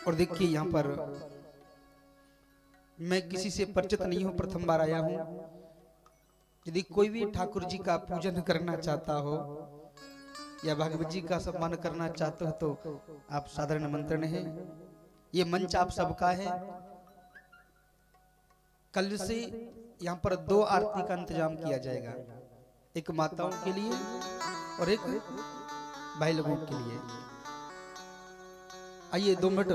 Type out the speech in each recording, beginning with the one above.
और देखिए यहाँ पर मैं किसी से परिचित नहीं हूँ, प्रथम बार आया हूँ। यदि कोई भी ठाकुर जी का पूजन करना चाहता हो या भागवत जी का सम्मान करना चाहते हो तो आप साधारण निमंत्रण है। ये मंच आप सबका है। कल से यहाँ पर 2 आरती का इंतजाम किया जाएगा, एक माताओं के लिए और एक भाई लोगों के लिए। आइए 2 मिनट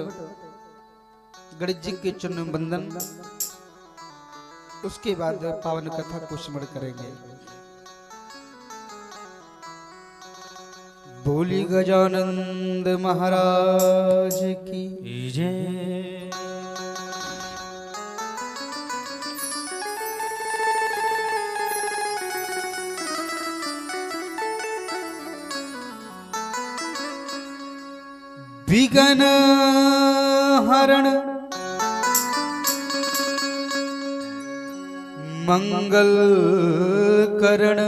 गणेश जी के चरण बंदन, उसके बाद पावन कथा को स्मरण करेंगे। बोली गजानंद महाराज की जय। विघ्न हरण मंगल करण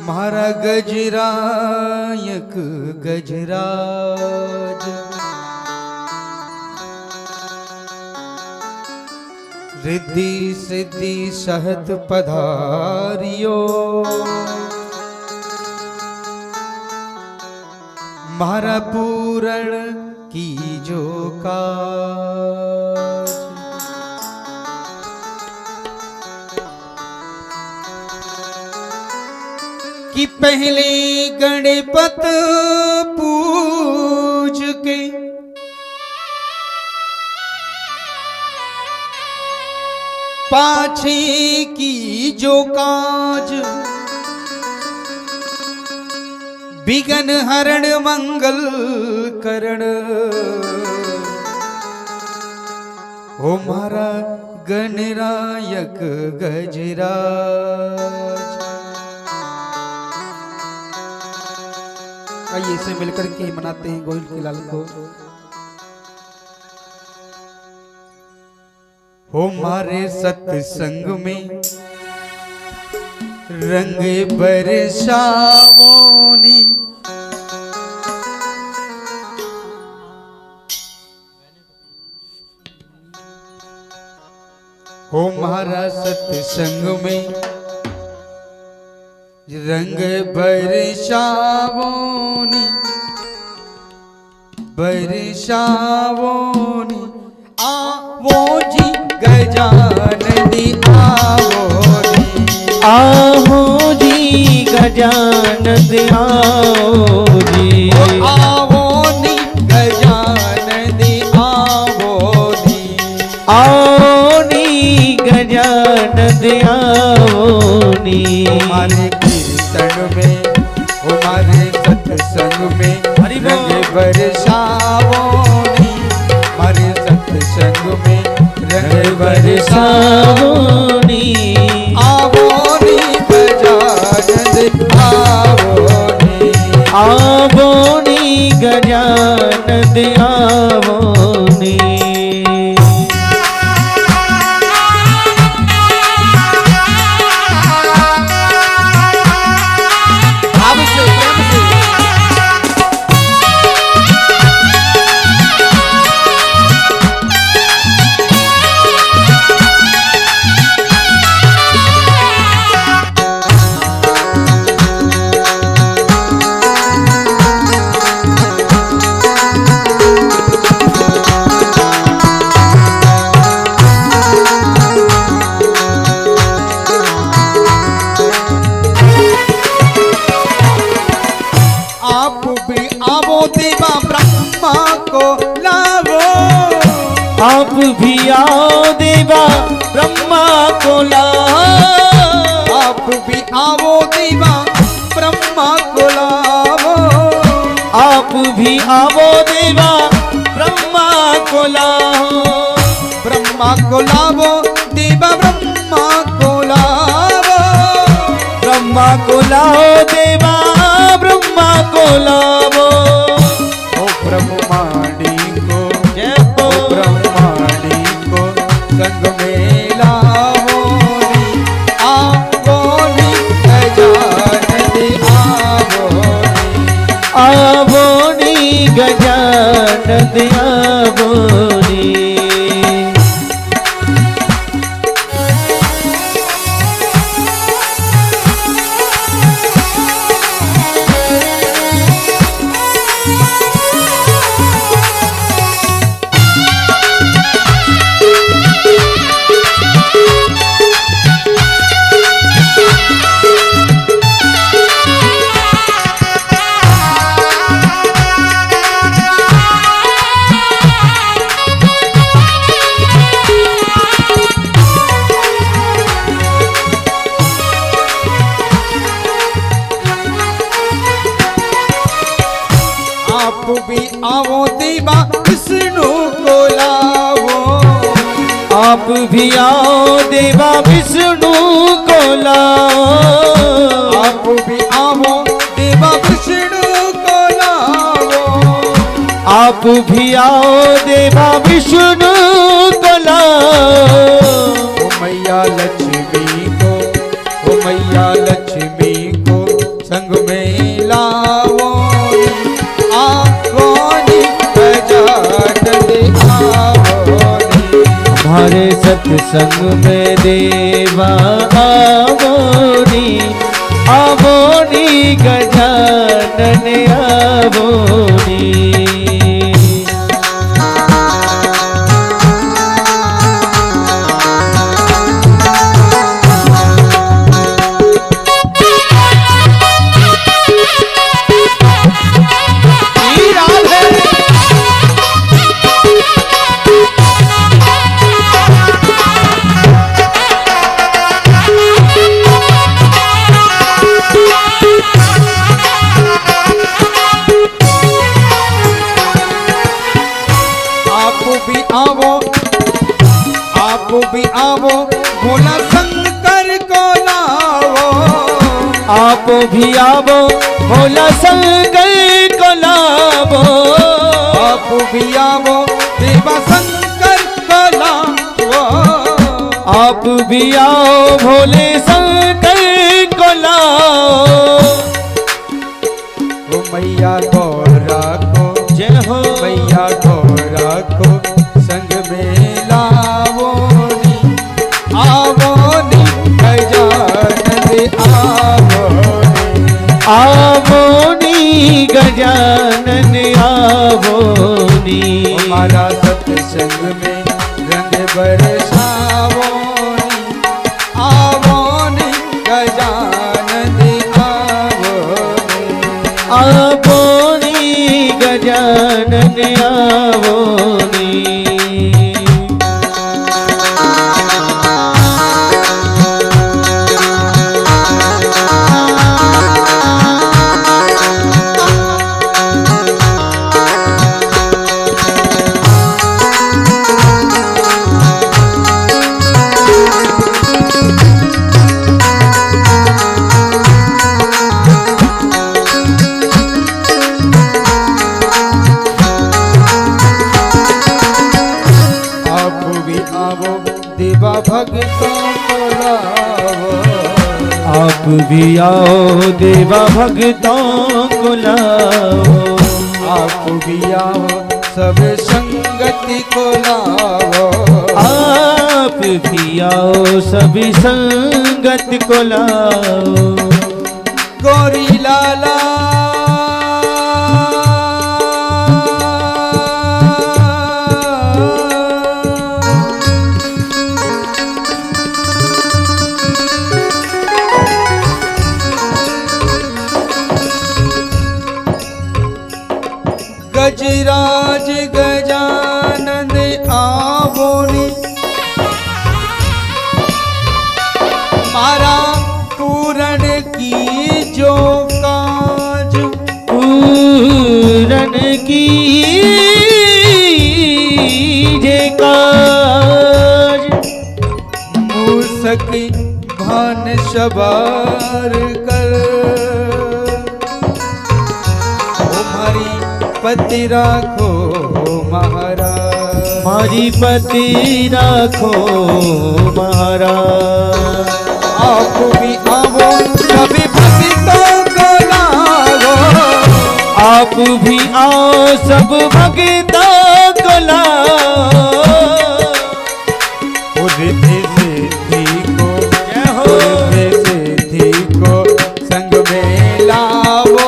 मारा गजरायक गजराज। रिद्धि सिद्धि सहत पधारियो मारा पूरण की जो काज। कि पहले गणपत पूज के पाछे की जो काज। विघ्न हरण मंगल करण हो मारा गणरायक गजराज। आइए इसे मिलकर के मनाते हैं गोविंद के लाल को। हो मारे सत्संग में रंग बरसावोनी हो मारा सत्संग में रंग बरसावोनी बरसावोनी। आवो जी गजानंदी आओ जी गजानंद आओ जी। आवो नी गजानंद आवो नी। आओ नी गजानंद आओ नी। हमारे कीर्तन में हमारे सत्संग में रंग बरसावो नी। हमारे सत्संग में रंग बरसावो नी। आवो नी गजानंद आवो नी। आवो नी गजानंद आवो नी। आप भी आओ देवा ब्रह्मा को लाओ। आप भी आओ देवा ब्रह्मा को लाओ। आप भी आओ देवा ब्रह्मा को लाओ। ब्रह्मा को लाओ देवा ब्रह्मा को लाओ। ब्रह्मा को लाओ देवा ब्रह्मा को लाओ। ओ ब्रह्माणी को जय हो ब्रह्माणी को संग में लाओ नी। आवो नी गजानंद आवो नी। आओ आवोनी गजानन आवोनी। आप भी आवो देवा विष्णु को लावो। आप भी आओ देवा विष्णु को लाओ। आप भी आवो देवा विष्णु को लावो। आप भी आओ देवा विष्णु को लाओ। ओ मैया लक्ष्मी को, ओ मैया लक्ष्मी को संग में लावो। हमारे सत्संग में देवा आवोनी, आवोनी गजानन आवोनी। आप भी आवो भोला शंकर को लावो। आप भी आवो भोला शंकर को लावो। आप भी आवो देवा शंकर को लावो। आप भी आओ भोले शंकर को लाओ। ओ मैया गौरा को, जय हो मैया गौरा को संग में लावो नी, आवो नी गजानन आवो। आवोनी गजानन आवोनी। हमारा सत्संग में रंग बरसावो नी, आवो नी गजानन आवो। आवोनी गजानन आवोनी। देवा भक्तों को लावो। आप भी आओ देवा भक्तों को लाओ। आप भी आओ सब संगति को लावो। आप भी आओ सभी संगत को लाओ। गोरी लाला गजराज गजानन आवोनी, मारा पूरण की जो काज, पूरण की जे काज। मूसक भान सवार कर, पति राखो महाराज। मारी पति राखो महाराज। आप भी आवो सभी भक्तों को लावो। आप भी आओ सब भक्तों को लाओ। रिद्धि सिद्धि को जय हो। रिद्धि सिद्धि को संग में लावो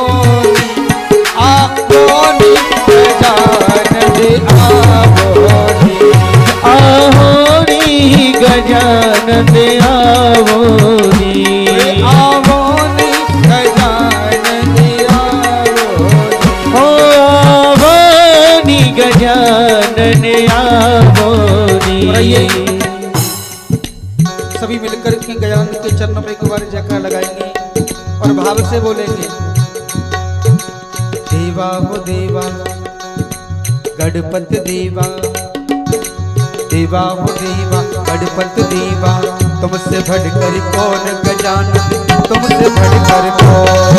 आवोनी गजानन आवोनी आहोनी गजानन आवोनी आवोनी गजानन आवोनी हो आवोनी गजानन आवोनी। और आइए सभी मिलकर के गजानन के चरणों में एक बार जयकार लगाएंगे और भाव से बोलेंगे। देवा हो देवा गणपत देवा, देवा हो देवा गणपत देवा, तुमसे बढ़कर कौन गजानन, तुमसे बढ़कर कौन।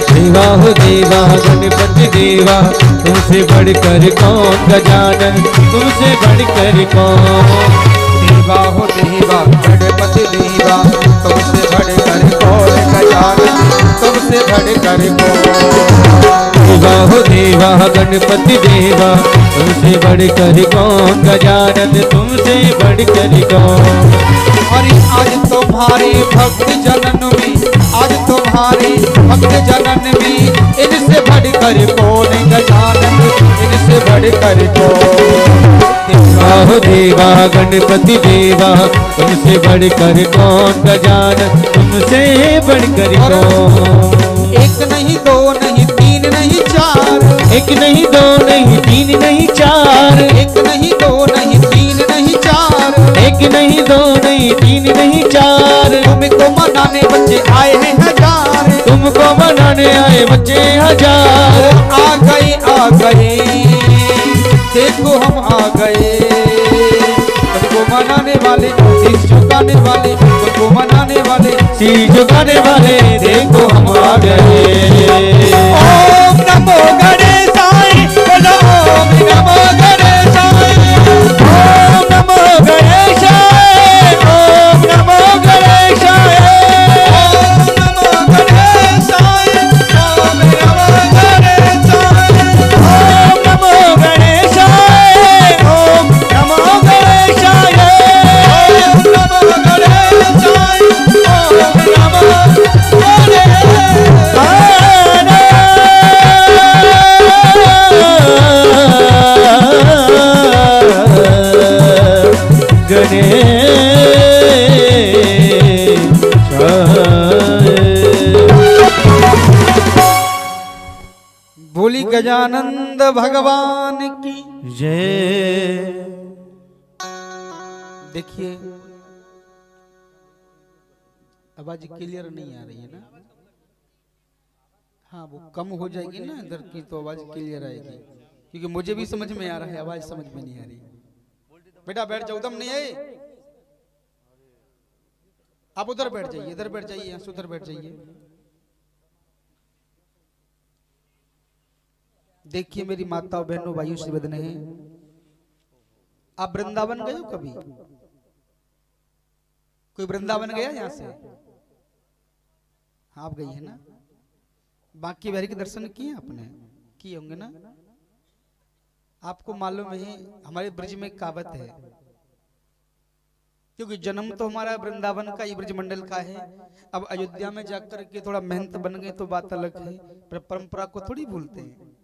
देवा हो देवा गणपति देवा, तुमसे बढ़कर कौन गजानन, तुमसे बढ़कर कौन। देवा हो देवा गणपति देवा, तुमसे बढ़कर कौन गजानन, तुमसे बढ़कर कौन। देवा हो देवा गणपति देवा, तुमसे बढ़कर कौन गजानन, तुमसे बढ़कर कौन। अरे आज तुम्हारे भक्त जनन में, आज तुम्हारे भक्त जनन में, इनसे बढ़कर कौन गजानन, इनसे बढ़कर कौन। देवा हो देवा गणपति देवा, तुमसे बढ़कर कौन गजानन, तुमसे बढ़कर कौन। एक नहीं दो नहीं तीन नहीं चार, एक नहीं दो नहीं तीन नहीं चार, एक नहीं दो नहीं तीन नहीं चार, एक नहीं दो नहीं तीन नहीं चार। तुमको मनाने बच्चे आए हैं हजार, तुमको मनाने आए बच्चे हजार। आ गए देखो हम आ गए, तुमको मनाने वाले शीश झुकाने वाले, तुमको मनाने वाले शीश झुकाने वाले देखो हम आ गए। ओम नमो गणेशाय, बोलो ओम नमो गणेशाय, ओम नमो गणेशाय, ओम नमो गणेशाय, ओम नमो गणेशाय, ओम नमो गणेशाय, ओम नमो गणेशाय, ओम नमो गणेशाय, ओम नमो गणेशाय, ओम नमो बोली गजानंद भगवान की। जय। देखिए आवाज क्लियर नहीं आ रही है ना, हाँ वो कम हो जाएगी ना इधर की तो आवाज क्लियर आएगी, क्योंकि मुझे भी समझ में आ रहा है, आवाज समझ में नहीं आ रही। बेटा बैठ जाओ, दम नहीं है, आप उधर बैठ जाइए, इधर बैठ जाइए, यहाँ से उधर बैठ जाइए। देखिए मेरी माताओं बहनों भाइयों से बदने हैं, आप वृंदावन गए हो कभी? कोई वृंदावन गया यहाँ से? हाँ आप गई है ना। बांके बिहारी के दर्शन किए आपने? किए होंगे ना। आपको मालूम है हमारे ब्रज में कहावत है, क्योंकि जन्म तो हमारा वृंदावन का, ये ब्रज मंडल का है। अब अयोध्या में जाकर के थोड़ा मेहनत बन गए तो बात अलग है, पर परंपरा को थोड़ी भूलते हैं।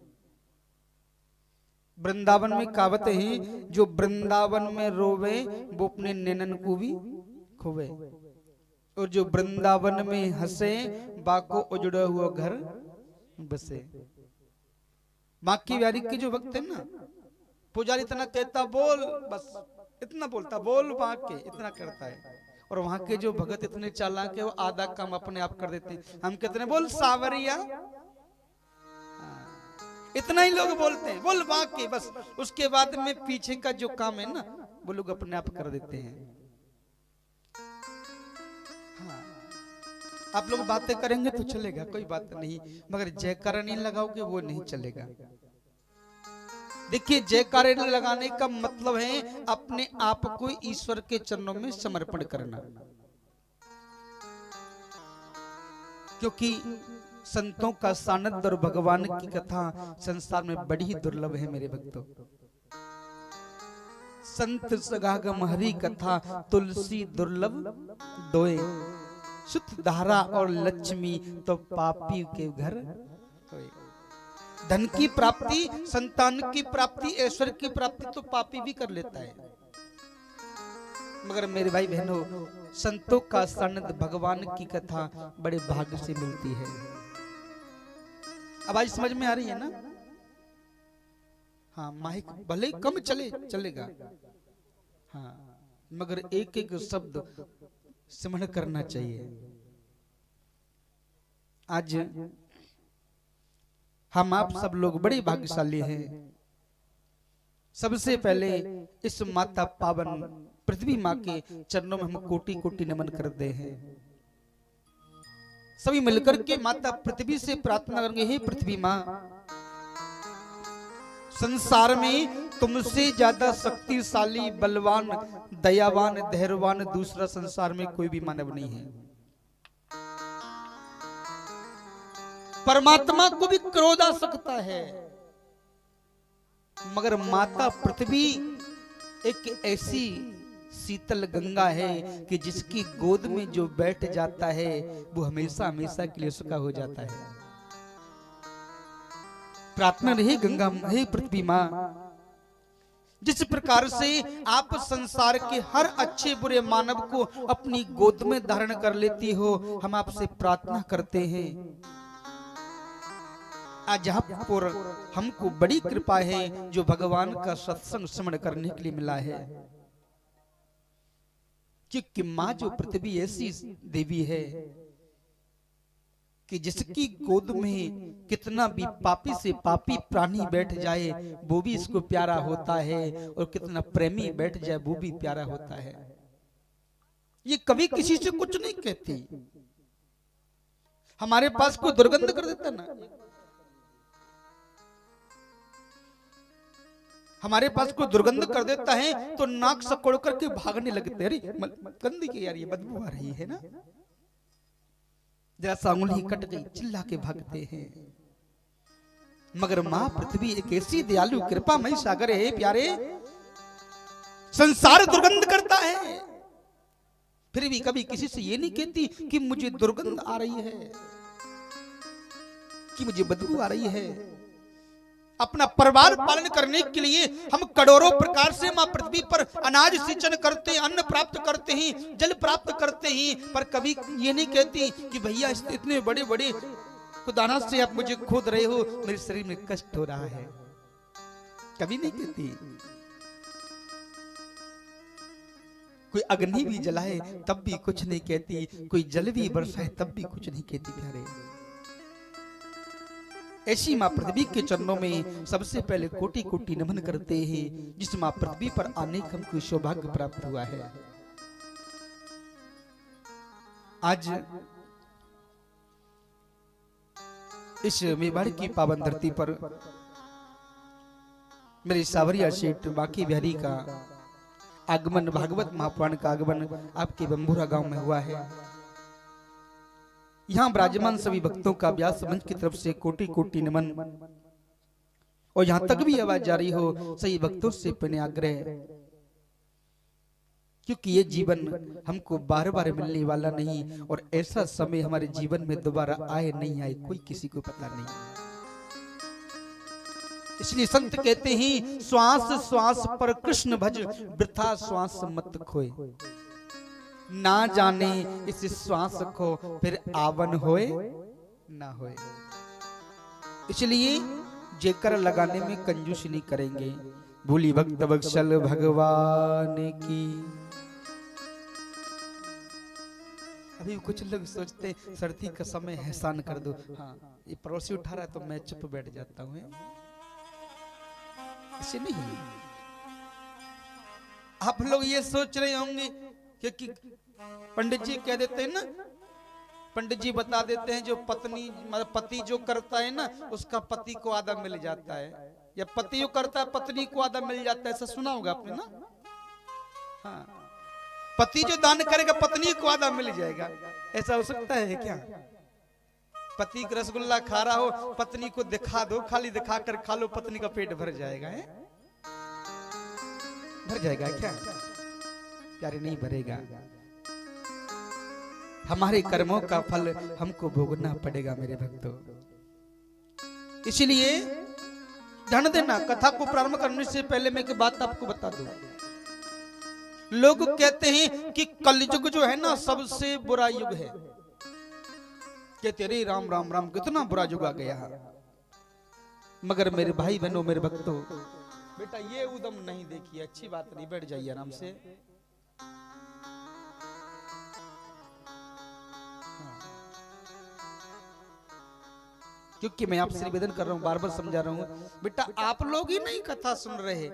वृंदावन में कहावत है, जो वृंदावन में रोवे वो अपने नैनन को भी खोवे, और जो वृंदावन में हंसे बाको उजड़ा हुआ घर बसे। बांके बिहारी के जो भक्त है ना, पुजारी इतना कहता बोल, बस इतना बोलता बोल, बांके इतना करता है। और वहां के जो भगत इतने चालाक है, वो आधा काम अपने आप कर देते हैं। हम कितने बोल सावरिया, इतना ही लोग बोलते हैं बोल बांके, बस उसके बाद में पीछे का जो काम है ना वो लोग अपने आप कर देते हैं। हाँ, आप लोग बातें करेंगे तो चलेगा, कोई बात नहीं, मगर जयकारा नहीं लगाओगे वो नहीं चलेगा। देखिए जयकारे लगाने का मतलब है अपने आप को ईश्वर के चरणों में समर्पण करना, क्योंकि संतों का सानिध्य और भगवान की कथा संसार में बड़ी ही दुर्लभ है मेरे भक्तों। संत सगागम हरि कथा तुलसी दुर्लभ दोए, शुद्ध धारा और लक्ष्मी तो पापी के घर होए। धन की प्राप्ति, संतान की प्राप्ति, ऐश्वर्य की प्राप्ति तो पापी भी कर लेता है, मगर मेरे भाई बहनों संतों का सानिध्य भगवान की कथा बड़े भाग्य से मिलती है। अब आज समझ में आ रही है ना? हाँ, माइक भले कम चलेगा, हाँ, मगर एक एक शब्द स्मरण करना चाहिए। आज हम आप सब लोग बड़े भाग्यशाली हैं। सबसे पहले इस माता पावन पृथ्वी माँ के चरणों में हम कोटि कोटि नमन करते हैं। सभी मिलकर के माता पृथ्वी से प्रार्थना करेंगे, हे पृथ्वी माँ, संसार में तुमसे ज्यादा शक्तिशाली, बलवान, दयावान, धैर्यवान दूसरा संसार में कोई भी मानव नहीं है। परमात्मा को भी क्रोध आ सकता है, मगर माता पृथ्वी एक ऐसी शीतल गंगा है कि जिसकी गोद में जो बैठ जाता है वो हमेशा हमेशा के लिए सुखा हो जाता है। प्रार्थना रही गंगा, हे पृथ्वी माँ, जिस प्रकार से आप संसार के हर अच्छे बुरे मानव को अपनी गोद में धारण कर लेती हो, हम आपसे प्रार्थना करते हैं आज पर हमको बड़ी कृपा है जो भगवान का सत्संग स्मरण करने के लिए मिला है। कि माँ जो पृथ्वी ऐसी देवी है कि जिसकी गोद में कितना भी पापी से पापी प्राणी बैठ जाए वो भी इसको प्यारा होता है, और कितना प्रेमी बैठ जाए वो भी प्यारा होता है। ये कभी किसी से कुछ नहीं कहती। हमारे पास कोई दुर्गंध कर देता ना, हमारे पास कोई दुर्गंध कर देता है तो नाक सकोड़ करके भागने लगते, अरे गंदी की यार ये बदबू आ रही है ना, जरा सा उंगली कट गई चिल्ला के भागते हैं। मगर मां पृथ्वी एक ऐसी दयालु कृपामयी सागर है प्यारे, संसार दुर्गंध करता है फिर भी कभी किसी से ये नहीं कहती कि मुझे दुर्गंध आ रही है, कि मुझे बदबू आ रही है। अपना परिवार पालन करने के लिए हम करोड़ों प्रकार से मां पृथ्वी पर अनाज सिंचन करते हैं, अन्न प्राप्त करते हैं, जल प्राप्त करते हैं, पर कभी ये नहीं कहती कि भैया इतने बड़े बड़े खुदाना से आप मुझे खोद रहे हो, मेरे शरीर में कष्ट हो रहा है, कभी नहीं कहती। कोई अग्नि भी जलाए तब भी कुछ नहीं कहती, कोई जल भी बरसाए तब भी कुछ नहीं कहती प्यारे। ऐसी मां पृथ्वी के चरणों में सबसे पहले कोटि कोटि नमन करते हैं, जिस मां पृथ्वी पर आने का हमको सौभाग्य प्राप्त हुआ है। आज इस मेवाड़ की पावन धरती पर मेरे सावरिया सेठ बाकी बिहारी का आगमन, भागवत महापुराण का आगमन आपके बंबूरा गांव में हुआ है। यहाँ विराजमान सभी भक्तों का व्यास मंच की तरफ से कोटि कोटि नमन, और यहाँ तक भी आवाज जारी हो सही भक्तों से अपने आग्रह, क्योंकि ये जीवन हमको बार बार मिलने वाला नहीं, और ऐसा समय हमारे जीवन में दोबारा आए नहीं आए कोई किसी को पता नहीं। इसलिए संत कहते हैं श्वास श्वास पर कृष्ण भज, वृथा श्वास मत खोए, ना जाने इस श्वास को फिर आवन होए ना होए। इसलिए जेकर लगाने में कंजूसी नहीं करेंगे। भूली भक्त बख्शल भगवान की। अभी कुछ लोग सोचते सर्दी का समय एहसान कर दो, हाँ ये पड़ोसी उठा रहा है तो मैं चुप बैठ जाता हूँ, ऐसे नहीं। आप लोग ये सोच रहे होंगे क्योंकि पंडित जी कह देते हैं ना, पंडित जी बता देते हैं जो पत्नी मतलब पति जो करता है ना उसका पति को आधा मिल जाता है, या पति जो करता है पत्नी को आधा मिल जाता है, ऐसा सुना होगा आपने ना। हाँ, पति जो दान करेगा पत्नी को आधा मिल जाएगा, ऐसा हो सकता है क्या? पति का रसगुल्ला खा रहा हो, पत्नी को दिखा दो, खाली दिखा कर खा लो, पत्नी का पेट भर जाएगा है? भर जाएगा क्या? प्यारे नहीं भरेगा। हमारे कर्मों का फल हमको भोगना पड़ेगा मेरे भक्तों। इसलिए ध्यान देना, कथा को प्रारंभ करने से पहले मैं एक बात आपको बता दूं। लोग कहते हैं कि कलयुग जो है ना सबसे बुरा युग है। कहते अरे राम राम राम कितना बुरा युग आ गया। मगर मेरे भाई बहनों, मेरे भक्तों, बेटा ये उदम नहीं देखिए, अच्छी बात नहीं, बैठ जाइए आराम से। क्योंकि मैं आपसे निवेदन कर रहा हूं, बार बार समझा रहा हूं, बेटा आप लोग ही नहीं कथा सुन रहे,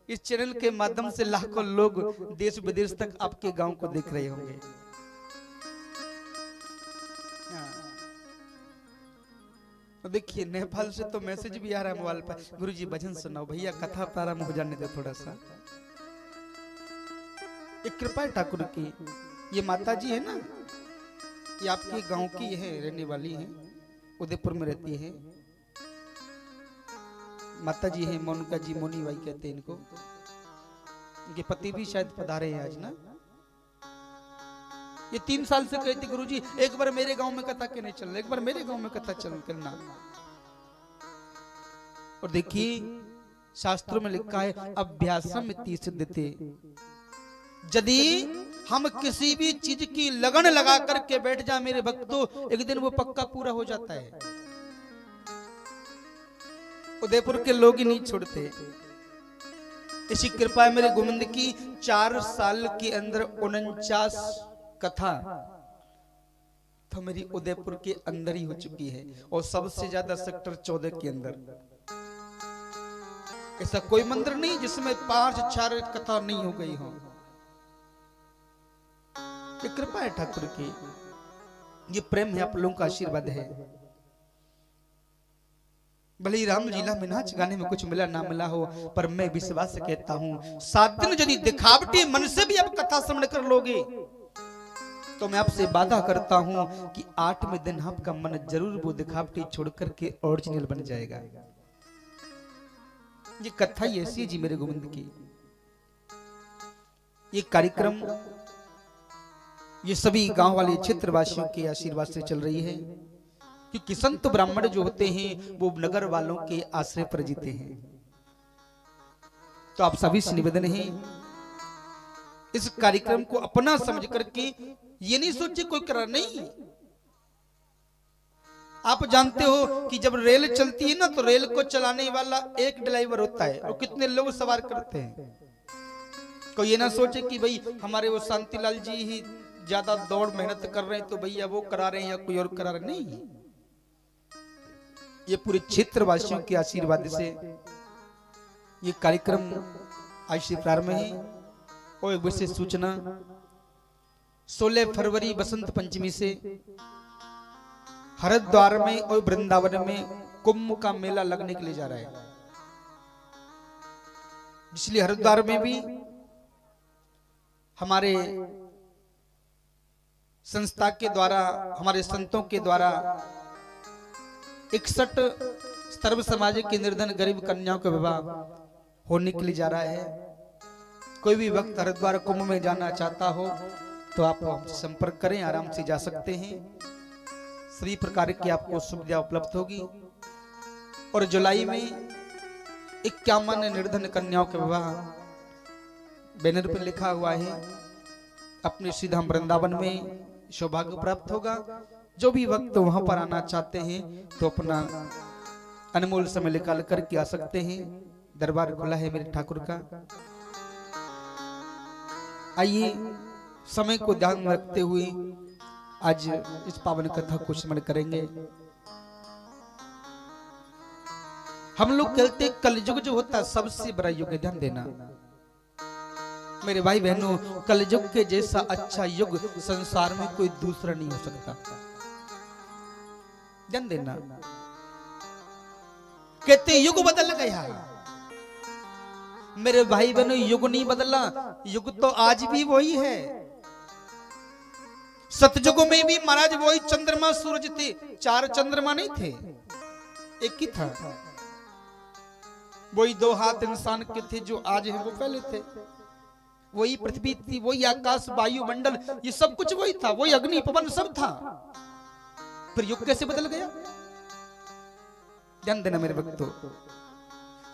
इस चैनल के माध्यम से लाखों लोग देश विदेश तक आपके गांव को देख रहे होंगे। तो देखिए नेपाल से तो मैसेज भी आ रहा है मोबाइल पर, गुरुजी भजन सुनाओ, भैया कथा प्रारंभ हो जाने दो थोड़ा सा। एक कृपा है ठाकुर की। ये माता जी है ना, ये आपके गांव की है, रहने वाली है, उदयपुर में रहती है। माता जी है मोनिका जी, मोनी बाई कहते हैं इनको। इनके पति भी शायद पधारे हैं आज ना। ये 3 साल से कहती गुरुजी एक बार मेरे गांव में कथा क्यों नहीं चल रहा, एक बार मेरे गांव में कथा चल करना। और देखिए शास्त्रों में लिखा है अभ्यासम इति सिद्धते। यदि हम किसी भी चीज की लगन लगा करके बैठ जाए मेरे भक्तों, एक दिन वो पक्का पूरा हो जाता है। उदयपुर के लोग ही नहीं छोड़ते। इसी कृपा है मेरे गोविंद की, 4 साल के अंदर 49 कथा तो मेरी उदयपुर के अंदर ही हो चुकी है, और सबसे ज्यादा सेक्टर 14 के अंदर। ऐसा कोई मंदिर नहीं जिसमें 5-4 कथा नहीं हो गई हो। ये कृपा है ठाकुर की, ये प्रेम है, आप लोगों का आशीर्वाद है। भले ही राम लीला में नाच गाने में कुछ मिला ना मिला हो, पर मैं विश्वास से कहता हूं 7 दिन यदि दिखावटी मन से भी आप कथा श्रवण कर लोगे तो मैं आपसे वादा करता हूं कि 8वें दिन आपका मन जरूर वो दिखावटी छोड़ करके ओरिजिनल बन जाएगा। ये कथा ही ऐसी है जी मेरे गोविंद की। ये कार्यक्रम ये सभी गांव वाले क्षेत्रवासियों के आशीर्वाद से चल रही है, क्योंकि संत ब्राह्मण जो होते हैं वो नगर वालों के आश्रय पर जीते हैं। तो आप सभी से निवेदन है इस कार्यक्रम को अपना समझ करके, ये नहीं सोचे कोई करा नहीं। आप जानते हो कि जब रेल चलती है ना तो रेल को चलाने वाला एक ड्राइवर होता है और कितने लोग सवार करते हैं। कोई ये ना सोचे कि भाई हमारे वो शांतिलाल जी ही ज्यादा दौड़ मेहनत कर रहे हैं तो भैया वो करा रहे हैं या कोई और करा रहे, नहीं। ये पूरे क्षेत्रवासियों के आशीर्वाद से ये कार्यक्रम आज से प्रारंभ है। और एक विशेष सूचना, 16 फरवरी बसंत पंचमी से हरिद्वार में और वृंदावन में कुंभ का मेला लगने के लिए जा रहा है। इसलिए हरिद्वार में भी हमारे संस्था के द्वारा, हमारे संतों के द्वारा 61 सर्व समाज के निर्धन गरीब कन्याओं का विवाह होने के लिए जा रहा है। कोई भी वक्त हरिद्वार कुंभ में जाना चाहता हो तो आप हमसे संपर्क करें, आराम से जा सकते हैं। सभी प्रकार की आपको सुविधा उपलब्ध होगी। और जुलाई में 51 निर्धन कन्याओं का विवाह बैनर पर लिखा हुआ है। अपने श्रीधाम वृंदावन में सौभाग्य प्राप्त होगा। जो भी वक्त वहां पर आना चाहते हैं तो अपना अनमोल समय निकाल करके आ सकते हैं। दरबार खुला है मेरे ठाकुर का। आइए समय को ध्यान में रखते हुए आज इस पावन कथा को स्मरण करेंगे। हम लोग कहते कलयुग जो होता है सबसे बड़ा युग है, ध्यान देना मेरे भाई बहनों। कलयुग के जैसा अच्छा युग संसार में कोई दूसरा नहीं हो सकता, ध्यान देना। कहते युग बदल गया, मेरे भाई बहनों युग नहीं बदला, युग तो आज भी वही है। सतयुग में भी महाराज वही चंद्रमा सूरज थे, 4 चंद्रमा नहीं थे, एक ही था। वही 2 हाथ इंसान के थे जो आज है वो पहले थे। वही पृथ्वी थी, वही आकाश वायुमंडल, ये सब कुछ वही था, वही अग्नि पवन सब था। फिर युग कैसे बदल गया? ध्यान देना मेरे भक्तों,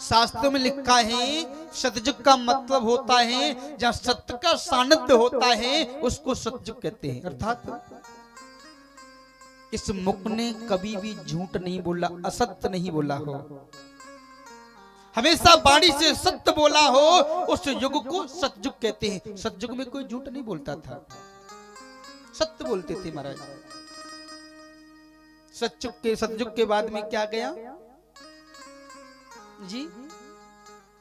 शास्त्रों में लिखा है सतयुग का मतलब होता है जहां सत्य का सानिध्य होता है उसको सतयुग कहते हैं। अर्थात इस मुख ने कभी भी झूठ नहीं बोला, असत्य नहीं बोला हो, हमेशा वाणी से सत्य बोला हो, उस युग को सतयुग कहते हैं। सतयुग में कोई झूठ नहीं बोलता था, सत्य बोलते थे महाराज। सतयुग के बाद में क्या गया जी?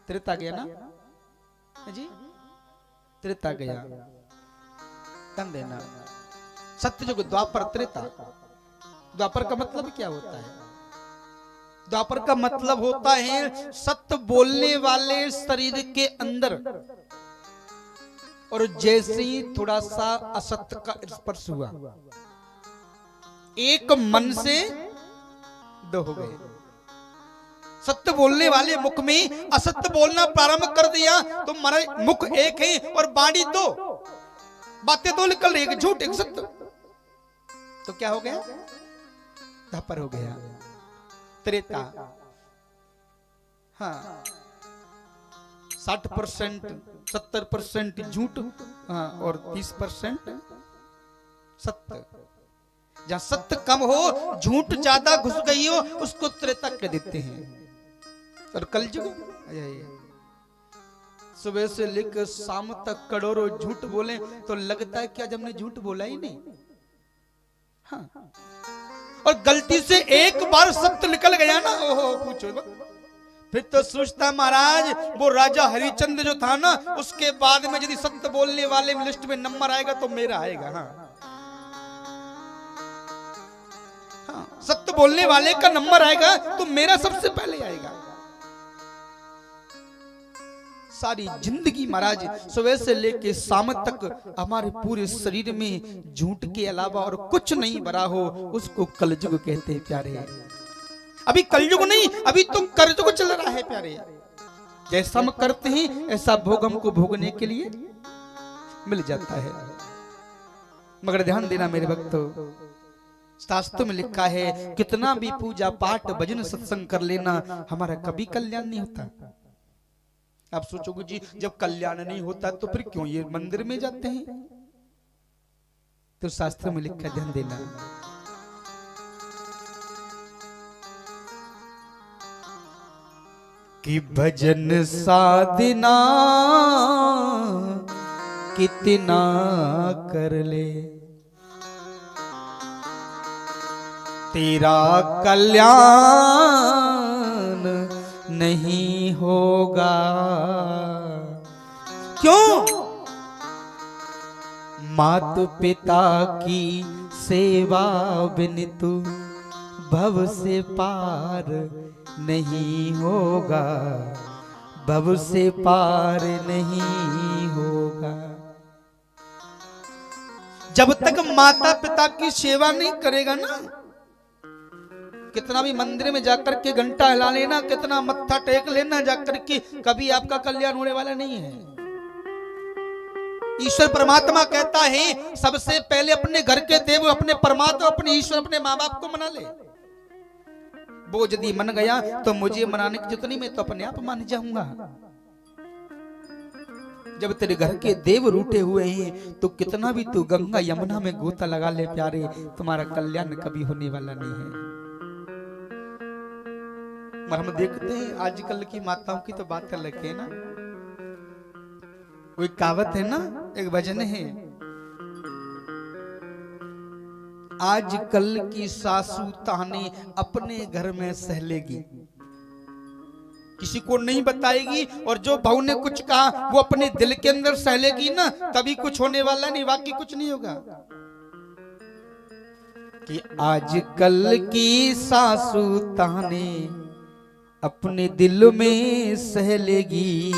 त्रेता गया ना जी, त्रेता गया। ध्यान देना, सत्ययुग, द्वापर, त्रेता। द्वापर का मतलब क्या होता है? द्वापर का मतलब होता है सत्य बोलने वाले शरीर के अंदर, और जैसे ही थोड़ा सा असत्य का स्पर्श हुआ, एक मन से 2 हो गए। सत्य बोलने वाले मुख में असत्य बोलना प्रारंभ कर दिया तो हमारा मुख एक है और वाणी 2, बातें 2 निकल रही, एक झूठ एक सत्य, तो क्या हो गया? द्वापर हो गया। त्रेता, हाँ, 60% 70% झूठ, हाँ, और 30% सत्य। जहां सत्य कम हो, झूठ ज्यादा घुस गई हो, उसको त्रेता कह देते हैं। और कलयुग सुबह से लेकर शाम तक करोड़ों झूठ बोले तो लगता है कि आज हमने झूठ बोला ही नहीं। हाँ, और गलती से एक बार सत्य निकल गया ना, ओहो पूछो, फिर तो सोचता महाराज वो राजा हरिचंद्र जो था ना, उसके बाद में यदि सत्य बोलने वाले लिस्ट में नंबर आएगा तो मेरा आएगा। हाँ, हाँ, सत्य बोलने वाले का नंबर आएगा तो मेरा सबसे पहले आएगा। सारी जिंदगी महाराज सुबह से लेके शाम तक हमारे पूरे शरीर में झूठ के अलावा और कुछ नहीं भरा हो, उसको कलयुग कहते हैं प्यारे। अभी कलयुग नहीं, अभी तो करयुग चल रहा है प्यारे। जैसा हम करते हैं ऐसा भोग हमको भोगने के लिए मिल जाता है। मगर ध्यान देना मेरे भक्तों, शास्त्र में लिखा है कितना भी पूजा पाठ भजन सत्संग कर लेना, हमारा कभी कल्याण नहीं होता। आप सोचोगे जी जब कल्याण नहीं होता तो फिर क्यों ये मंदिर में जाते हैं? तो शास्त्र में लिखा, ध्यान देना, कि भजन साधना कितना कर ले, तेरा कल्याण नहीं होगा। क्यों? मात पिता की सेवा बिन तू भव से पार नहीं होगा, भव से पार नहीं होगा। जब तक माता पिता की सेवा नहीं करेगा ना, कितना भी मंदिर में जाकर के घंटा हिला लेना, कितना मत्था टेक लेना जाकर के, कभी आपका कल्याण होने वाला नहीं है। ईश्वर परमात्मा कहता है सबसे पहले अपने घर के देव, अपने परमात्मा, अपने ईश्वर, अपने माँ बाप को मना ले। वो यदि मन गया तो मुझे मनाने की जितनी मैं तो अपने आप मान जाऊंगा। जब तेरे घर के देव रूठे हुए हैं तो कितना भी तू गंगा यमुना में गोता लगा ले प्यारे, तुम्हारा कल्याण कभी होने वाला नहीं है। हम देखते हैं आजकल की माताओं की तो बात कर लगे है ना, कोई कहावत है ना, एक भजन है, आजकल की सासू ताने अपने घर में सह लेगी, किसी को नहीं बताएगी, और जो बहू ने कुछ कहा वो अपने दिल के अंदर सह लेगी ना, तभी कुछ होने वाला नहीं, बाकी कुछ नहीं होगा। कि आजकल की सासू ताने अपने दिल में सह लेगी,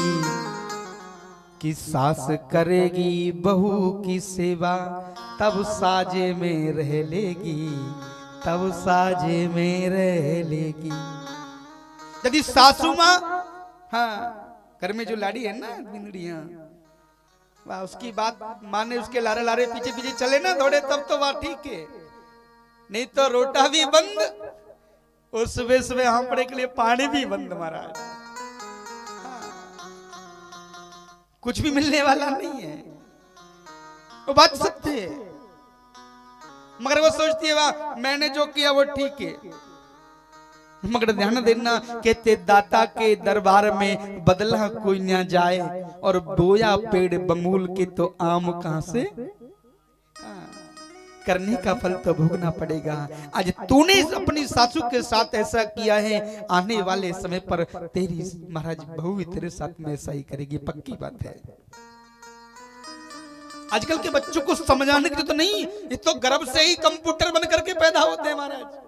कि सास करेगी बहू की सेवा, तब साजे में रह लेगी, तब साजे में रह लेगी। यदि सासू माँ, हाँ घर में जो लाड़ी है ना बिंदड़ियां, वाह उसकी बात माने, उसके लारे लारे पीछे पीछे चले ना दौड़े, तब तो वाह ठीक है, नहीं तो रोटा भी बंद और सुबह सुबह हाँपड़े के लिए पानी भी बंद। महाराज कुछ भी मिलने वाला नहीं है, वो बात सत्य है, मगर वो सोचती है वाह मैंने जो किया वो ठीक है। मगर ध्यान देना, कहते दाता के दरबार में बदला कोई ना जाए, और बोया पेड़ बमूल के तो आम कहां से, करने का फल तो भोगना पड़ेगा। आज तूने अपनी सासू के साथ ऐसा किया है, आने वाले समय पर तेरी महाराज बहू भी तेरे साथ में ऐसा ही करेगी, पक्की बात है। आजकल के बच्चों को समझाने के लिए तो नहीं, ये तो गर्भ से ही कंप्यूटर बन करके पैदा होते हैं महाराज।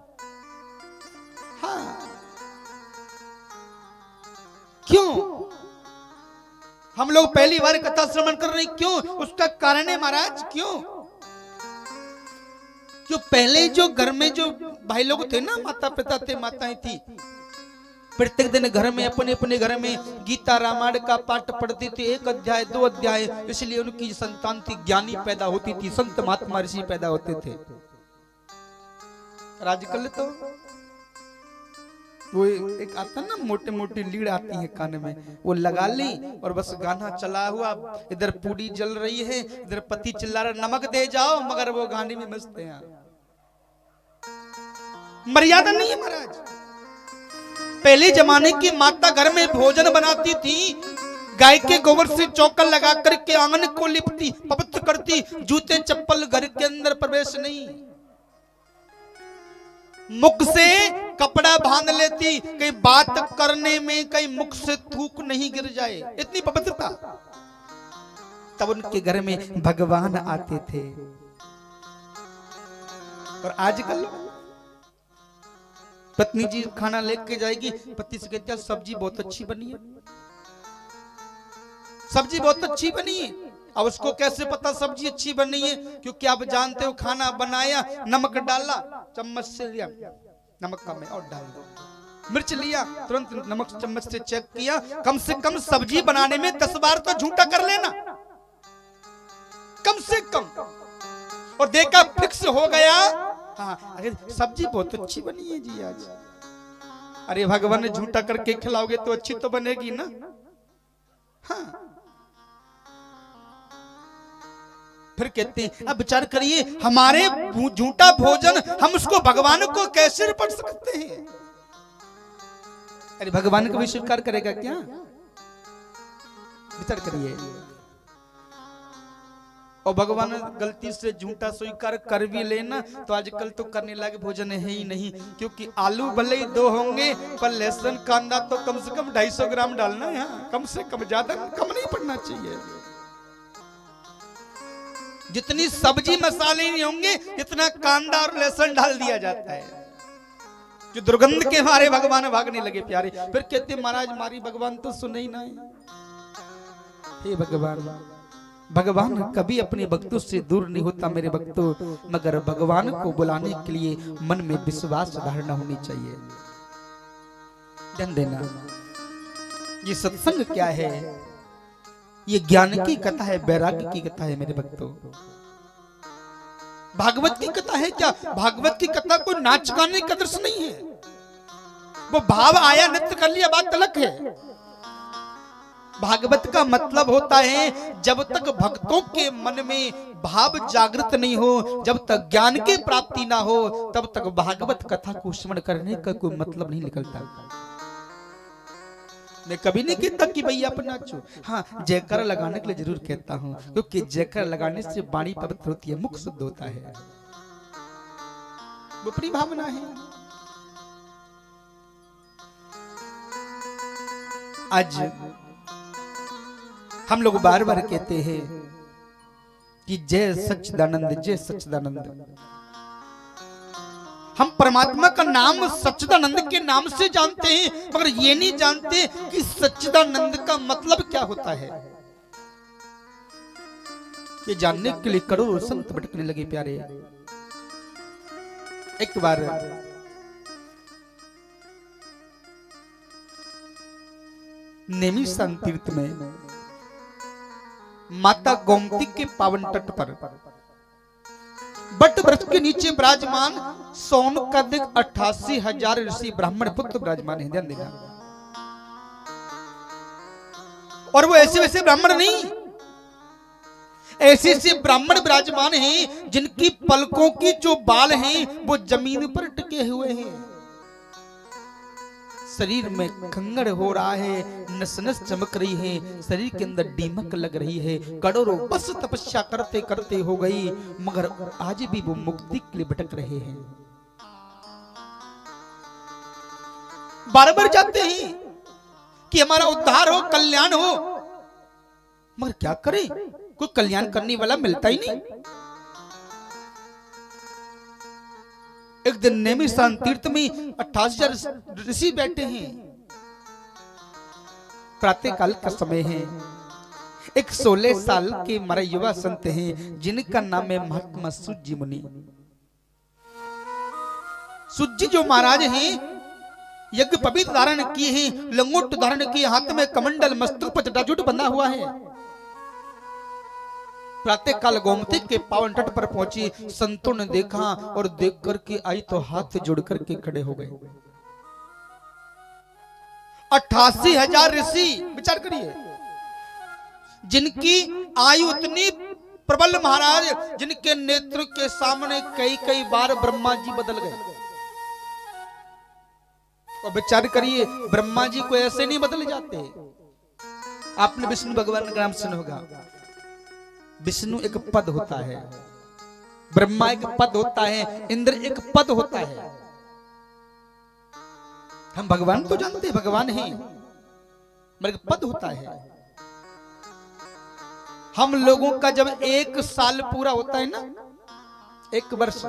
हाँ क्यों हम लोग पहली बार कथा श्रवण कर रहे हैं, क्यों? उसका कारण है महाराज, क्यों? जो पहले जो घर में जो भाई लोग थे ना, माता पिता थे, माताएं थी, प्रत्येक दिन घर में अपने अपने घर में गीता रामायण का पाठ पढ़ती थी, 1 अध्याय 2 अध्याय, इसलिए उनकी संतान थी, ज्ञानी पैदा होती थी, संत महात्मा ऋषि पैदा होते थे। आजकल तो वो एक आता ना, मोटे मोटे लीड आती है कान में, वो लगा ली और बस गाना चला हुआ, इधर पूड़ी जल रही है, इधर पति चिल्ला रहा नमक दे जाओ, मगर वो गाने में मस्त है। मर्यादा नहीं है महाराज। पहले जमाने की माता घर में भोजन बनाती थी, गाय के गोबर से चौका लगा करके आंगन को लिपती, पवित्र करती, जूते चप्पल घर के अंदर प्रवेश नहीं, मुख से कपड़ा बांध लेती, कहीं बात करने में कहीं मुख से थूक नहीं गिर जाए, इतनी पवित्रता। तब उनके घर में भगवान आते थे। और आजकल पत्नी जी खाना लेके जाएगी, पति से कहती है सब्जी बहुत अच्छी बनी है, सब्जी बहुत अच्छी बनी है। अब उसको कैसे पता सब्जी अच्छी बनी है? क्योंकि आप जानते हो खाना बनाया, नमक डाला, चम्मच से लिया, नमक कम है और डाल दो, मिर्च लिया, तुरंत नमक चम्मच से चेक किया, कम से कम सब्जी बनाने में 10 बार तो झूठा कर लेना, कम से कम, और देखा फिक्स हो गया, हाँ अरे सब्जी बहुत अच्छी बनी है जी आज। अरे भगवान ने झूठा करके खिलाओगे तो अच्छी तो बनेगी ना। हाँ फिर कहते हैं अब विचार करिए, हमारे झूठा भोजन हम उसको भगवान को कैसे पढ़ सकते हैं? अरे भगवान को भी स्वीकार करेगा क्या? विचार करिए। और भगवान गलती से झूठा स्वीकार कर भी लेना तो आजकल तो करने लायक भोजन है ही नहीं, क्योंकि आलू भले ही 2 होंगे पर लहसुन कांदा तो कम से कम 250 ग्राम डालना है, कम से कम, ज्यादा कम नहीं पड़ना चाहिए। जितनी सब्जी मसाले नहीं होंगे इतना कांदा और लहसुन डाल दिया जाता है, जो दुर्गंध के मारे भगवान भागने लगे प्यारे। फिर कहते महाराज मारी भगवान तो सुने ही ना। हे भगवान, भगवान कभी अपने भक्तों से दूर नहीं होता मेरे भक्तों, मगर भगवान को बुलाने के लिए मन में विश्वास धारणा होनी चाहिए। ध्यान देना, ये सत्संग क्या है? ये ज्ञान की कथा है, वैराग्य की कथा है मेरे भक्तों। भागवत की कथा है क्या? भागवत की कथा कोई नाच गाने का दृश्य नहीं है, वो भाव आया नृत्य कर लिया, बात अलग है। भागवत का मतलब होता है जब तक भक्तों के मन में भाव जागृत नहीं हो, जब तक ज्ञान की प्राप्ति ना हो, तब तक भागवत कथा को श्रवण करने का कोई मतलब नहीं निकलता। मैं कभी नहीं कहता कि भैया आप नाचो, हाँ जयकार लगाने के लिए जरूर कहता हूँ, क्योंकि जयकार लगाने से वाणी पवित्र होती है, मुख शुद्ध होता है, वो अपनी भावना है। आज हम लोग बार बार कहते हैं कि जय सच्चिदानंद, जय सच्चिदानंद। हम परमात्मा का नाम सच्चिदानंद के नाम से जानते हैं, मगर ये नहीं जानते कि सच्चिदानंद का मतलब क्या होता है। ये जानने के लिए करोड़ों संत भटकने लगे प्यारे। एक बार नेमिशान तीर्थ में माता गोमती के पावन तट पर बट वृक्ष के नीचे विराजमान सोन का दिख 88,000 ऋषि ब्राह्मण पुत्र विराजमान है। ध्यान देना। और वो ऐसे वैसे ब्राह्मण नहीं, ऐसे से ब्राह्मण विराजमान हैं जिनकी पलकों की जो बाल हैं वो जमीन पर टिके हुए हैं। शरीर में खंगड़ हो रहा है, नस नस चमक रही है, शरीर के अंदर दीमक लग रही है। करोड़ों बस तपस्या करते करते हो गई, मगर आज भी वो मुक्ति के लिए भटक रहे हैं। बार बार चाहते हैं कि हमारा उद्धार हो, कल्याण हो, मगर क्या करें, कोई कल्याण करने वाला मिलता ही नहीं। एक दिन नेमिशान तीर्थ में 88,000 ऋषि बैठे हैं। प्रातः काल का समय है। एक 16 साल के हमारे युवा संत हैं जिनका नाम है महात्मा सूजी मुनि। सूजी जो महाराज हैं, यज्ञ पवित्र धारण किए हैं, लंगोट धारण किए, हाथ में कमंडल, मस्तक पर जटाजूट बंधा हुआ है। प्रातः काल गोमती के पावन तट पर पहुंची, संतों ने देखा और देख करके आई तो हाथ जोड़ करके खड़े हो गए। 88,000 ऋषि, विचार करिए, जिनकी आयु इतनी प्रबल महाराज, जिनके नेत्र के सामने कई कई बार ब्रह्मा जी बदल गए। और विचार करिए, ब्रह्मा जी को ऐसे नहीं बदल जाते। आपने विष्णु भगवान का नाम सुना होगा। विष्णु एक पद होता है, ब्रह्मा एक पद होता है, इंद्र एक पद होता है। हम भगवान तो जानते हैं भगवान हैं, मगर एक पद होता है। हम लोगों का जब 1 साल पूरा होता है ना, 1 वर्ष,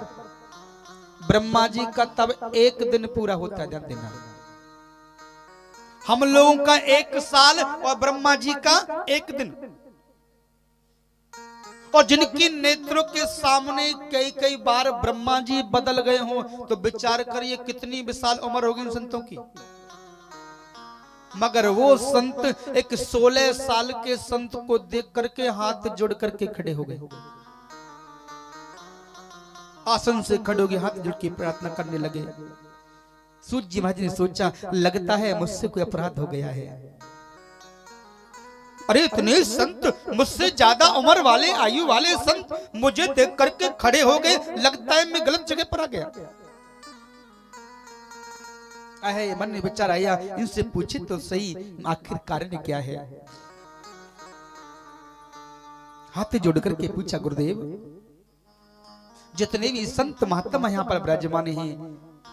ब्रह्मा जी का तब 1 दिन पूरा होता है। ध्यान देना, हम लोगों का 1 साल और ब्रह्मा जी का 1 दिन। और जिनकी नेत्रों के सामने कई कई बार ब्रह्मा जी बदल गए हों, तो विचार करिए कितनी विशाल उम्र होगी उन संतों की। मगर वो संत एक 16 साल के संत को देख करके हाथ जोड़ करके खड़े हो गए। आसन से खड़े हो गए, हाथ जोड़ के प्रार्थना करने लगे। सूजी महाराज ने सोचा, लगता है मुझसे कोई अपराध हो गया है। अरे इतने संत, मुझसे ज्यादा उम्र वाले, आयु वाले संत मुझे देख करके खड़े हो गए, लगता है मैं गलत जगह पर आ गया। मन में विचार आया, इनसे पूछे तो सही आखिर कारण क्या है। हाथ जोड़ करके पूछा, गुरुदेव जितने भी संत महात्मा यहाँ पर विराजमान हैं,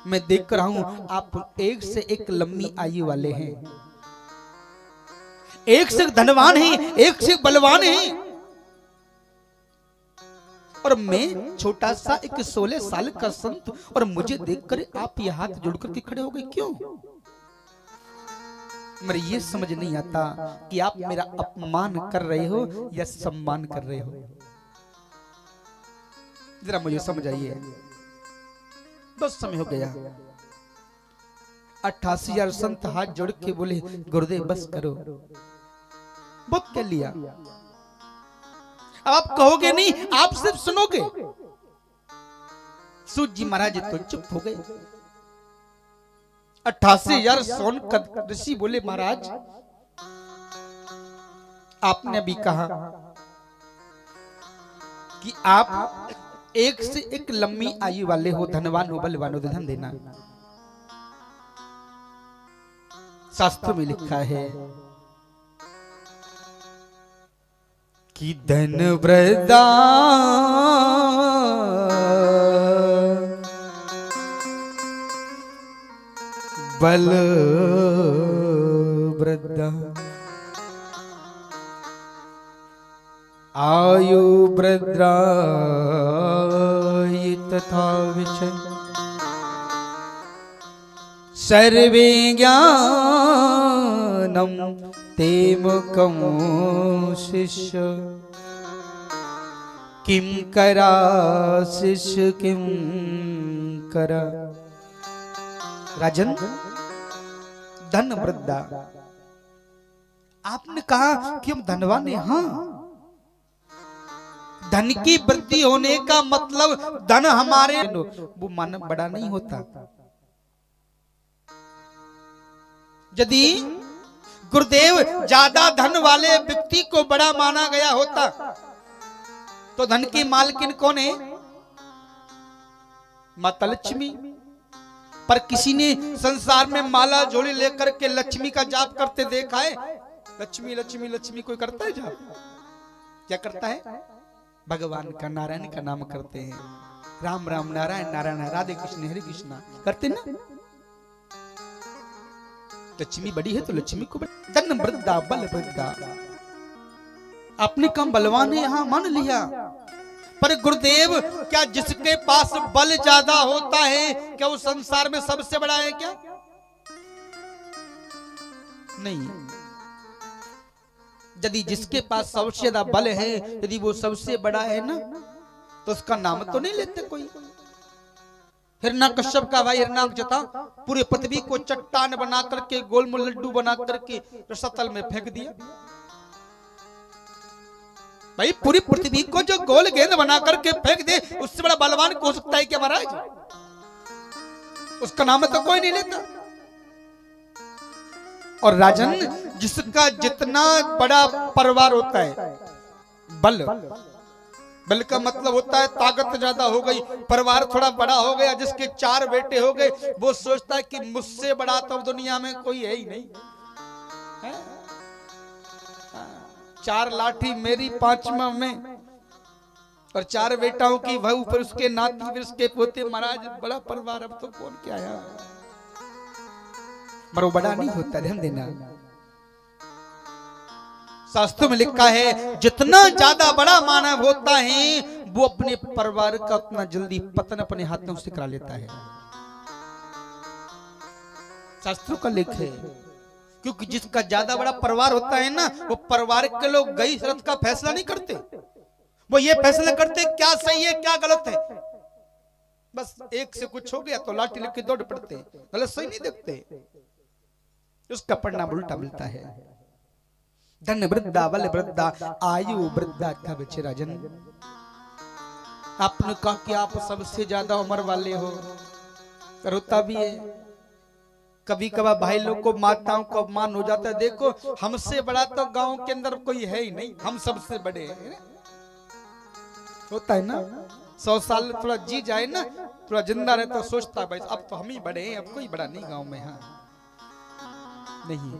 मैं देख रहा हूं आप एक से एक लंबी आयु वाले हैं, एक से धनवान हैं, एक से बलवान हैं, और मैं छोटा सा एक 16 साल का संत, और मुझे देखकर आप ये हाथ जोड़ करके खड़े हो गए, क्यों? मेरे ये समझ नहीं आता कि आप मेरा अपमान कर रहे हो या सम्मान कर रहे हो। जरा मुझे समझ आइए। बस समय हो गया। 88,000 संत हाथ जोड़ के बोले, गुरुदेव बस करो, बहुत कह लिया। अब आप कहोगे नहीं, आप सिर्फ सुनोगे। सूजी महाराज तो चुप हो गए। 88,000 सोन का ऋषि बोले, महाराज आपने अभी कहा कि आप एक से एक लंबी आयु वाले हो, धनवान हो, बलवान हो, ध्यान देना। शास्त्र में लिखा है कि धन वृद्धा बल वृद्धा आयु वृद्धा तथा विषय सर्वे ज्ञानम ते मुकं शिष्य किम करा शिष्य किम करा। राजन, धन वृद्धा, आपने कहा कि हम धनवान हैं। हाँ, धन की वृद्धि होने का मतलब धन हमारे वो मानव बड़ा नहीं होता। यदि गुरुदेव ज्यादा धन वाले व्यक्ति को बड़ा माना गया होता तो धन की मालकिन कौन है? माता लक्ष्मी। पर किसी ने संसार में माला झोली लेकर के लक्ष्मी का जाप करते देखा है? लक्ष्मी लक्ष्मी लक्ष्मी कोई करता है जाप? क्या करता है? भगवान का, नारायण का नाम करते हैं। राम राम नारायण नारायण, राधे कृष्ण हरे कृष्णा करते ना। लक्ष्मी बड़ी है तो लक्ष्मी को धन वृद्धा बल वृद्धा। आपने कम बलवान है, यहां मान लिया। पर गुरुदेव, क्या जिसके पास बल ज्यादा होता है क्या वो संसार में सबसे बड़ा है क्या? नहीं। यदि जिसके पास सबसे ज्यादा बल है, यदि वो सबसे बड़ा है ना, तो उसका नाम तो नहीं लेते कोई। हिरण्यकश्यप का भाई हिरण्यकजता पूरे पृथ्वी को चट्टान बना करके, गोलमोल लड्डू बना करके रसातल में फेंक दिया। भाई पूरी पृथ्वी को जो गोल गेंद बना करके फेंक दे, उससे बड़ा बलवान हो सकता है क्या महाराज? उसका नाम तो कोई नहीं लेता। और राजन, जिसका जितना बड़ा परिवार होता है, बल बल का मतलब होता है ताकत ज्यादा हो गई, परिवार थोड़ा बड़ा हो गया, जिसके 4 बेटे हो गए, वो सोचता है कि मुझसे बड़ा तो दुनिया में कोई है ही नहीं है? 4 लाठी मेरी 5वां में, और 4 बेटाओं की बहू, फिर उसके नाती, फिर उसके पोते। महाराज बड़ा परिवार, अब तो कौन क्या आया? मरो बड़ा नहीं होता, ध्यान देना। शास्त्रों में लिखा है जितना ज्यादा बड़ा मानव होता है, वो अपने परिवार का उतना जल्दी पतन अपने हाथों से करा लेता है। शास्त्रों का लेख है। क्योंकि जिसका ज्यादा बड़ा परिवार होता है ना, वो परिवार के लोग गई शरत का फैसला नहीं करते। वो ये फैसला करते क्या सही है क्या गलत है। बस एक से कुछ हो गया तो लाठी लेके दौड़ पड़ते, गलत सही नहीं देखते। उसका परिणाम उल्टा मिलता है। धन वृद्धा बल वृद्धा आयु वृद्धा का बच्चे। राजन, आपने कहा कि आप सबसे ज्यादा उम्र वाले हो, होता भी है। कभी कभार भाई लोग को, माताओं को अपमान हो जाता है। देखो, हमसे बड़ा तो गांव के अंदर कोई है ही नहीं, हम सबसे बड़े हैं। होता है ना, 100 साल थोड़ा जी जाए ना, थोड़ा जिंदा रहे तो सोचता है भाई अब तो हम ही बड़े हैं, अब कोई बड़ा नहीं गांव में। हाँ नहीं,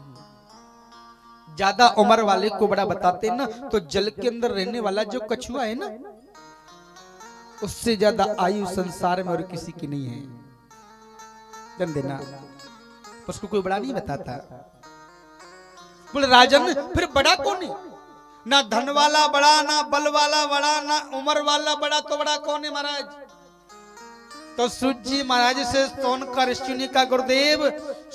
ज्यादा उम्र वाले को बड़ा बताते ना, तो जल के अंदर रहने वाला जो कछुआ है ना, उससे ज्यादा आयु संसार में और किसी की नहीं है। जान देना, उसको कोई बड़ा नहीं बताता। बोले राजन, फिर बड़ा कौन है? ना धन वाला बड़ा, ना बल वाला बड़ा, ना उम्र वाला बड़ा, तो बड़ा कौन है महाराज? तो सूजी महाराज से सोनकर ऋषि का गुरुदेव,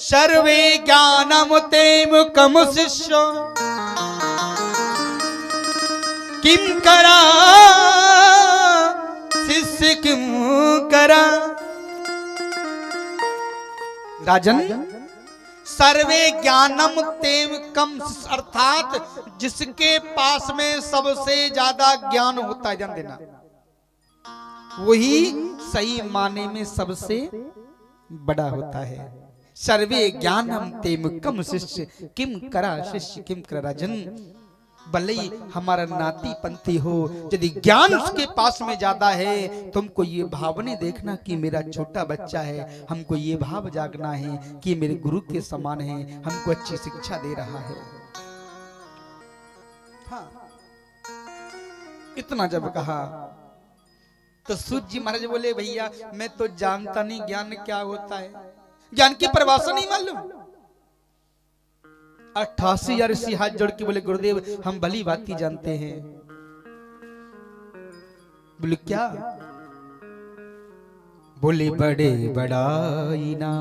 सर्वे ज्ञानम तेम कम शिष्य किम करा शिष्य किम करा। राजन, सर्वे ज्ञानम तेम कम, अर्थात जिसके पास में सबसे ज्यादा ज्ञान होता है, जान देना, वही सही माने में सबसे बड़ा होता है। सर्वे ज्ञानम तेम कम शिष्य किम करा शिष्य किम करा। राजन, भले ही हमारा नाती पंथी हो, यदि ज्ञान उसके पास में ज्यादा है, तुमको ये भाव नहीं देखना कि मेरा छोटा बच्चा है, हमको ये भाव जागना है कि मेरे गुरु के समान है, हमको अच्छी शिक्षा दे रहा है। हाँ, इतना जब कहा तो सूत जी महाराज बोले, भैया मैं तो जानता नहीं ज्ञान क्या होता है, ज्ञान की परिभाषा नहीं मालूम। 88,000 ऋषि हाथ जोड़ के बोले, गुरुदेव हम भली भांति जानते हैं। बोले क्या? बोले बड़े बड़ाई ना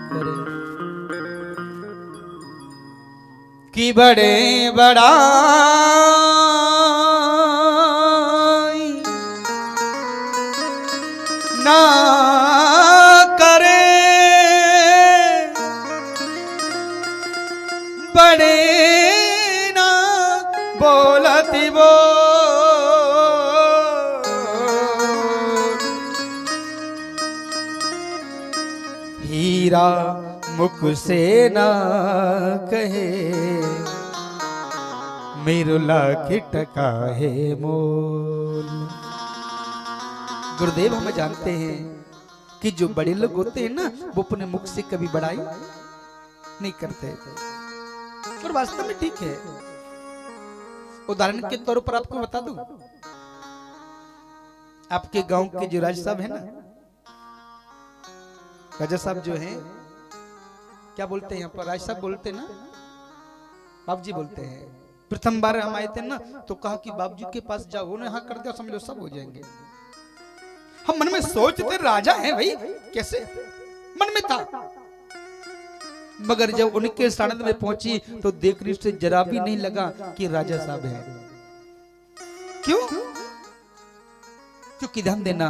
करे कि बड़े बड़ाई ना करे, बड़े ना बोलती वो, हीरा मुख से ना कहे, मेरो लाख टका है मोल। गुरुदेव हमें जानते हैं कि जो बड़े लोग होते हैं ना वो अपने मुख से कभी बड़ाई नहीं करते, और वास्तव में ठीक है। उदाहरण के तौर पर आपको बता दूं, आपके गांव के जो राजा साहब है ना, राजा साहब जो हैं, क्या बोलते हैं यहाँ पर, राजा साहब बोलते हैं ना, बाबू जी बोलते हैं। प्रथम बार हम आए थे ना तो कहा कि बाबू जी के पास जाओ, उन्होंने हाँ कर दिया, समझ लो सब हो जाएंगे। हम मन में सोचते राजा हैं भाई, कैसे मन में था, मगर जब उनके सानिध में पहुंची तो देखने से जरा भी नहीं लगा कि राजा साहब हैं। क्यों? क्योंकि ध्यान देना,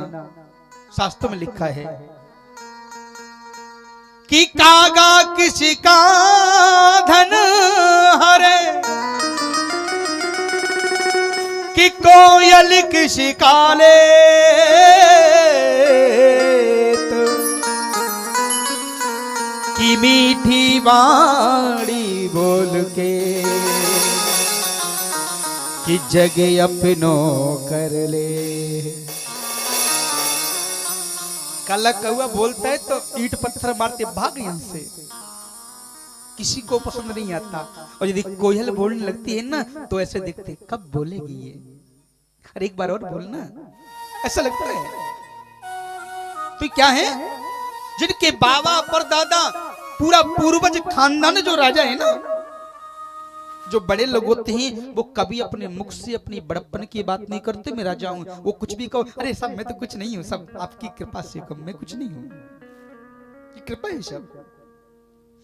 शास्त्रों में लिखा है कि कागा किसी का धन हरे, कि कोयल किसी का ले, कि मीठी बाणी बोल के, कि जग अपनों कर ले। काला कौआ बोलता है तो ईंट पत्थर मारते भाग यहां से, किसी को पसंद नहीं आता। और यदि कोयल बोलने लगती है ना तो ऐसे देखते कब बोलेगी ये, अरे एक बार और बोलना, ऐसा लगता है। तो क्या है, जिनके बाबा परदादा पूरा पूर्वज खानदान जो राजा है ना, जो बड़े लोग होते हैं वो कभी अपने मुख से अपनी बड़प्पन की बात नहीं करते, मैं राजा हूं, वो कुछ भी कहो, अरे सब मैं तो कुछ नहीं हूं, सब आपकी कृपा से कम, मैं कुछ नहीं हूं, ये कृपा है सब।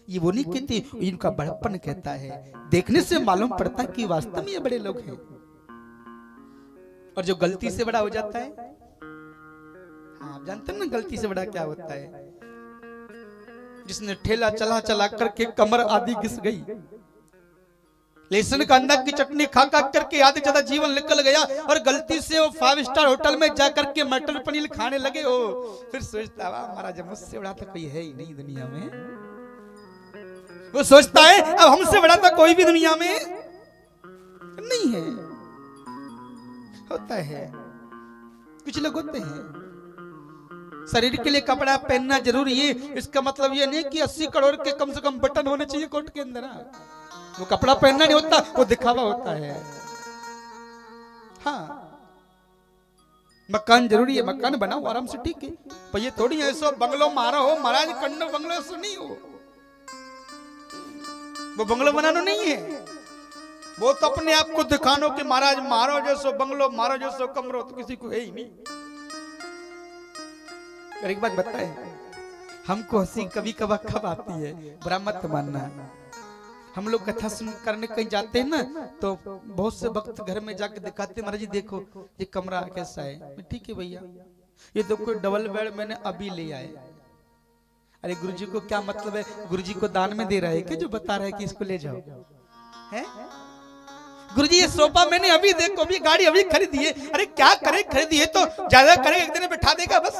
ये वो नहीं कहते, इनका बड़प्पन कहता है। देखने से मालूम पड़ता है कि वास्तव में ये बड़े लोग हैं। और जो गलती से बड़ा हो जाता है, हाँ आप जानते हैं ना गलती से बड़ा क्या होता है, जिसने ठेला चला चला करके कमर आदि घिस गई, लहसुन का अंडा की चटनी खा खा करके आधे ज्यादा जीवन निकल गया, और गलती से वो 5 स्टार होटल में जाकर के मटर पनीर खाने लगे हो, फिर सोचता है महाराज मुझसे बड़ा तो कोई है ही नहीं दुनिया में। वो सोचता है अब हमसे बड़ा तो कोई भी दुनिया में नहीं है। होता है, कुछ लोग होते हैं शरीर के लिए कपड़ा पहनना जरूरी है, इसका मतलब ये नहीं कि 80 करोड़ के कम से कम बटन होने चाहिए कोट के अंदर। वो कपड़ा पहनना नहीं होता, वो दिखावा होता है। हाँ, मकान जरूरी है, मकान बनाओ आराम से, ठीक है, पर ये थोड़ी ऐसा बंगलो मारा हो महाराज, कन्नो बंगलो से नहीं हो, वो बंगलो बनाना नहीं है, वो तो अपने आप को दिखानो कि महाराज मारो जैसो बंगलो, मारो जैसो कमरो, तो किसी को है ही नहीं। एक बात बताए, हमको हंसी कभी कभार कब आती है, बुरा मत मानना। हम लोग कथा सुन करने कहीं जाते हैं ना तो बहुत से भक्त घर में जाके दिखाते, महाराज जी देखो ये कमरा कैसा है। ठीक है भैया, ये तो कोई डबल बेड मैंने अभी ले आए। अरे गुरुजी को क्या मतलब है, गुरुजी को दान में दे रहा है कि जो बता रहा है कि इसको ले जाओ है? गुरुजी ये सोफा मैंने अभी, देखो अभी गाड़ी अभी खरीदी है। अरे क्या करे, खरीदी है तो ज्यादा करे, एक दिन में बैठा देगा बस।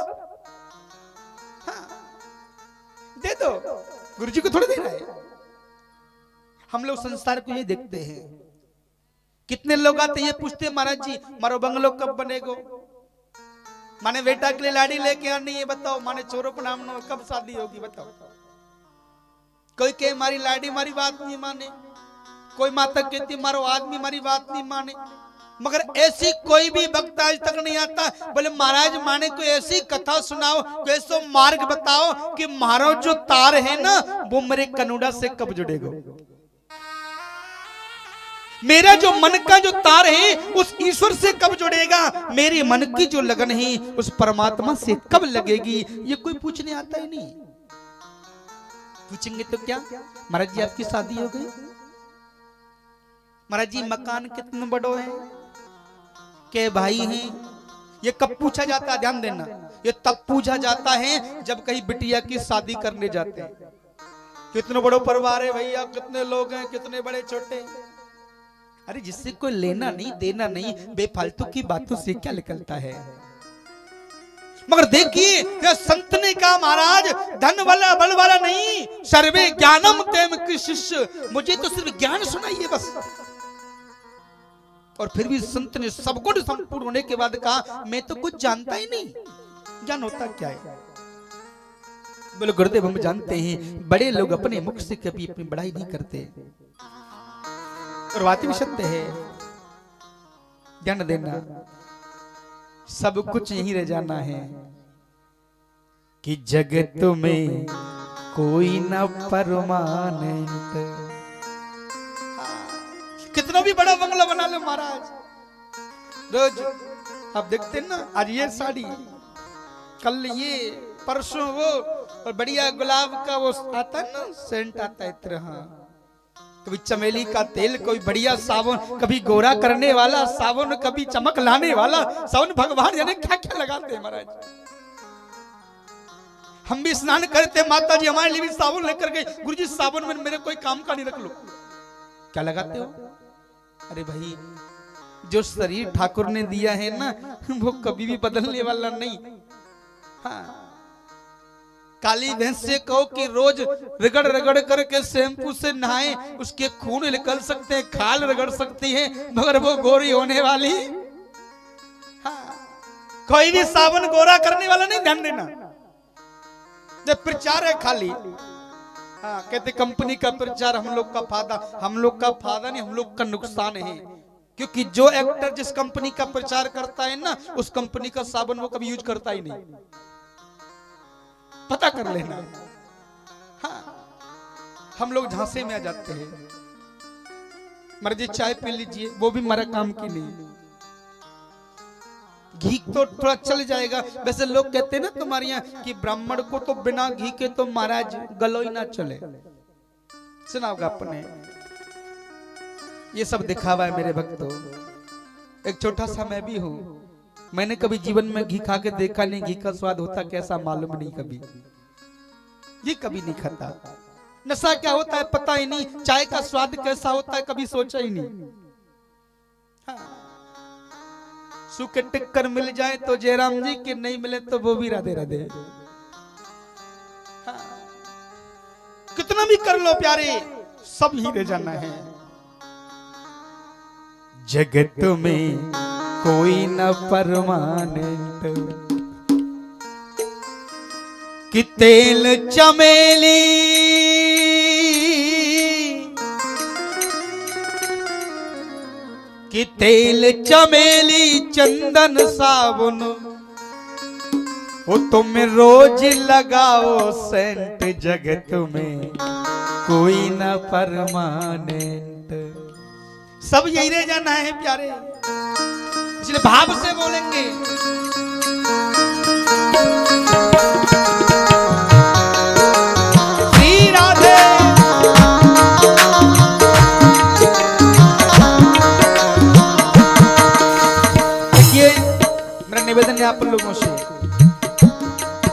हाँ, दे दो, गुरुजी को थोड़ा दे रहा है। हम लोग संसार को ये देखते हैं, कितने लोग आते हैं पूछते हैं महाराज जी मारो बंगलो कब बनेगो, माने बेटा के लिए लाड़ी लेके आनी है बताओ, माने छोरो को नाम कब शादी होगी बताओ। कोई कहे मारी लाड़ी मारी बात नहीं माने, कोई माता कहती मारो आदमी मारी बात नहीं माने, मगर ऐसी कोई भी भक्त आज तक नहीं आता बोले महाराज माने कोई ऐसी कथा सुनाओ, कोई ऐसा मार्ग बताओ कि मारो जो तार है ना वो मेरे कनुड़ा से कब जुड़ेगा, मेरा जो मन का जो तार है उस ईश्वर से कब जुड़ेगा, मेरे मन की जो लगन है उस परमात्मा से कब लगेगी। ये कोई पूछने आता ही नहीं। पूछेंगे तो क्या, महाराज जी आपकी शादी हो गई, महाराज जी मकान कितने बड़ो है, के भाई हैं, ये कब पूछा जाता है, ध्यान देना, ये तब पूछा जाता है जब कहीं बिटिया की शादी करने जाते हैं। कितने बड़ो परिवार है भैया, कितने लोग हैं, कितने बड़े छोटे। अरे जिससे कोई लेना नहीं देना नहीं, बेफालतू की बातों से क्या निकलता है। मगर देखिए संत ने कहा महाराज धन वाला बल वाला नहीं, सर्वे ज्ञानम तेम की शिष्य, मुझे तो सिर्फ ज्ञान सुनाइए बस। और फिर भी संत ने सब गुण संपूर्ण होने के बाद कहा मैं तो कुछ जानता ही नहीं, ज्ञान होता क्या है। बोले गुरुदेव हम जानते हैं बड़े लोग अपने मुख से कभी अपनी बड़ाई नहीं करते, और बात भी सत्य है। ध्यान देना, सब कुछ यही रह जाना है कि जगत में कोई न परमानेंट। कितना भी बड़ा बंगला बना ले महाराज, रोज आप देखते हैं ना, आज ये साड़ी, कल ये, परसों वो, और बढ़िया गुलाब का वो आता है ना सेंट आता है तरह, कभी चमेली का तेल, कोई बढ़िया साबुन, कभी गोरा करने वाला साबुन, कभी चमक लाने वाला साबुन, भगवान जाने क्या क्या लगाते हैं महाराज। हम भी स्नान करते, माता जी हमारे लिए भी साबुन लेकर गए, गुरुजी साबुन में मेरे कोई काम का नहीं रख लो। क्या लगाते हो? अरे भाई जो शरीर ठाकुर ने दिया है ना, वो कभी भी बदलने वाला नहीं। हाँ, काली भैंस से कहो कि रोज रगड़ रगड़ करके शैम्पू से नहाए, उसके खून निकल सकते हैं, खाल रगड़ सकती है, मगर वो गोरी होने वाली। हाँ, कोई भी साबुन गोरा करने वाला नहीं, ध्यान देना। जब प्रचार है खाली, हाँ कहते कंपनी का प्रचार हम लोग का फायदा, हम लोग का फायदा नहीं, हम लोग का नुकसान है। क्योंकि जो एक्टर जिस कंपनी का प्रचार करता है ना, उस कंपनी का साबुन वो कभी यूज करता ही नहीं, पता कर लेना। हाँ, हम लोग झांसे में आ जाते हैं, मर्जी चाय पी लीजिए, वो भी हमारा काम की नहीं। घी तो थोड़ा चल जाएगा, वैसे लोग कहते हैं ना तुम्हारे यहाँ कि ब्राह्मण को तो बिना घी के तो महाराज गलो ही ना चले, सुना होगा आपने। ये सब दिखावा है मेरे भक्तों। एक छोटा सा मैं भी हूं, मैंने कभी जीवन में घी खा के देखा नहीं, घी का स्वाद होता कैसा मालूम नहीं, कभी ये कभी नहीं खाता। नशा क्या होता है पता ही नहीं, चाय का स्वाद कैसा होता है कभी सोचा ही नहीं। हाँ, सूखे टिक्कर मिल जाए तो जयराम जी के, नहीं मिले तो वो भी राधे राधे। हाँ, कितना भी कर लो प्यारे, सब ही रह जाना है। जगत में कोई न परमानेंट, कि तेल चमेली कि तेल चमेली चंदन साबुन, वो तुम रोज लगाओ सेंट, जगत में कोई न परमानेंट। सब यही रह जाना है प्यारे, इसलिए भाव से बोलेंगे। श्री राधे। देखिए मेरा निवेदन है आप लोगों से,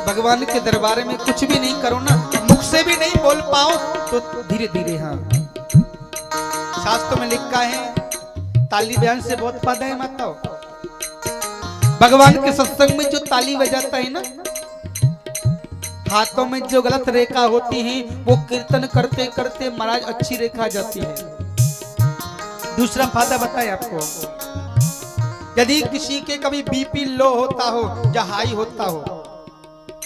भगवान के दरबार में कुछ भी नहीं करो ना, मुख से भी नहीं बोल पाओ तो धीरे धीरे। हाँ, शास्त्रों में लिखा है ताली बजाने से बहुत फायदा है माताओं। भगवान के सत्संग में जो ताली बजाता है ना, हाथों में जो गलत रेखा होती है वो कीर्तन करते करते महाराज अच्छी रेखा आ जाती है। दूसरा फायदा बताए आपको, यदि किसी के कभी बीपी लो होता हो या हाई होता हो,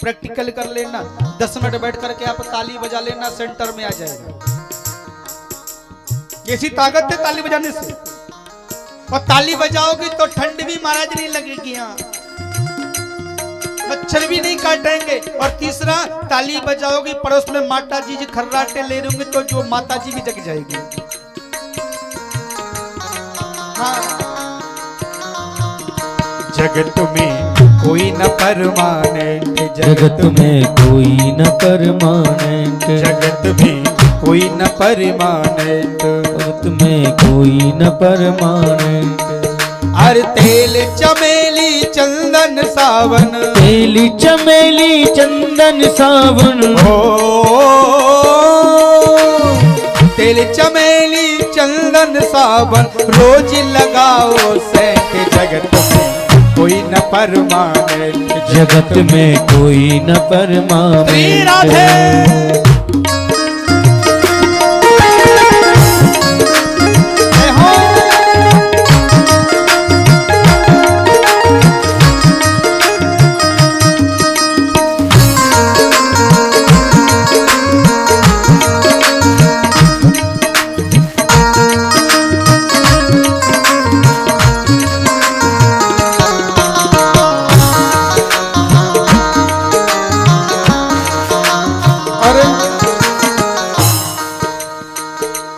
प्रैक्टिकल कर लेना, 10 मिनट बैठ करके आप ताली बजा लेना, सेंटर में आ जाएगा। ऐसी ताकत है ताली बजाने से। और ताली बजाओगी तो ठंड भी महाराज नहीं लगेगी, यहाँ मच्छर भी नहीं काटेंगे। और तीसरा, ताली बजाओगी पड़ोस में माता जी खर्राटे ले रहे तो जो माता जी भी जग जाएगी। हाँ, जगत में कोई न परमानेंट, जगत में कोई न परमानेंट, जगत में कोई न परमानेंट, जगत में कोई न परमानेंट। अरे तेल चमेली चंदन सावन, तेल चमेली चंदन सावन, ओ तेल चमेली चंदन सावन रोज लगाओ सेंट, जगत में कोई न परमानेंट, जगत में कोई न परमानेंट। श्री राधे।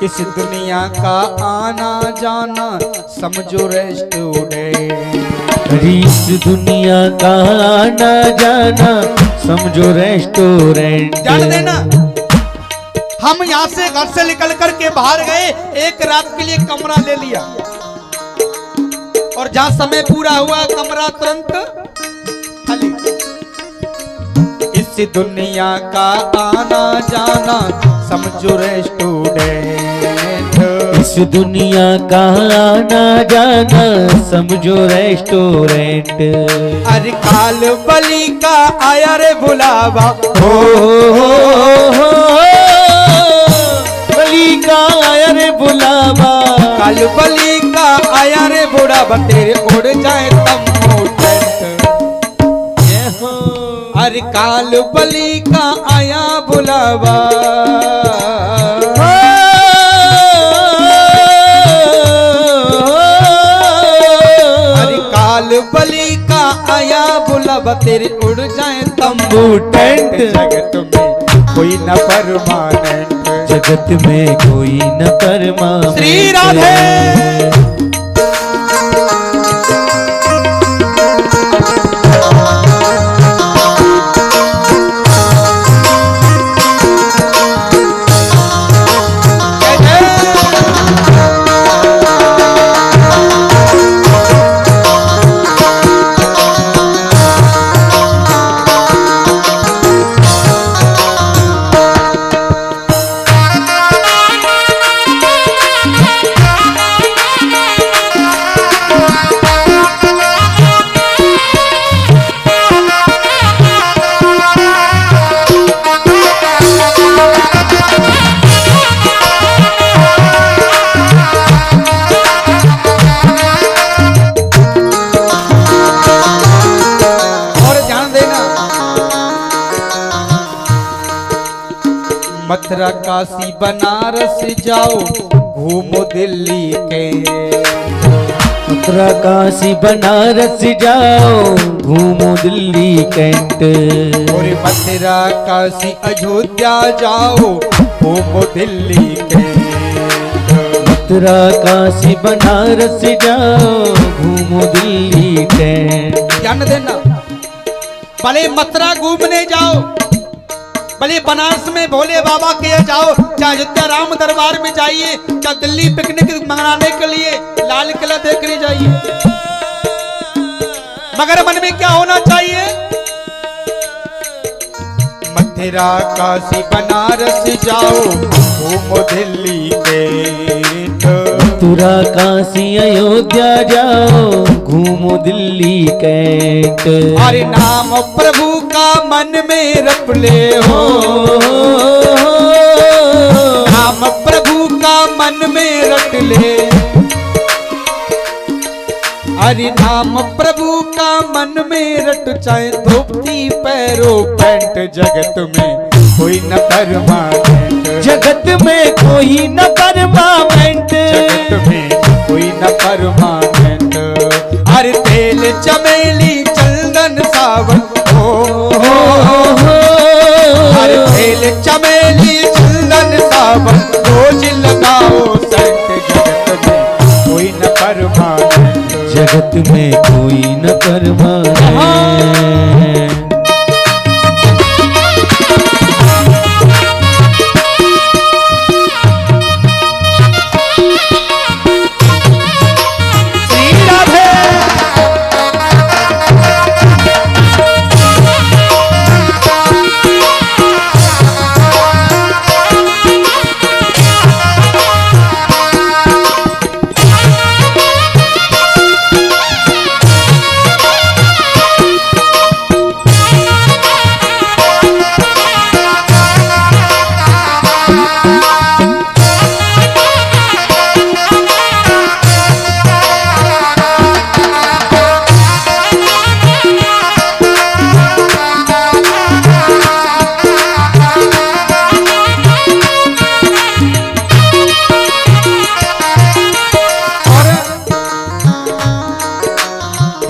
इस दुनिया का आना जाना समझो रेस्टोरेंट, इस दुनिया का आना जाना समझो रेस्टोरेंट। जान देना, हम यहाँ से घर से निकल कर के बाहर गए, एक रात के लिए कमरा ले लिया और जहाँ समय पूरा हुआ कमरा तुरंत खाली। इस दुनिया का आना जाना समझो रेस्टोरेंट, इस दुनिया का आना जाना समझो रेस्टोरेंट। अरे काल बलि का आया रे बुलावा, बलि का आया रे बुलावा, काल बलि का आया रे बुलावा, तेरे उड़ जाए तम्बू टेंट। अरे काल बलि का आया बुलावा, अरे काल बलि का आया बुलावा, तेरे उड़ जाए तम्बू टेंट, जगत में कोई न परमानेंट, जगत में कोई न परमानेंट। श्री राधे। मथुरा काशी बनारस जाओ घूमो दिल्ली के, मथुरा काशी बनारस जाओ घूमो दिल्ली कैंट। और मथुरा काशी अयोध्या जाओ घूमो दिल्ली के, मथुरा काशी बनारस जाओ घूमो दिल्ली कैंट। ध्यान देना, भले मथुरा घूमने जाओ, भले बनारस में भोले बाबा के जाओ, चाहे अयोध्या राम दरबार में जाइए, चाहे दिल्ली पिकनिक मनाने के लिए लाल किला देखने जाइए, मगर मन में क्या होना चाहिए? मथुरा काशी बनारस जाओ घूमो दिल्ली के, मथुरा काशी अयोध्या जाओ घूमो दिल्ली कैंट। अरे नाम प्रभु का मन में रख ले हो, नाम प्रभु का मन में रख ले, अरे नाम प्रभु का मन में रट, चाहे धोती पैरों पैंट, जगत में कोई न परमानेंट, जगत में कोई न परमानेंट, जगत में कोई न परमानेंट। अरे तेल चमेली चंदन सावन, अरे तेल चमेली चंदन सावन रोज लगाओ सेंट, जगत में कोई न परमानेंट, जगत में कोई न परमानेंट। श्री राधे।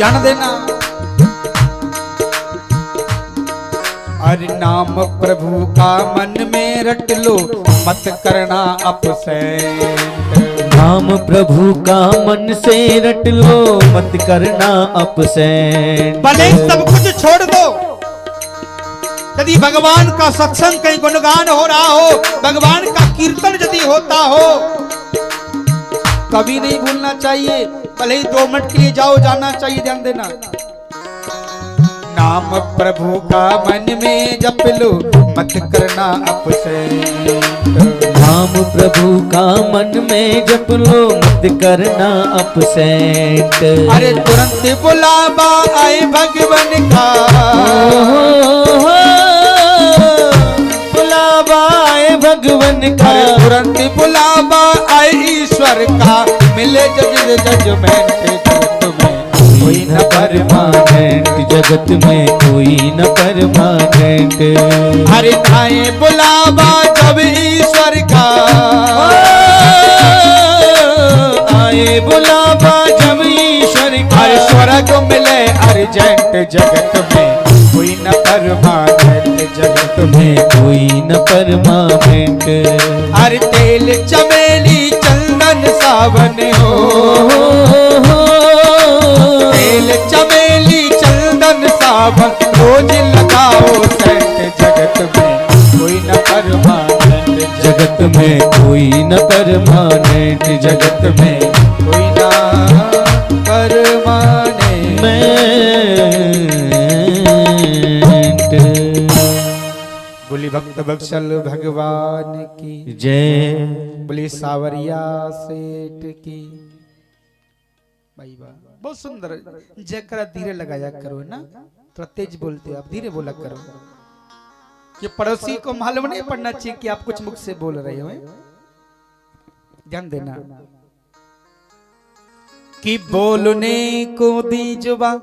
ध्यान देना। हरि नाम प्रभु का मन में रट लो, मत करना अपसेंट। नाम प्रभु का मन से रट लो, मत करना अपसेंट। भले सब कुछ छोड़ दो, यदि भगवान का सत्संग कहीं गुणगान हो रहा हो, भगवान का कीर्तन यदि होता हो, कभी नहीं भूलना चाहिए। भले ही 2 मिनट के लिए जाओ, जाना चाहिए, ध्यान देना। नाम प्रभु का मन में जप लो, मत करना अपसेंट। नाम प्रभु का मन में जप लो, मत करना अपसेंट। अरे तुरंत बुलावा आए भगवान का, बुलावा आए भगवान का। अरे तुरंत बुलावा आए ईश्वर का, मिले जजमेंट तुम्हें कोई न परमानेंट, जगत में कोई न परमानेंट। हरे आए बुलावा जब ईश्वर का, आए बुलावा जब ईश्वर का। हरे स्वर्ग मिले अर्जेंट, जगत में कोई न परमानेंट, जगत में कोई न परमानेंट। हरे तेल चमेली चंदन सावन हो, तेल चमेली चंदन सावन रोज लगाओ सेंट, जगत में कोई न परमानेंट, जगत में कोई न परमानेंट, जगत में कोई न परमानेंट। बोली भक्त बख्शल भगवान की जय। बोली सावरिया सेठ की। भाई वाह, बहुत सुंदर। जयकारा धीरे लगाया करो ना, थोड़ा तेज बोलते हो आप, धीरे बोला करो। ये पड़ोसी को मालूम नहीं पड़ना चाहिए कि आप कुछ मुख से बोल रहे हो। ध्यान देना कि बोलने को दी जुबान,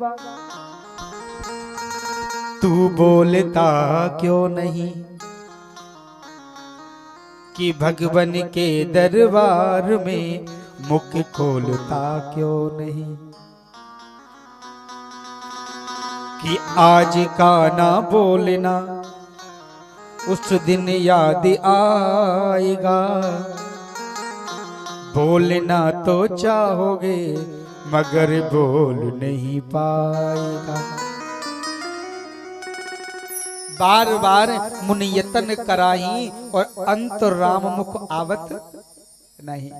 तू बोलता क्यों नहीं, कि भगवान के दरबार में मुख खोलता क्यों नहीं, कि आज का ना बोलना उस दिन याद आएगा, बोलना तो चाहोगे मगर बोल नहीं पाएगा। बार बार मुनियतन कराई और अंत राम मुख आवत नहीं।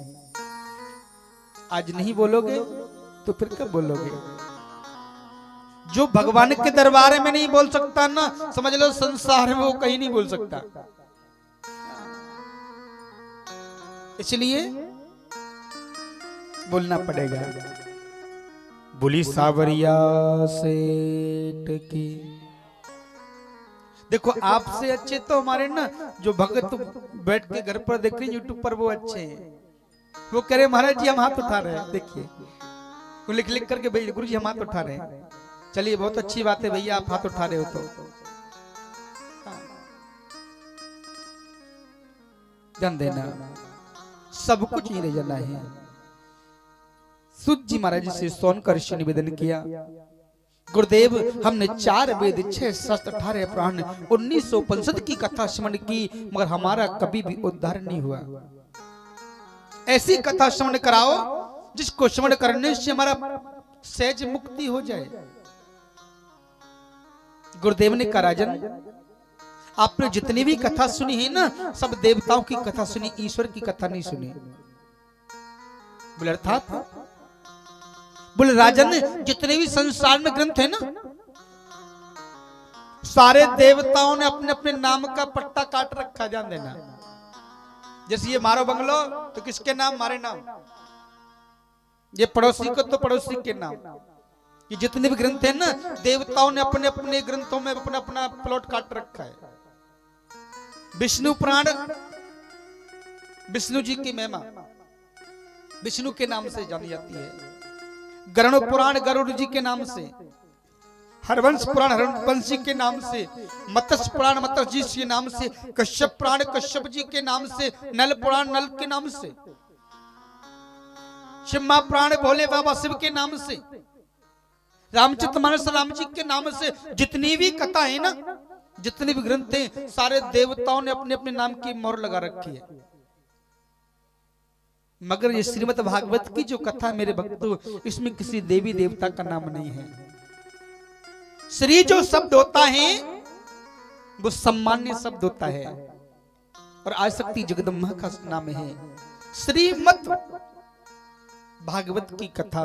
आज नहीं बोलोगे तो फिर कब बोलोगे? जो भगवान के दरबार में नहीं बोल सकता ना, समझ लो संसार में वो कहीं नहीं बोल सकता। इसलिए बोलना पड़ेगा। बोली सावरिया सेठ की। देखो आपसे अच्छे तो हमारे ना जो भगत बैठ के घर पर देख रहे हैं यूट्यूब पर, वो अच्छे हैं। वो कह रहे महाराज जी हम हाथ उठा रहे हैं, देखिए वो लिख लिख करके भाई गुरु जी हम हाथ उठा रहे हैं। चलिए बहुत अच्छी बात है भैया, आप हाथ उठा रहे हो तो ध्यान देना, सब कुछ ही जाना है। सूत जी महाराज जी से सोनकर निवेदन किया, गुरुदेव हमने 4 वेद 6 शास्त्र 18 पुराण 19 उपनिषद की कथा श्रवण की, मगर हमारा कभी भी उद्धार नहीं हुआ। ऐसी कथा श्रवण कराओ जिसको श्रवण करने से हमारा सहज मुक्ति हो जाए। गुरुदेव ने कहा राजन आपने जितनी भी कथा सुनी है ना, सब देवताओं की कथा सुनी, ईश्वर की कथा नहीं सुनी। बोले अर्थात? बोले राजन जितने भी संसार में ग्रंथ है ना, सारे देवताओं ने अपने अपने नाम का पट्टा काट रखा। ध्यान देना, जैसे ये मारो बंगलो तो किसके नाम? मारे नाम। ये पड़ोसी को तो पड़ोसी के नाम। ये जितने भी ग्रंथ है ना, देवताओं ने अपने अपने ग्रंथों में अपना अपना प्लॉट काट रखा है। विष्णु पुराण विष्णु जी की महिमा विष्णु के नाम से जानी जाती है। गरुड़ पुराण गरुड़ जी के नाम से, हरवंश पुराण हरवंश जी के नाम से, मत्स्य पुराण मत्स्य जी के नाम से, कश्यप पुराण कश्यप जी के नाम से, नल पुराण नल के नाम से, शिव पुराण भोले बाबा शिव के नाम से, रामचरितमानस राम जी के नाम से जितनी भी कथा है ना, जितने भी ग्रंथ हैं, सारे देवताओं ने अपने अपने नाम की मोहर लगा रखी है। मगर ये श्रीमद् भागवत की जो कथा है मेरे भक्तों, इसमें किसी देवी देवता का नाम नहीं है। श्री जो शब्द होता है वो सम्मान्य शब्द होता है, और आसक्ति जगदम्बा का नाम है। श्रीमद् भागवत की कथा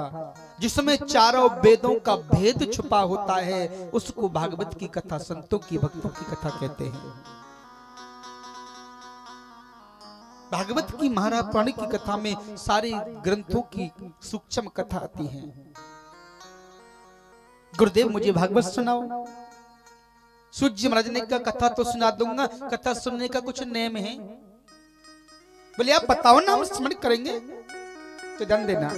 जिसमें चारों वेदों का भेद छुपा होता है, उसको भागवत की कथा, संतों की, भक्तों की कथा कहते हैं। भागवत की महापुराण की कथा में सारे ग्रंथों की सूक्ष्म कथा आती है। गुरुदेव मुझे भागवत सुनाओ। सूर्य महाराज ने कहा कथा तो सुना दूंगा, कथा सुनने का कुछ नियम है। बोले आप बताओ ना, हम स्मरण करेंगे। तो ध्यान देना,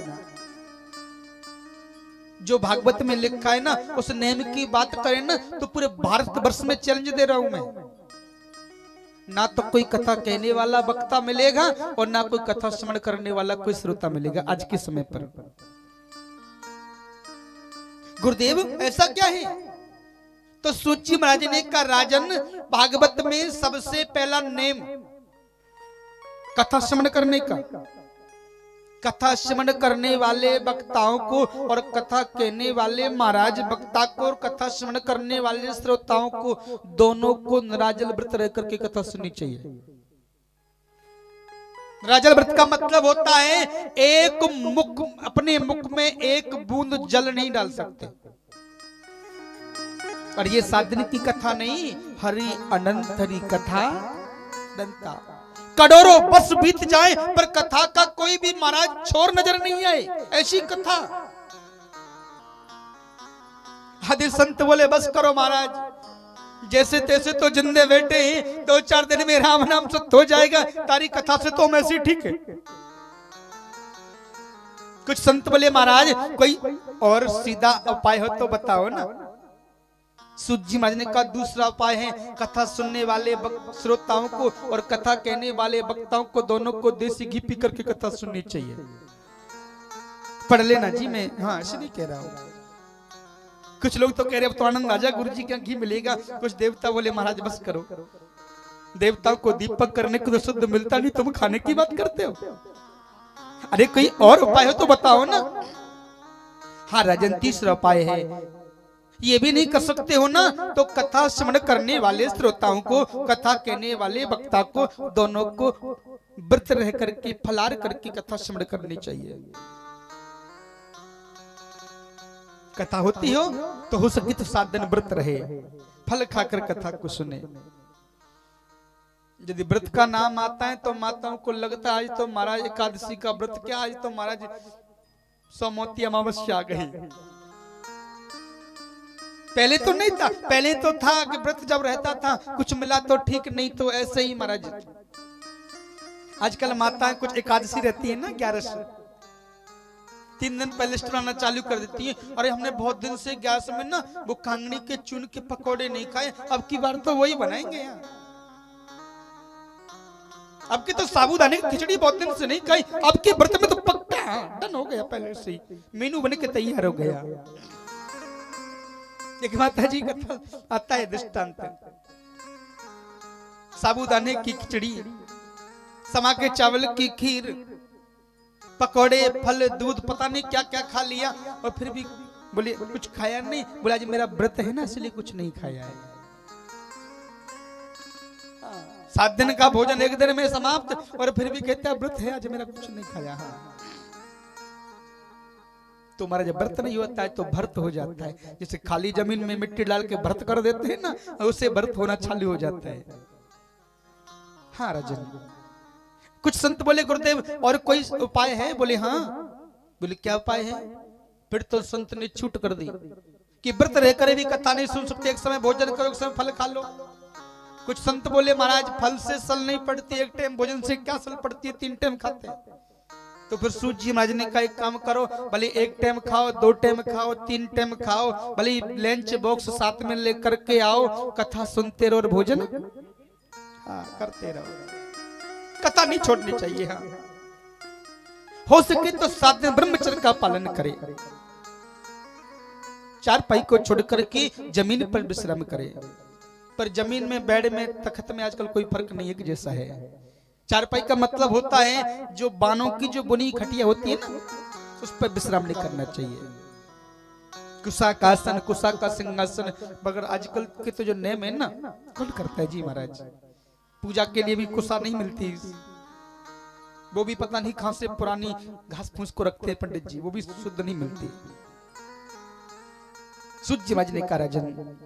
जो भागवत में लिखा है ना, उस नियम की बात करें ना तो पूरे भारतवर्ष में चैलेंज दे रहा हूं मैं। ना तो कोई कथा कहने वाला वक्ता मिलेगा और ना कोई कथा श्रवण करने वाला कोई श्रोता मिलेगा आज के समय पर। गुरुदेव ऐसा क्या है? तो सूची महाराज ने कहा राजन, भागवत में सबसे पहला नेम कथा श्रवण करने का। कथा श्रवण करने वाले वक्ताओं को और कथा कहने वाले महाराज वक्ता को और कथा श्रवण करने वाले श्रोताओं को, दोनों को निराजल व्रत रह करके कथा सुननी चाहिए। निराजल व्रत का मतलब होता है एक मुख, अपने मुख में एक बूंद जल नहीं डाल सकते। और ये साधन की कथा नहीं, हरि अनंत हरि कथा दंता। करोड़ों वर्ष बीत जाए पर कथा का कोई भी महाराज छोर नजर नहीं आए, ऐसी कथा। आदि संत बोले बस करो महाराज, जैसे तैसे तो जिंदे बैठे हैं, 2-4 दिन में राम नाम सत्य हो जाएगा, तारी कथा से तो हम ऐसी ठीक है। कुछ संत बोले महाराज कोई और सीधा उपाय हो तो बताओ ना। सूजी महाराज ने कहा दूसरा उपाय है, कथा सुनने वाले श्रोताओं को और कथा कहने वाले वक्ताओं को, दोनों को देसी घी पी करके कथा सुननी चाहिए। पढ़ लेना जी, मैं हाँ ऐसे नहीं कह रहा हूँ। कुछ लोग तो कह रहे अब तो आनंद राजा गुरु जी का घी मिलेगा। कुछ देवता बोले महाराज बस करो, देवताओं को दीपक करने को तो शुद्ध मिलता नहीं, तुम खाने की बात करते हो। अरे कोई और उपाय हो तो बताओ ना। हाँ राजन, तीसरा उपाय है, ये भी नहीं कर सकते हो ना तो कथा श्रवण करने वाले श्रोताओं को, कथा कहने वाले वक्ता को, दोनों को व्रत रह करके, फलार करके कथा श्रवण करनी चाहिए। कथा होती हो तो हो सके तो 7 दिन व्रत रहे, फल खाकर कथा को सुने। यदि व्रत का नाम आता है तो माताओं को लगता है आज तो महाराज एकादशी का व्रत, क्या आज तो महाराज सोमवती अमावस्या आ गई। पहले तो नहीं था, पहले तो था कि व्रत जब रहता था कुछ मिला तो ठीक, नहीं तो ऐसे ही महाराज। आजकल माताएं कुछ एकादशी रहती है ना 11 से 3 दिन पहले बनाना चालू कर देती है। अरे हमने बहुत दिन से 11 में ना वो कांगड़ी के चून के पकौड़े नहीं खाए, अब की बार तो वही बनाएंगे यार। अब की तो साबूदाने की खिचड़ी बहुत दिन से नहीं खाई, अब के व्रत में तो पक्का डन हो गया, पहले से ही मेनू बन के तैयार हो गया। एक माता जी का आता है दृष्टांत, साबूदाने की खिचड़ी, समा के चावल की खीर, पकोड़े, फल, दूध, पता नहीं क्या क्या खा लिया और फिर भी बोले कुछ खाया नहीं। बोला जी मेरा व्रत है ना इसलिए कुछ नहीं खाया है। 7 दिन का भोजन 1 दिन में समाप्त और फिर भी कहता है व्रत है आज मेरा कुछ नहीं खाया। तो हमारा जब व्रत नहीं होता है तो भर्त हो जाता है। जैसे खाली जमीन में मिट्टी डाल के भर्त कर देते हैं ना, उससे भर्त होना चालू हो जाता है। हाँ राजन, कुछ संत बोले गुरुदेव और कोई उपाय है? बोले हाँ। बोले क्या उपाय है? फिर तो संत ने छूट कर दी कि व्रत रहकर भी कथा नहीं सुन सकते, एक समय भोजन करो, एक समय फल खा लो। कुछ संत बोले महाराज फल से सल नहीं पड़ती, एक टाइम भोजन से क्या सल पड़ती है, 3 टाइम खाते हैं। तो फिर सूजी महाराज ने कहा एक काम करो, भले 1 टाइम खाओ, 2 टाइम खाओ, 3 टाइम खाओ, भले लंच बॉक्स साथ में लेकर के आओ, कथा सुनते रहो और भोजन करते रहो। कथा नहीं छोड़नी चाहिए। हाँ हो सके तो 7 दिन ब्रह्मचर्य का पालन करे। चारपाई को छोड़कर के जमीन पर विश्राम करे। पर जमीन में, बेड में, तख्त में आजकल कोई फर्क नहीं है कि जैसा है। चारपाई का मतलब होता है जो बानों की जो बुनी खटिया होती है ना, उस पर विश्राम नहीं करना चाहिए। कुशा का आसन, कुशा का सिंहासन, मगर आजकल के तो जो नेम है ना, कौन करता है जी महाराज। पूजा के लिए भी कुशा नहीं मिलती, वो भी पता नहीं कहां से पुरानी घास फूस को रखते हैं पंडित जी, वो भी शुद्ध नहीं मिलती। सूझ समझने का राजन,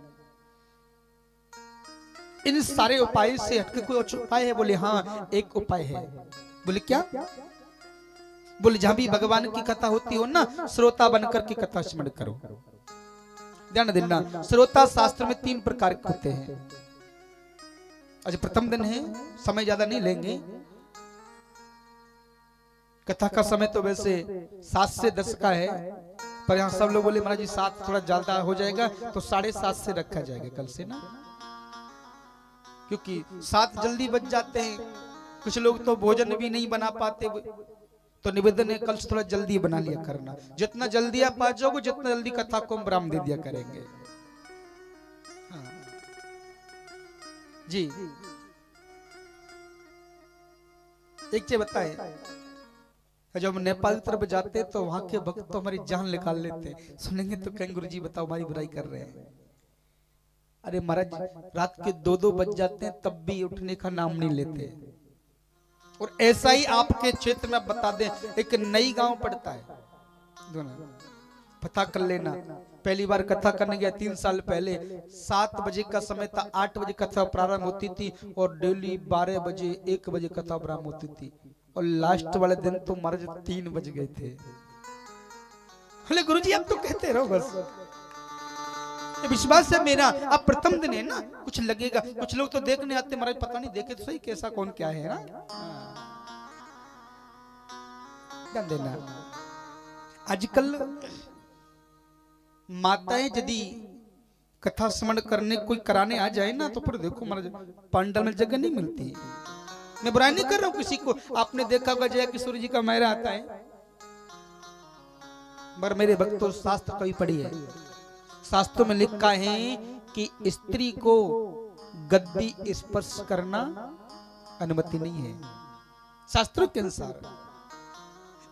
इन सारे उपाय से हटके कोई और उपाय है? बोले हाँ, एक उपाय है। बोले क्या? बोले जहां भी भगवान की कथा होती हो ना, श्रोता बनकर की कथा स्मरण करो। ध्यान देना, श्रोता शास्त्र में 3 प्रकार के होते हैं। आज प्रथम दिन है, समय ज्यादा नहीं लेंगे। कथा का समय तो वैसे 7 से 10 का है, पर यहाँ सब लोग बोले महाराज जी 7 थोड़ा ज्यादा हो जाएगा, तो 7:30 से रखा जाएगा कल से ना, क्योंकि 7 जल्दी बज जाते हैं। कुछ लोग तो भोजन भी नहीं बना पाते, तो निवेदन है कल से थोड़ा जल्दी बना लिया करना। जितना जल्दी आप आ जाओगे, जितना जल्दी कथा को हम विराम दे दिया करेंगे। हाँ। जी एक चीज बताए, जब हम नेपाल की तरफ जाते हैं तो वहां के भक्त तो हमारी जान निकाल लेते हैं। सुनेंगे तो कहेंगे गुरु जी बताओ हमारी बुराई कर रहे हैं। अरे महाराज रात के 2-2 बज जाते हैं तब भी उठने का नाम नहीं लेते। और ऐसा ही आपके क्षेत्र में बता दें, एक नई गांव पड़ता है, पता कर लेना। पहली बार कथा करने गया 3 साल पहले, 7 बजे का समय था, 8 बजे कथा प्रारंभ होती थी और डेली 12 बजे 1 बजे कथा प्रारंभ होती थी। और लास्ट वाले दिन तो महाराज 3 बज गए थे। बोले गुरुजी आप तो कहते रहो बस, ये विश्वास है मेरा। अब प्रथम दिन है ना, कुछ लगेगा। कुछ लोग तो देखने आते महाराज, पता नहीं देखे तो सही कैसा कौन क्या है ना। ध्यान देना, आजकल माताएं यदि कथा स्मरण करने कोई कराने आ जाए ना, तो फिर देखो महाराज पंडाल में जगह नहीं मिलती। मैं बुराई नहीं कर रहा हूं किसी को, आपने देखा होगा जया किशोर जी का मेहरा आता है, पर मेरे भक्तों शास्त्र कभी पढ़ी है, शास्त्रों में लिखा है कि स्त्री को गद्दी स्पर्श करना अनुमति नहीं है। शास्त्रों के अनुसार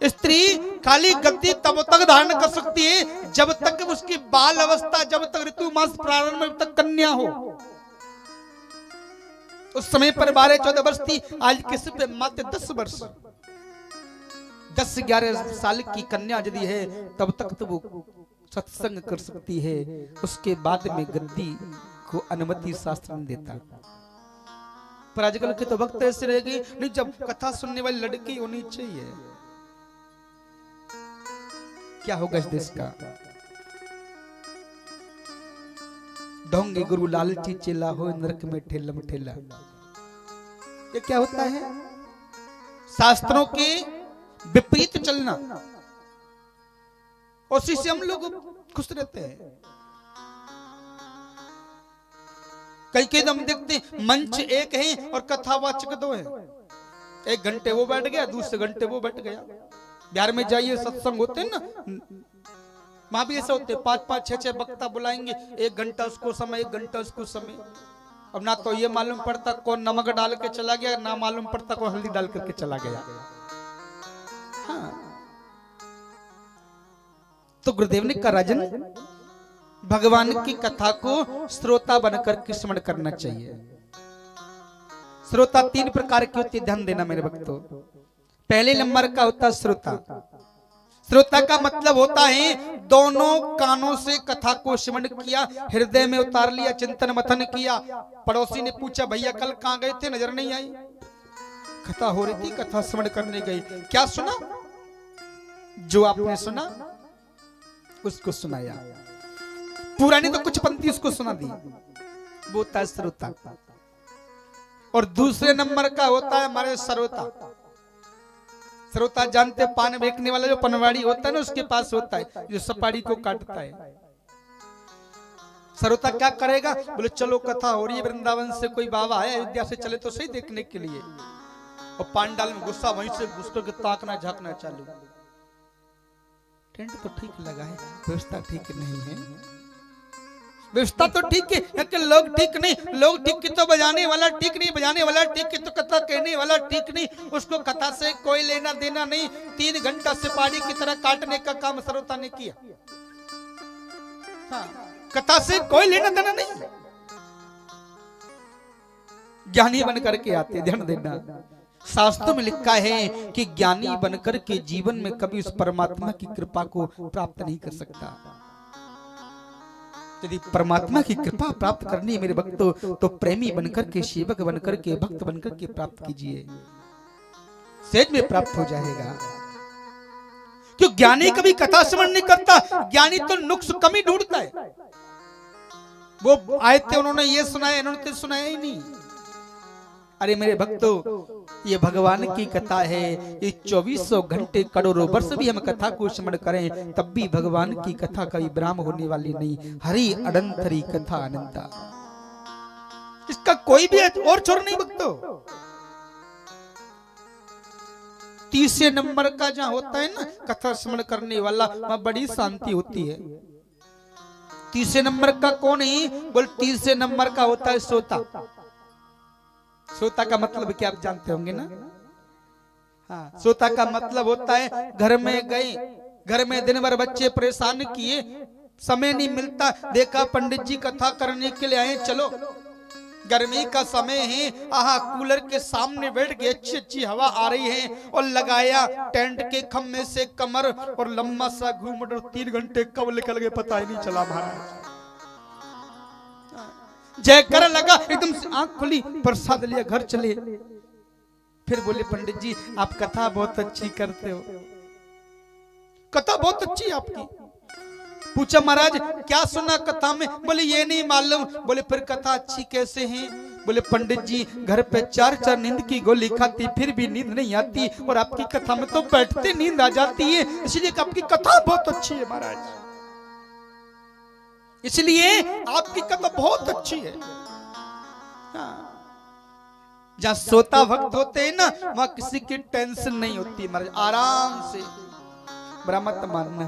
स्त्री खाली गद्दी तब तक धारण कर सकती है जब तक उसकी बाल अवस्था, जब तक ऋतु मास प्रारंभ में तक कन्या हो। उस समय पर 12-14 वर्ष थी, आज किसी पे मात्र 10 वर्ष, 10-11 साल की कन्या यदि है तब तक तो वो सत्संग कर सकती है। उसके बाद में गद्दी को अनुमति शास्त्र नहीं देता। पर आजकल के तो वक्त ऐसे रहेगी नहीं, जब कथा सुनने वाली लड़की होनी चाहिए। क्या होगा इस देश का? ढोंगी गुरु लालची चेला हो, नरक में ठेलम ठेला। ये क्या होता है? शास्त्रों के विपरीत चलना, और उसी से हम लोग खुश रहते हैं। कई हम देखते हैं मंच एक है और कथावाचक 2 है। 1 घंटे वो बैठ गया, दूसरे घंटे वो बैठ गया। बिहार में जाइए सत्संग होते हैं ना, वहां भी ऐसा होते हैं, 5-5, 6-6 वक्ता बुलाएंगे, 1 घंटा उसको समय, 1 घंटा उसको समय। अब ना तो ये मालूम पड़ता कौन नमक डाल के चला गया, ना मालूम पड़ता कौन हल्दी डाल करके चला गया। हाँ। तो गुरुदेव ने कहा राजन, भगवान की कथा को श्रोता बनकर के स्मरण करना चाहिए। श्रोता 3 प्रकार की होती है, ध्यान देना मेरे भक्तों। पहले नंबर का होता है श्रोता। श्रोता का मतलब होता है दोनों कानों से कथा को श्रवण किया, हृदय में उतार लिया, चिंतन मथन किया। पड़ोसी ने पूछा भैया कल कहाँ गए थे, नजर नहीं आई। कथा हो रही थी, कथा श्रवण करने गई। क्या सुना? जो आपने सुना उसको सुनाया, पूरा नहीं तो कुछ पंक्ति उसको सुना दी। वो होता है श्रोता। और दूसरे नंबर का होता है हमारे श्रोता। श्रोता जानते पान बेचने वाला जो पनवाड़ी होता है ना, उसके पास होता है जो सपाड़ी को काटता है। श्रोता क्या करेगा? बोले चलो कथा हो रही है, वृंदावन से कोई बाबा है, अयोध्या से चले तो सही देखने के लिए। और पांडाल में गुस्सा, वहीं से घुस करके ताकना झांकना चालू। टेंट तो ठीक लगा है, व्यवस्था ठीक नहीं है। व्यवस्था तो ठीक है कि लोग ठीक नहीं, लोग ठीक की तो बजाने वाला ठीक नहीं, बजाने वाला ठीक की तो कथा कहने वाला ठीक नहीं, उसको कथा से कोई लेना देना नहीं। 3 घंटा सिपाही की तरह काटने का काम सरोता ने किया। हाँ, कथा से कोई लेना देना नहीं। ज्ञानी बन करके आते, ध्यान देना, शास्त्रों में लिखा है कि ज्ञानी बनकर के जीवन में कभी उस परमात्मा की कृपा को प्राप्त नहीं कर सकता। यदि परमात्मा की कृपा प्राप्त करनी है मेरे भक्तों, तो प्रेमी बनकर के, सेवक बनकर के, भक्त बनकर के प्राप्त कीजिए, सहज में प्राप्त हो जाएगा। क्यों? ज्ञानी कभी कथा श्रवण नहीं करता, ज्ञानी तो नुक्स कमी ढूंढता है। वो आए थे, उन्होंने ये सुनाया, इन्होंने तो सुनाया ही नहीं। अरे मेरे भक्तों, ये भगवान की कथा है। ये 2400 घंटे करोड़ों वर्ष भी हम कथा को स्मरण करें, तब भी भगवान की कथा कभी विराम होने वाली नहीं। हरि अनंतरी कथा अनंता, इसका कोई भी और छोर नहीं भक्तों। 30 नंबर का जहां होता है ना कथा स्मरण करने वाला, वहां बड़ी शांति होती है। 30 नंबर का कौन है? बोल 30 नंबर का होता है श्रोता। श्रोता का मतलब क्या आप जानते होंगे ना? हाँ, श्रोता का मतलब होता है घर में गए, घर में दिन भर बच्चे परेशान किए, समय नहीं मिलता, देखा पंडित जी कथा करने के लिए आए, चलो गर्मी का समय है, आहा कूलर के सामने बैठ के अच्छी अच्छी हवा आ रही है, और लगाया टेंट के खम्भे से कमर और लंबा सा घूमट, और 3 घंटे कब निकल गए पता ही नहीं चला महाराज। जयकारा लगा, एकदम से आंख खुली, प्रसाद लिया, घर चले। फिर बोले पंडित जी आप कथा बहुत अच्छी करते हो, कथा बहुत अच्छी है आपकी। पूछा महाराज क्या सुना कथा में? बोले ये नहीं मालूम। बोले फिर कथा अच्छी कैसे है? बोले पंडित जी घर पे 4 नींद की गोली खाती फिर भी नींद नहीं आती, और आपकी कथा में तो बैठते नींद आ जाती है, इसलिए आपकी कथा बहुत अच्छी है महाराज, इसलिए आपकी कथा बहुत अच्छी है। जहां श्रोता भक्त होते हैं ना, वहां किसी की टेंशन नहीं होती महाराज, आराम से। बड़ा मत मानना,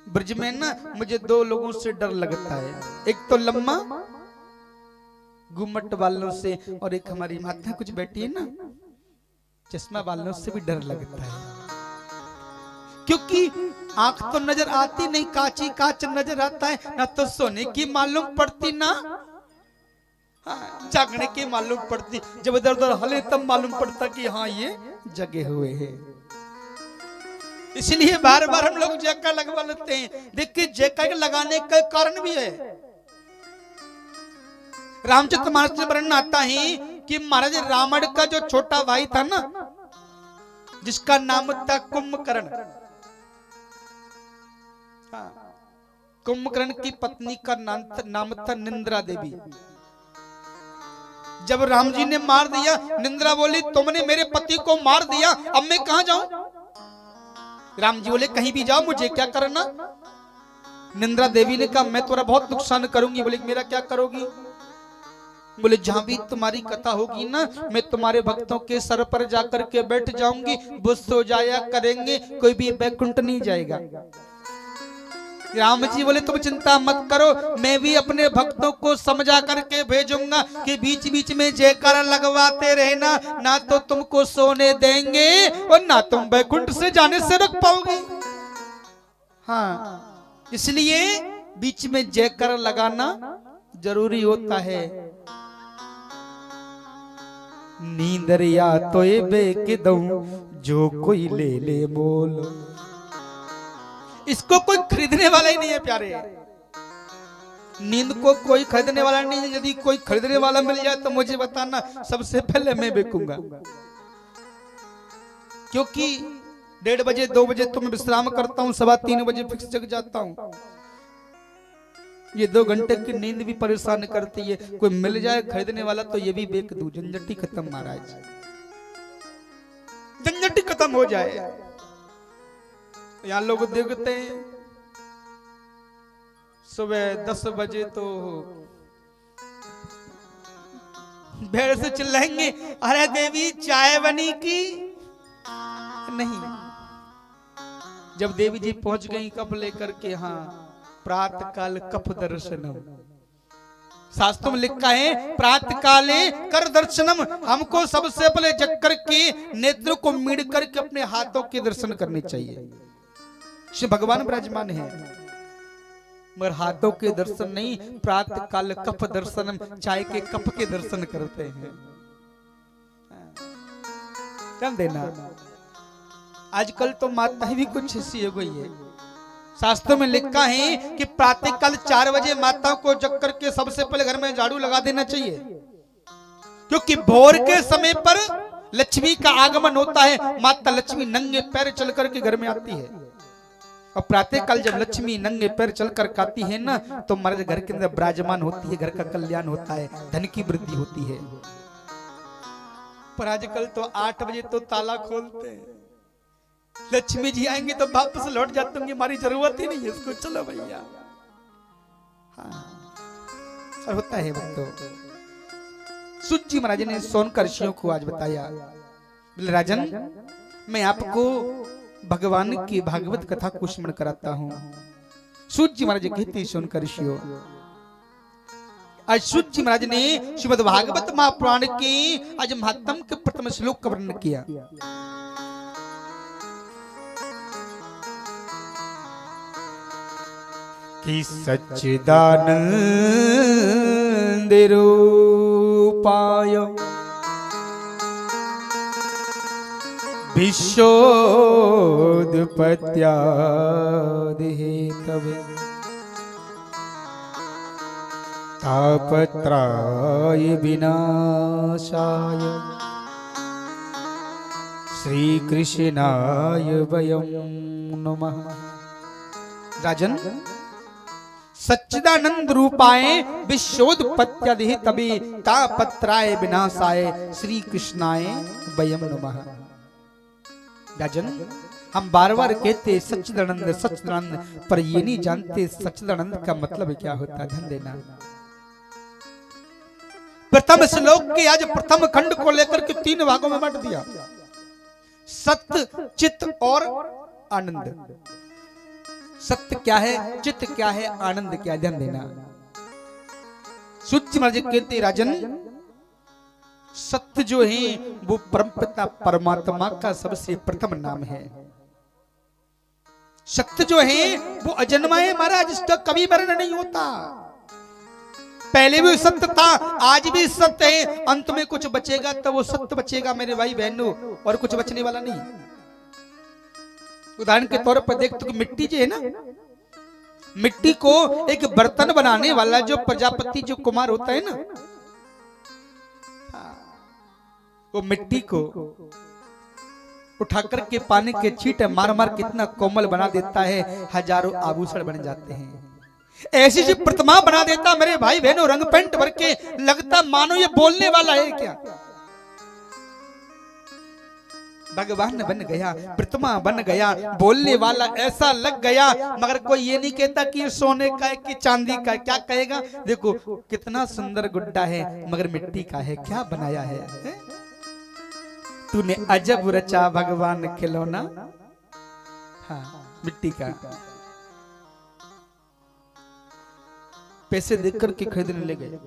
ब्रज में ना मुझे 2 लोगों से डर लगता है, एक तो लम्मा घुमट वालों से, और एक हमारी माता कुछ बैठी है ना चश्मा वालों से भी डर लगता है। क्योंकि आंख तो नजर आती नहीं, कांची कांच नजर आता है, ना तो सोने की मालूम पड़ती ना जागने की मालूम पड़ती। जब इधर उधर हले तब मालूम पड़ता कि हाँ ये जगे हुए हैं। इसलिए बार बार हम लोग जयकार लगवा लेते हैं। देखिए जयकार लगाने का कारण भी है। रामचरितमानस में वर्णन आता है कि महाराज रावण का जो छोटा भाई था ना, जिसका नाम था कुंभकर्ण, कुंभकर्ण की पत्नी का नाम था निंद्रा देवी। जब राम जी ने मार दिया, निंद्रा बोली तुमने मेरे पति को मार दिया, अब मैं कहां जाऊं? राम जी बोले कहीं भी जाओ, मुझे क्या करना? निंद्रा देवी ने कहा मैं तुम्हारा बहुत नुकसान करूंगी। बोले मेरा क्या करोगी? बोले जहां भी तुम्हारी कथा होगी ना, मैं तुम्हारे भक्तों के सर पर जाकर के बैठ जाऊंगी, वो सो जाया करेंगे, कोई भी बैकुंठ नहीं जाएगा। राम जी बोले तुम चिंता मत करो, मैं भी अपने भक्तों को समझा करके भेजूंगा कि बीच बीच में जयकारा लगवाते रहना, ना तो तुमको सोने देंगे और ना तुम बैकुंठ से जाने से रोक पाओगे। हाँ, इसलिए बीच में जयकारा लगाना जरूरी होता है। नींदरिया तो ये बेकिदऊं जो कोई ले ले मोल, इसको कोई खरीदने वाला ही नहीं है प्यारे। नींद को कोई खरीदने वाला नहीं है। यदि कोई खरीदने वाला मिल जाए तो मुझे बताना, सबसे पहले मैं बेचूंगा। क्योंकि 1:30 बजे 2 बजे तो मैं विश्राम करता हूँ, 3:15 बजे फिक्स जग जाता हूँ। ये 2 घंटे की नींद भी परेशान करती है। कोई मिल जाए खरीदने वाला तो ये भी बेच दूं, झंझटी खत्म महाराज, झंझटी खत्म हो जाए। यहाँ लोग देखते हैं सुबह 10 बजे तो भेड़ से चिल्लाएंगे अरे देवी चाय बनी की नहीं। जब देवी जी पहुंच गई कप लेकर के, हाँ प्रातः काल कफ दर्शनम। शास्त्रों में लिखा है प्रातः काले कर दर्शनम, हमको सबसे पहले जग करके नेत्र को मीड़ करके अपने हाथों के दर्शन करने चाहिए। श्री भगवान विराजमान है, मगर हाथों के दर्शन नहीं, प्रातः काल कफ दर्शनम, चाय के कप के दर्शन करते हैं। ध्यान देना, आजकल तो माता भी कुछ ऐसी हो गई है। शास्त्रों में लिखा है कि प्रातः काल 4 बजे माताओं को जग करके सबसे पहले घर में झाड़ू लगा देना चाहिए, क्योंकि भोर के समय पर लक्ष्मी का आगमन होता है। माता लक्ष्मी नंगे पैर चल करके घर में आती है, और प्रातः काल जब लक्ष्मी नंगे पैर चल कर आती है ना, तो हमारे घर के अंदर विराजमान होती है, घर का कल्याण होता है, धन की वृद्धि होती है। पर आजकल तो 8 बजे तो ताला खोलते हैं, लक्ष्मी जी आएंगे तो वापस लौट जाते होंगे, हमारी जरूरत ही नहीं है इसको, चलो भैया। हाँ, और होता है भक्तों। सूत जी महाराज ने सोनकर ऋषियों को आज बताया, राजन मैं आपको भगवान की भागवत कथा को स्मरण कराता हूँ। सूत जी महाराज कहते सोनकर ऋषियों, आज सूत जी महाराज ने श्रीमद् भागवत महापुराण के आज महत्तम के प्रथम श्लोक का वर्णन किया। कि सच्चिदानंद रूपाय विश्वोत्पत्त्यादिहेतवे तापत्राय विनाशाय श्री कृष्णाय वयं नमः। राजन, सच्चिदानंद रूपाय विश्वोत्पत्त्यादि तभी तापत्राय विनाशाय श्री कृष्णाय वयं नमः। राजन, हम बार बार कहते सच्चिदानंद सच्चिदानंद, पर ये नहीं जानते सच्चिदानंद का मतलब क्या होता है। ध्यान देना, प्रथम श्लोक के आज प्रथम खंड को लेकर के 3 भागों में बांट दिया, सत्य, चित्त और आनंद। सत्य क्या है, चित्त क्या है, आनंद क्या है, ध्यान देना। सूत जी महाराज कहते राजन, सत्य जो है वो परमपिता परमात्मा का सबसे प्रथम नाम है। सत्य जो है वो अजन्मा है महाराज, इसका कभी मरण नहीं होता। पहले भी सत्य था, आज भी सत्य है, अंत में कुछ बचेगा तो वो सत्य बचेगा मेरे भाई बहनों, और कुछ बचने वाला नहीं। उदाहरण के तौर पर देख तो मिट्टी जो है ना, मिट्टी को एक बर्तन बनाने वाला जो प्रजापति जो कुमार होता है ना, वो मिट्टी को उठाकर के पानी के छींटे मार मार कितना कोमल बना देता है, हजारों आभूषण बन जाते हैं। ऐसी सी प्रतिमा बना देता मेरे भाई बहनों, रंग पेंट भर के, लगता मानो ये बोलने वाला है क्या। भगवान बन गया, प्रतिमा बन गया, बोलने वाला ऐसा लग गया, मगर कोई ये नहीं कहता कि ये सोने का है कि चांदी का है। क्या कहेगा, देखो कितना सुंदर गुड्डा है, मगर मिट्टी का है, क्या बनाया है? तूने अजब रचा भगवान खिलौना, हाँ मिट्टी का। पैसे देकर के खरीदने ले गए,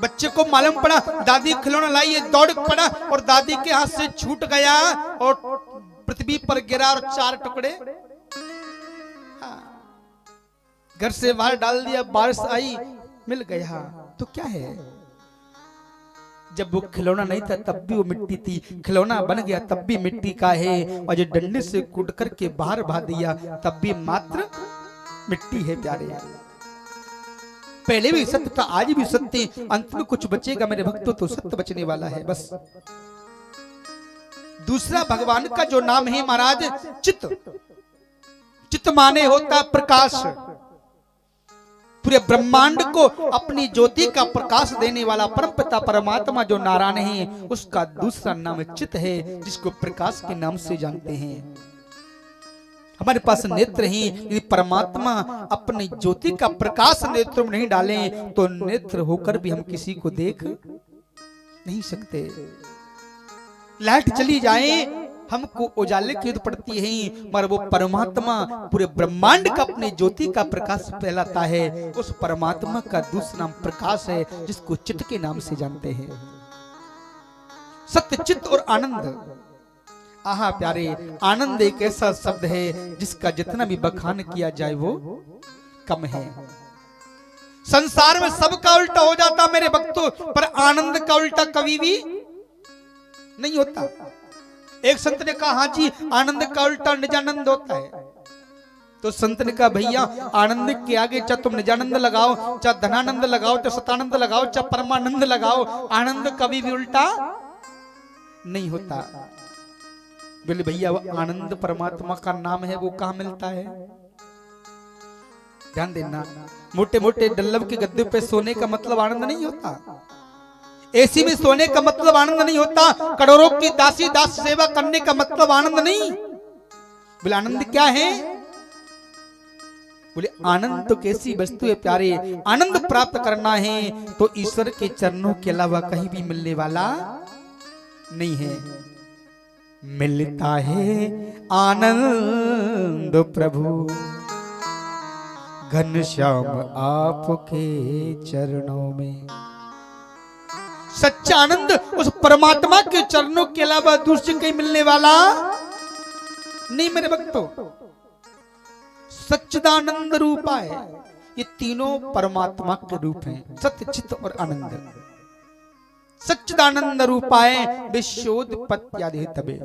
बच्चे को मालूम पड़ा दादी खिलौना लाई है, दौड़ पड़ा और दादी के हाथ से छूट गया और पृथ्वी पर गिरा और 4 टुकड़े घर से बाहर डाल दिया। बारिश आई, मिल गया। तो क्या है, जब वो खिलौना नहीं था तब भी वो मिट्टी थी, खिलौना बन गया तब भी मिट्टी का है, और जो डंडे से कूट करके बाहर भा दिया तब भी मात्र मिट्टी है प्यारे। पहले भी सत्य था, आज भी सत्य, अंत में कुछ बचेगा मेरे भक्तों तो सत्य बचने वाला है बस। दूसरा भगवान का जो नाम है महाराज चित्त। चित्त माने होता प्रकाश, पूरे ब्रह्मांड को अपनी ज्योति का प्रकाश देने वाला परमपिता परमात्मा जो नारायण है, उसका दूसरा नाम चित्त है, जिसको प्रकाश के नाम से जानते हैं। हमारे पास नेत्र ही, यदि परमात्मा अपनी ज्योति का प्रकाश नेत्रों में नहीं डालें तो नेत्र होकर भी हम किसी को देख नहीं सकते। लाइट चली जाए, हमको उजाले की जरूरत पड़ती है, मगर वो परमात्मा पूरे ब्रह्मांड का अपने ज्योति का प्रकाश फैलाता है। उस परमात्मा का दूसरा नाम प्रकाश है, जिसको चित्त के नाम से जानते हैं। सत्य, चित्त और आनंद। आहा प्यारे, आनंद एक ऐसा शब्द है जिसका जितना भी बखान किया जाए वो कम है। संसार में सबका उल्टा हो जाता मेरे भक्तों, पर आनंद का उल्टा कभी भी नहीं होता। एक संत ने कहा, हाँ जी, आनंद का उल्टा निजानंद होता है। तो संत ने कहा, भैया आनंद के आगे चाहे तुम निजानंद लगाओ, चाहे धनानंद लगाओ, चाहे सतानंद लगाओ, चाहे परमानंद लगाओ, आनंद कभी भी उल्टा नहीं होता। बोले भैया वो आनंद परमात्मा का नाम है, वो कहां मिलता है? ध्यान देना, मोटे मोटे डल्लभ के गद्दे पे सोने का मतलब आनंद नहीं होता, एसी में सोने का मतलब आनंद नहीं होता, करोड़ों की दासी दास सेवा करने का मतलब आनंद नहीं। बोले आनंद क्या है? बोले आनंद तो कैसी वस्तु है प्यारे, आनंद प्राप्त करना है तो ईश्वर के चरणों के अलावा कहीं भी मिलने वाला नहीं है। मिलता है आनंद प्रभु घनश्याम आपके चरणों में। सच्चा आनंद उस परमात्मा के चरणों के अलावा दूसरे कहीं मिलने वाला नहीं मेरे भक्तों। सच्चिदानंद रूपा है, ये तीनों परमात्मा के रूप हैं, सत्य, चित्त और आनंद। सच्चिदानंद रूपाय विश्वोत्पत्त्यादि तबे।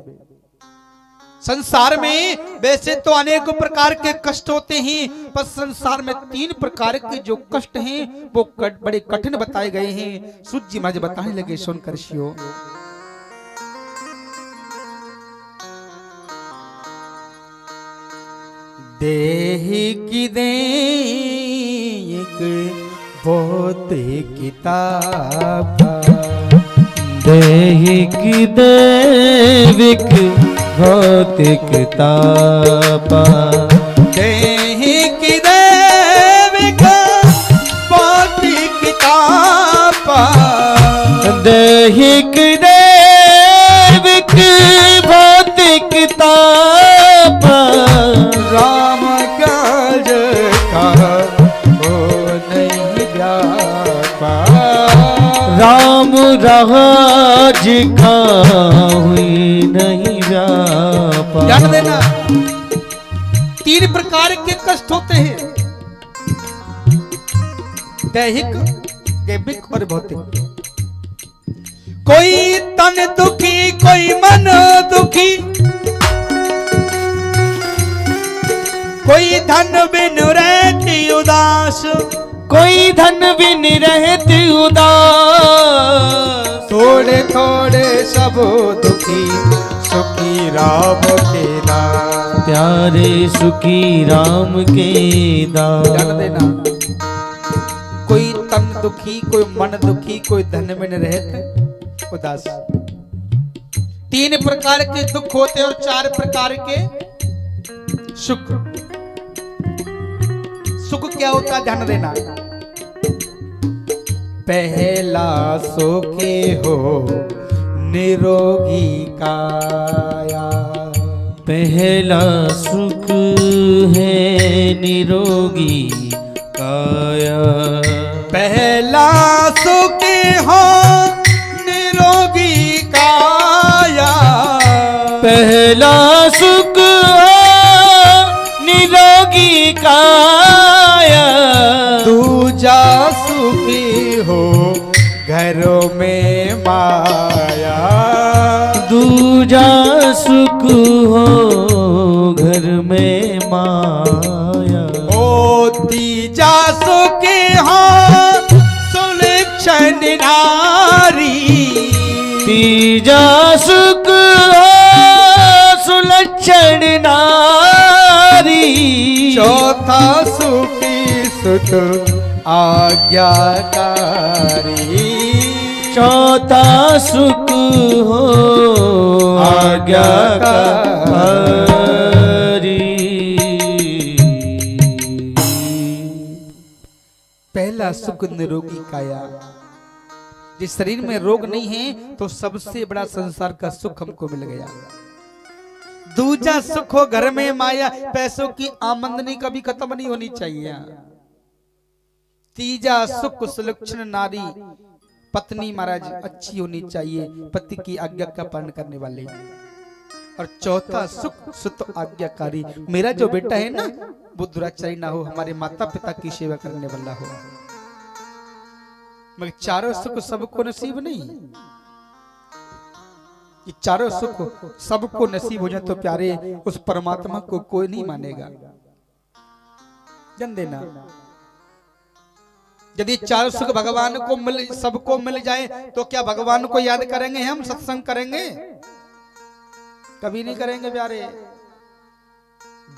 संसार में वैसे तो अनेकों प्रकार के कष्ट होते हैं, पर संसार में 3 प्रकार के जो कष्ट हैं वो बड़े कठिन बताए गए हैं। सूत जी महाराज बताने लगे, सुनकर शिव। देहि देख भौतिक तापा, दैहिक दैविक भौतिक तापा, दैहिक दैविक भौतिक तापा, दैहिक दैविक भौतिक तापा, राम काज का हो नहीं व्यापा, राम राज का हुई नहीं व्यापा। ध्यान देना, 3 प्रकार के कष्ट होते हैं, दैहिक, दैविक और भौतिक। कोई तन दुखी, कोई मन दुखी, कोई धन बिन रहती उदास, कोई धन बिन रहती उदास, थोड़े थोड़े सब दुखी, सुखी राम के नाम। प्यारे सुखी राम के दास। ध्यान देना, कोई तन दुखी, कोई मन दुखी, कोई धन बिन रहते उदास। 3 प्रकार के दुख होते और 4 प्रकार के सुख। सुख क्या होता है? ध्यान देना, पहला सुखी हो निरोगी काया, पहला सुख है निरोगी काया, पहला सुखी हो निरोगी काया, पहला सुख निरोगी काया, दूजा सुखी हो घरों में माया, दूजा सुख हो घर में माया, ओ तीजा सुखी हो सुलक्षण नारी, तीजा सुख हो सुलक्षण नारी, चौथा सुखी सुत आज्ञाकारी, चौथा सुख हो आज्ञाकारी। पहला सुख निरोगी काया, जिस शरीर में रोग नहीं है तो सबसे बड़ा संसार का सुख हमको मिल गया। दूजा सुख हो घर में माया, पैसों की आमदनी कभी खत्म नहीं होनी चाहिए। तीजा सुख सुलक्षण नारी, पत्नी महाराज अच्छी होनी चाहिए, पति की आज्ञा का पालन करने वाले। और चौथा सुख सुत आज्ञाकारी, मेरा जो बेटा है ना वो दुराचारी ना हो, हमारे माता पिता की सेवा करने वाला हो। मगर चारों सुख सबको नसीब नहीं, ये चारों सुख सबको नसीब हो जाए तो प्यारे उस परमात्मा को कोई नहीं मानेगा। जान देना, यदि चारों सुख भगवान को सबको मिल जाए तो क्या भगवान को याद करेंगे हम, सत्संग करेंगे? कभी नहीं करेंगे प्यारे।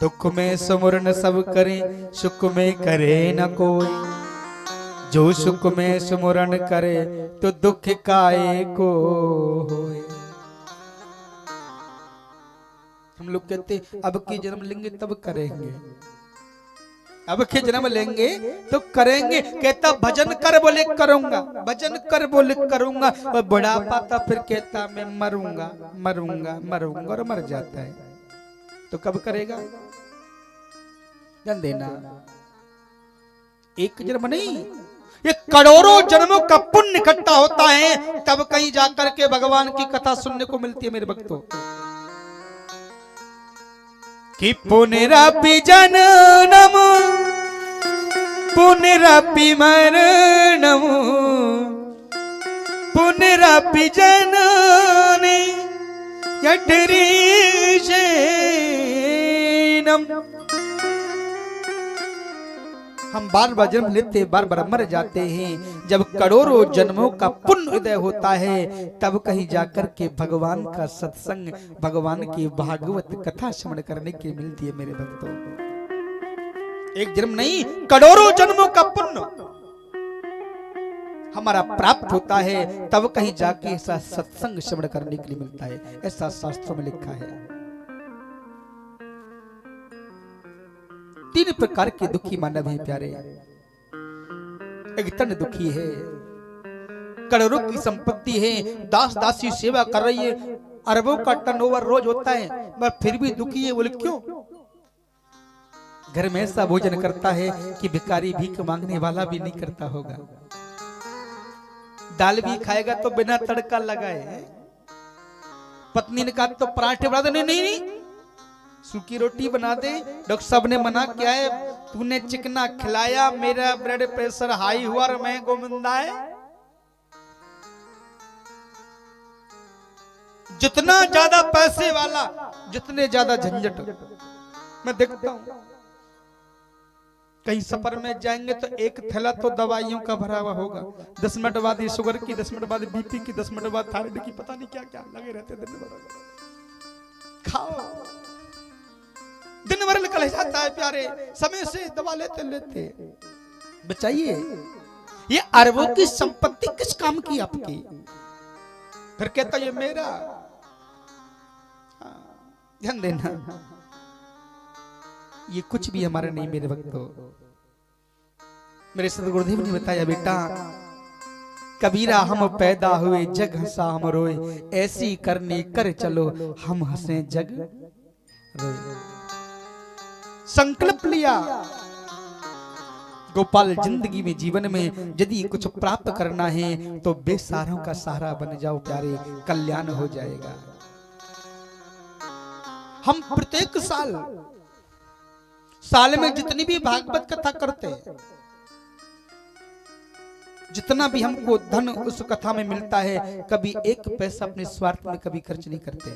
दुख में सुमरन सब करें, सुख में करे न कोई, जो सुख में सुमरन करे तो दुख काहे को होए। हम लोग कहते अब के जन्म लेंगे तब करेंगे, अब के जन्म लेंगे तो करेंगे। कहता भजन कर बोले करूंगा, भजन कर बोले करूंगा, और बड़ा पाता फिर कहता मैं मरूंगा मरूंगा मरूंगा, और मर जाता है। तो कब करेगा? जान देना, एक जन्म नहीं, ये करोड़ों जन्मों का पुण्य इकट्ठा होता है, तब कहीं जाकर के भगवान की कथा सुनने को मिलती है मेरे भक्तों। कि पुनरापि जननम पुनरापि मरणम पुनरापि जनने यठरीशेनम। हम बार बार जन्म लेते, बार बार मर जाते हैं। जब करोड़ों जन्मों का पुण्य उदय होता है तब कहीं जाकर के भगवान का सत्संग, भगवान की भागवत कथा श्रवण करने की मिलती है मेरे भक्तों। एक जन्म नहीं, करोड़ों जन्मों का पुण्य हमारा प्राप्त होता है, तब कहीं जाके ऐसा सत्संग श्रवण करने के लिए मिलता है। ऐसा शास्त्रों में लिखा है। तीन प्रकार के दुखी मानव हैं प्यारे। एक तन दुखी है, करोड़ों की संपत्ति है, दास दासी सेवा कर रही है, अरबों का टर्नओवर रोज होता है, पर फिर भी दुखी है। बोले क्यों? घर में ऐसा भोजन करता है कि भिखारी भीख मांगने वाला भी नहीं करता होगा। दाल भी खाएगा तो बिना तड़का लगाए। पत्नी ने कहा तो पराठे बना दे, नहीं नहीं सूखी रोटी बना दे। डॉक्टर साहब ने मना किया है, तूने चिकना खिलाया, मेरा ब्लड प्रेशर हाई हुआ और मैं गोविंदा है। जितना ज्यादा पैसे वाला जितने ज्यादा झंझट। मैं देखता हूं कहीं सफर में जाएंगे तो एक थैला तो दवाइयों का भरा हुआ होगा, 10 मिनट बाद शुगर की, 10 मिनट बाद बीपी की, 10 मिनट बाद थायराइड की, पता नहीं क्या क्या लगे रहते दिन भर। खाओ, दिन भर निकल जाता है प्यारे, समय से दवा लेते लेते। बचाइए, ये अरबों की संपत्ति किस काम की आपकी? फिर कहता ये मेरा। ध्यान देना, ये कुछ भी हमारा नहीं मेरे भक्तों। मेरे सदगुरुदेव ने बताया, बेटा कबीरा हम पैदा हुए जग हंसा हम रोए, ऐसी करने कर चलो हम हंसे जग रोए। संकल्प लिया गोपाल, जिंदगी में जीवन में यदि कुछ प्राप्त करना है तो बेसहारों का सहारा बन जाओ प्यारे, कल्याण हो जाएगा। हम प्रत्येक साल में जितनी भी भागवत कथा करते हैं, जितना भी हमको धन उस कथा में मिलता है, कभी एक पैसा अपने स्वार्थ में कभी खर्च नहीं करते।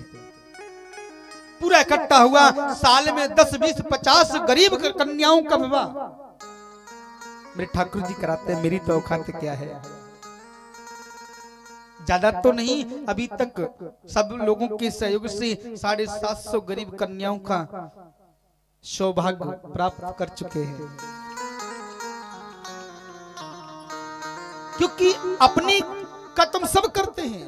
पूरा इकट्ठा हुआ साल में 10, 20, 50 गरीब कन्याओं का विवाह मेरे ठाकुर जी कराते हैं। मेरी तो औकात क्या है, ज्यादा तो नहीं, अभी तक सब लोगों के सहयोग से 750 गरीब कन्याओं का सौभाग्य प्राप्त कर चुके हैं। क्योंकि अपनी का तुम सब करते हैं,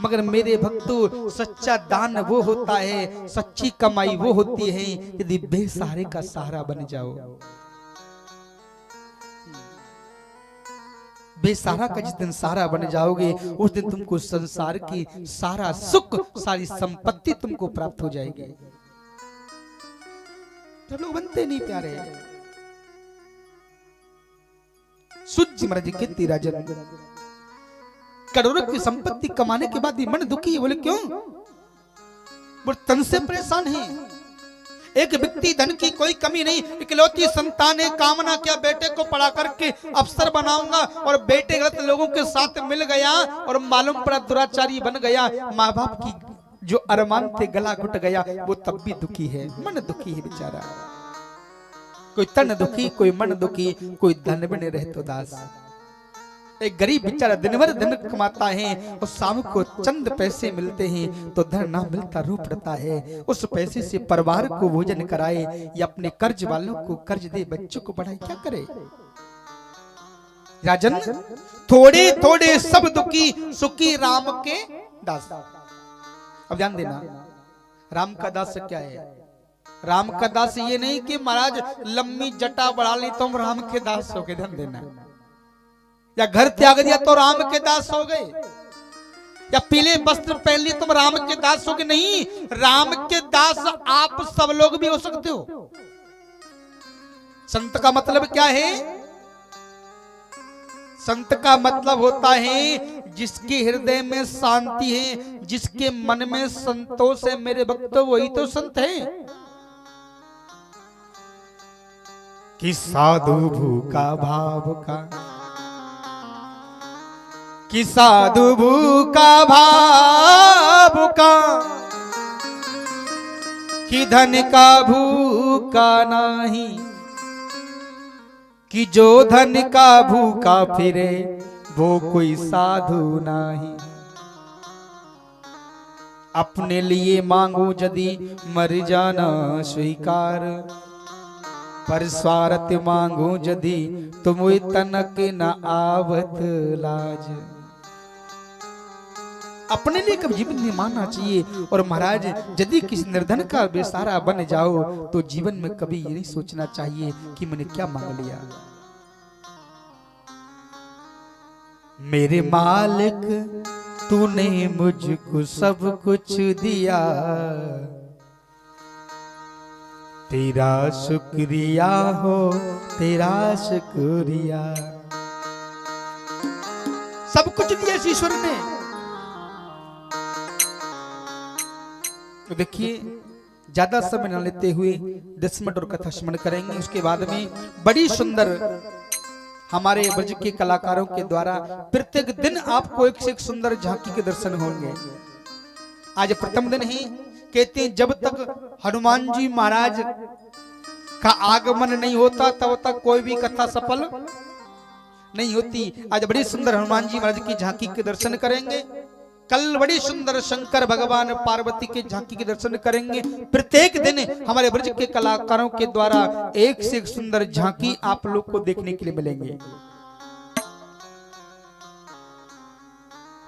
मगर मेरे भक्तों सच्चा दान वो होता है, सच्ची कमाई वो होती है यदि बेसहारे का सहारा बन जाओ। बेसहारा का जिस दिन सहारा बन जाओगे उस दिन तुमको संसार की सारा सुख सारी संपत्ति तुमको प्राप्त हो जाएगी। सब लोग बनते नहीं प्यारे। सूर्य महाराज कहते राजन करोड़ों की संपत्ति कमाने के बाद भी मन दुखी है। बोले क्यों? बोले तन से परेशान है। एक व्यक्ति धन की कोई कमी नहीं, इकलौती संतान है, कामना क्या बेटे को पढ़ा करके अफसर बनाऊंगा और बेटे गलत लोगों के साथ मिल गया और मालूम पड़ा दुराचारी बन गया, माँ बाप की जो अरमान थे गला घुट गया, वो तब भी दुखी है, मन दुखी है बेचारा। कोई तन दुखी, कोई मन दुखी, कोई धन में नहीं रहे तो दास। एक गरीब बेचारा दिन भर धन कमाता है और शाम को चंद पैसे मिलते हैं तो धन ना मिलता रो पड़ता है। उस पैसे से परिवार को भोजन कराए या अपने कर्ज वालों को कर्ज दे, बच्चों को पढ़ाए, क्या करे राजन? थोड़े थोड़े सब दुखी, सुखी राम के दास। अब ध्यान देना, राम का दास क्या है? राम का दास ये नहीं कि महाराज लंबी जटा बढ़ा ली तो हम राम के दास हो गए। ध्यान देना, या घर त्याग दिया तो राम के दास हो गए, या पीले वस्त्र पहन लिए तुम राम के दास हो गए। नहीं, राम के दास आप सब लोग भी हो सकते हो। संत का मतलब क्या है? संत का मतलब होता है जिसके हृदय में शांति है, जिसके मन में संतोष है। मेरे भक्तों, वही तो संत है। कि साधु भूखा भाव का, कि साधु भूखा भाव का, कि धन का भूखा नहीं, कि जो धन का भूखा फिरे वो कोई साधु नहीं। अपने लिए मांगो यदि मर जाना स्वीकार, पर स्वार्थ मांगो यदि तुम तनक न आवत लाज। अपने लिए कभी जीवन में मानना चाहिए। और महाराज यदि किसी निर्धन का बेसहारा बन जाओ तो जीवन में कभी ये नहीं सोचना चाहिए कि मैंने क्या मांग लिया। मेरे मालिक तूने मुझको सब कुछ दिया, तेरा शुक्रिया हो, तेरा शुक्रिया। सब कुछ दिया ईश्वर ने। तो देखिए, ज्यादा समय न लेते हुए 10 मिनट और कथा स्मरण करेंगे। उसके बाद में बड़ी सुंदर हमारे ब्रज के कलाकारों के द्वारा प्रत्येक दिन आपको एक से एक सुंदर झांकी के दर्शन होंगे। आज प्रथम दिन ही कहते हैं जब तक हनुमान जी महाराज का आगमन नहीं होता तब तक कोई भी कथा सफल नहीं होती। आज बड़ी सुंदर हनुमान जी महाराज की झांकी के दर्शन करेंगे। कल बड़ी सुंदर शंकर भगवान पार्वती के झांकी के दर्शन करेंगे। प्रत्येक दिन हमारे ब्रज के कलाकारों के द्वारा एक से एक सुंदर झांकी आप लोग को देखने के लिए मिलेंगे।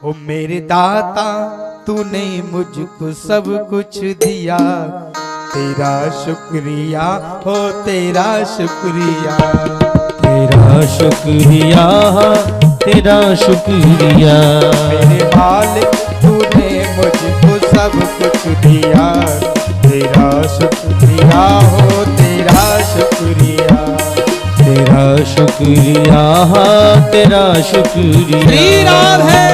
ओ मेरे दाता तूने मुझको सब कुछ दिया, तेरा शुक्रिया हो, तेरा शुक्रिया, तेरा शुक्रिया, तेरा शुक्रिया। मेरे मालिक तूने मुझको सब कुछ दिया, तेरा शुक्रिया हो, तेरा शुक्रिया, तेरा शुक्रिया, तेरा शुक्रिया। श्री राम है।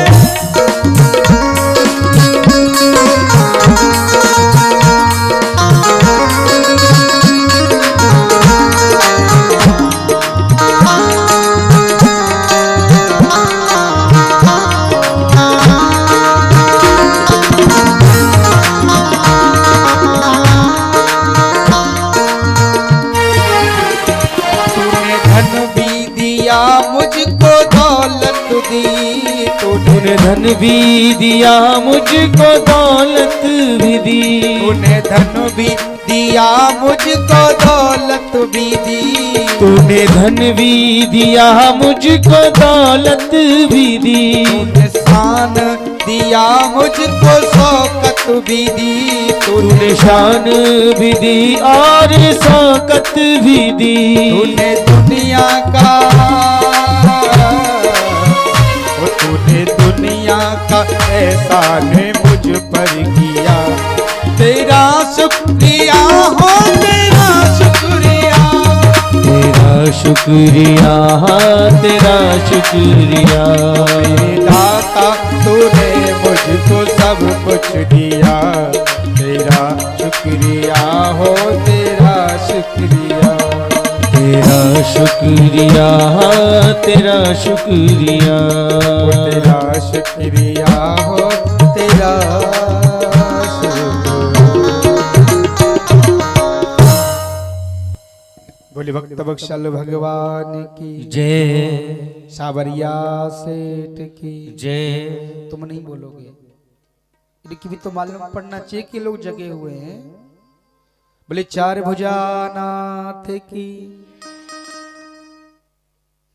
मुझको दौलत दी, तूने धन भी दिया, मुझको दौलत भी दी। तूने धन भी दिया, मुझको दौलत भी दी। तूने धन भी दिया, मुझको दौलत भी दी। तूने शान दिया, मुझको शौकत भी दी। तूने शान भी दी और शौकत भी दी। तूने दुनिया का का एहसान मुझ पर किया। तेरा शुक्रिया हो तेरा शुक्रिया, तेरा शुक्रिया, तेरा शुक्रिया। दाता तूने मुझको सब कुछ दिया। तेरा शुक्रिया हो तेरा शुक्रिया, तेरा शुक्रिया, तेरा शुक्रिया। तेरा शुक्रिया हो तेरा बोले भक्त बख्शाल भगवान की जय, सावरिया सेठ की जय। तुम नहीं बोलोगे, इनकी भी तो मालूम पड़ना चाहिए कि लोग जगे हुए हैं। बोले चार भुजानाथ की।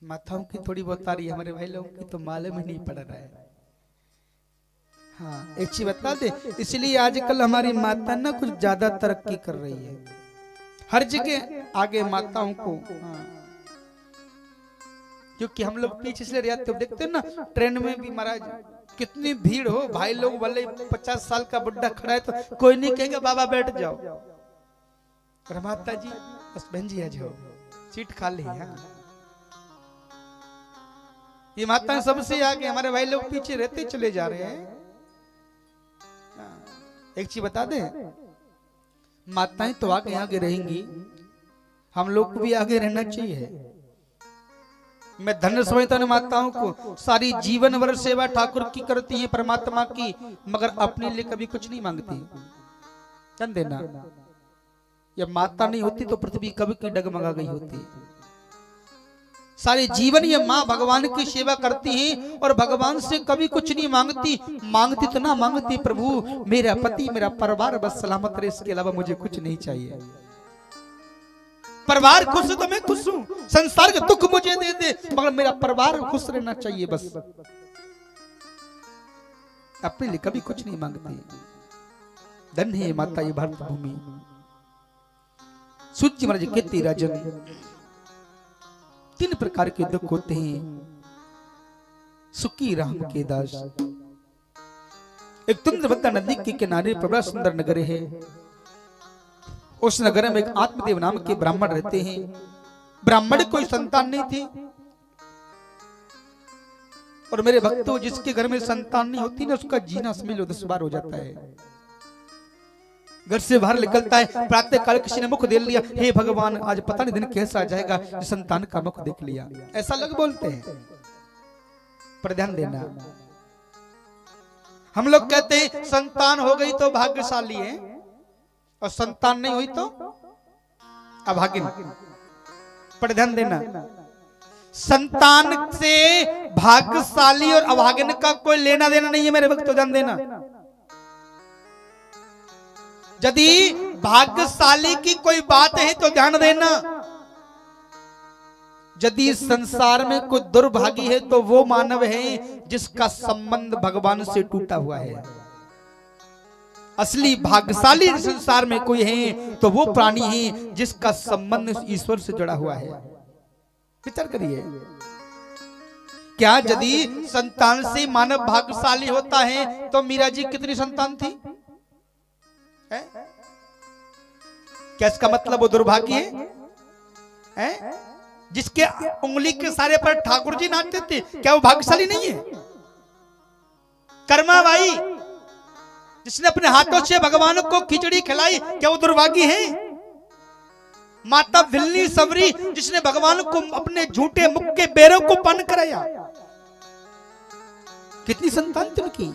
माताओं की थोड़ी बहुत आ रही है, हमारे भाई लोगों की तो मालूम ही नहीं पड़ रहा है। हाँ, एक चीज बता दे, इसलिए आजकल हमारी माता ना कुछ ज्यादा तरक्की कर रही है, हर जगह आगे माताओं को। हाँ, क्योंकि हम लोग पीछे इसलिए रहते हो, देखते हो ना ट्रेन में भी महाराज कितनी भीड़ हो, भाई लोग भले 50 साल का बुढ़ा खड़ा है तो कोई नहीं कहेगा बाबा बैठ जाओ, और माता जी बस बहन जी आ जाओ, सीट खाली है। ये माता सबसे आगे, हमारे भाई लोग पीछे रहते चले जा रहे हैं। एक चीज बता दे, माताएं तो आगे आगे रहेंगी, हम लोग को भी आगे रहना चाहिए। मैं धन्य समझता हूं माताओं को, सारी जीवन भर सेवा ठाकुर की करती हैं, परमात्मा की, मगर अपने लिए कभी कुछ नहीं मांगती। जान देना, जब माता नहीं होती तो पृथ्वी कभी की डगमगा गई होती। सारे जीवन ये माँ भगवान की सेवा करती हैं और भगवान से कभी कुछ नहीं मांगती। मांगती तो ना मांगती, प्रभु मेरा पति मेरा परिवार बस सलामत रहे, इसके अलावा मुझे कुछ नहीं चाहिए। परिवार खुश तो मैं खुश हूं, संसार का दुख मुझे दे दे, मगर मेरा परिवार खुश रहना चाहिए बस। अपने लिए कभी कुछ नहीं मांगती। धन्य है माता ये भारत भूमि। सूची महाराज कहते राजन, 3 प्रकार के दुख होते हैं, सुखी राम के दास। एक तुंगभद्रा नदी के किनारे बड़ा सुंदर नगर है। उस नगर में एक आत्मदेव नाम के ब्राह्मण रहते हैं। ब्राह्मण कोई संतान नहीं थी, और मेरे भक्तों जिसके घर में संतान नहीं होती ना, उसका जीना समझ लो 10 बार हो जाता है। घर से बाहर निकलता है, प्रातः काल किसी ने मुख देख लिया, हे भगवान आज पता नहीं दिन कैसा आ जाएगा, संतान का मुख देख लिया, ऐसा लोग बोलते हैं। पर ध्यान देना, हम लोग कहते हैं संतान हो गई तो भाग्यशाली है, और संतान नहीं हुई तो अभागिन। पर ध्यान देना, संतान से भाग्यशाली और अभागिन का कोई लेना देना नहीं है मेरे भक्तों, ध्यान देना। यदि भाग्यशाली की कोई बात है तो ध्यान देना, यदि संसार में कोई दुर्भागी है तो वो मानव है जिसका संबंध भगवान से टूटा हुआ है। असली भाग्यशाली संसार में कोई है तो वो प्राणी है जिसका संबंध ईश्वर से जुड़ा हुआ है। विचार करिए, क्या यदि संतान से मानव भाग्यशाली होता है तो मीरा जी कितनी संतान थी? है? क्या इसका मतलब वो दुर्भाग्य है? जिसके उंगली के सारे पर ठाकुर जी नाचते थे, क्या वो भाग्यशाली नहीं है? कर्मा बाई जिसने अपने हाथों से भगवान को खिचड़ी खिलाई, क्या वो दुर्भाग्य है? माता भिल्ली सबरी जिसने भगवान को अपने झूठे मुख के बेरों को पान कराया, कितनी संतान थी उनकी?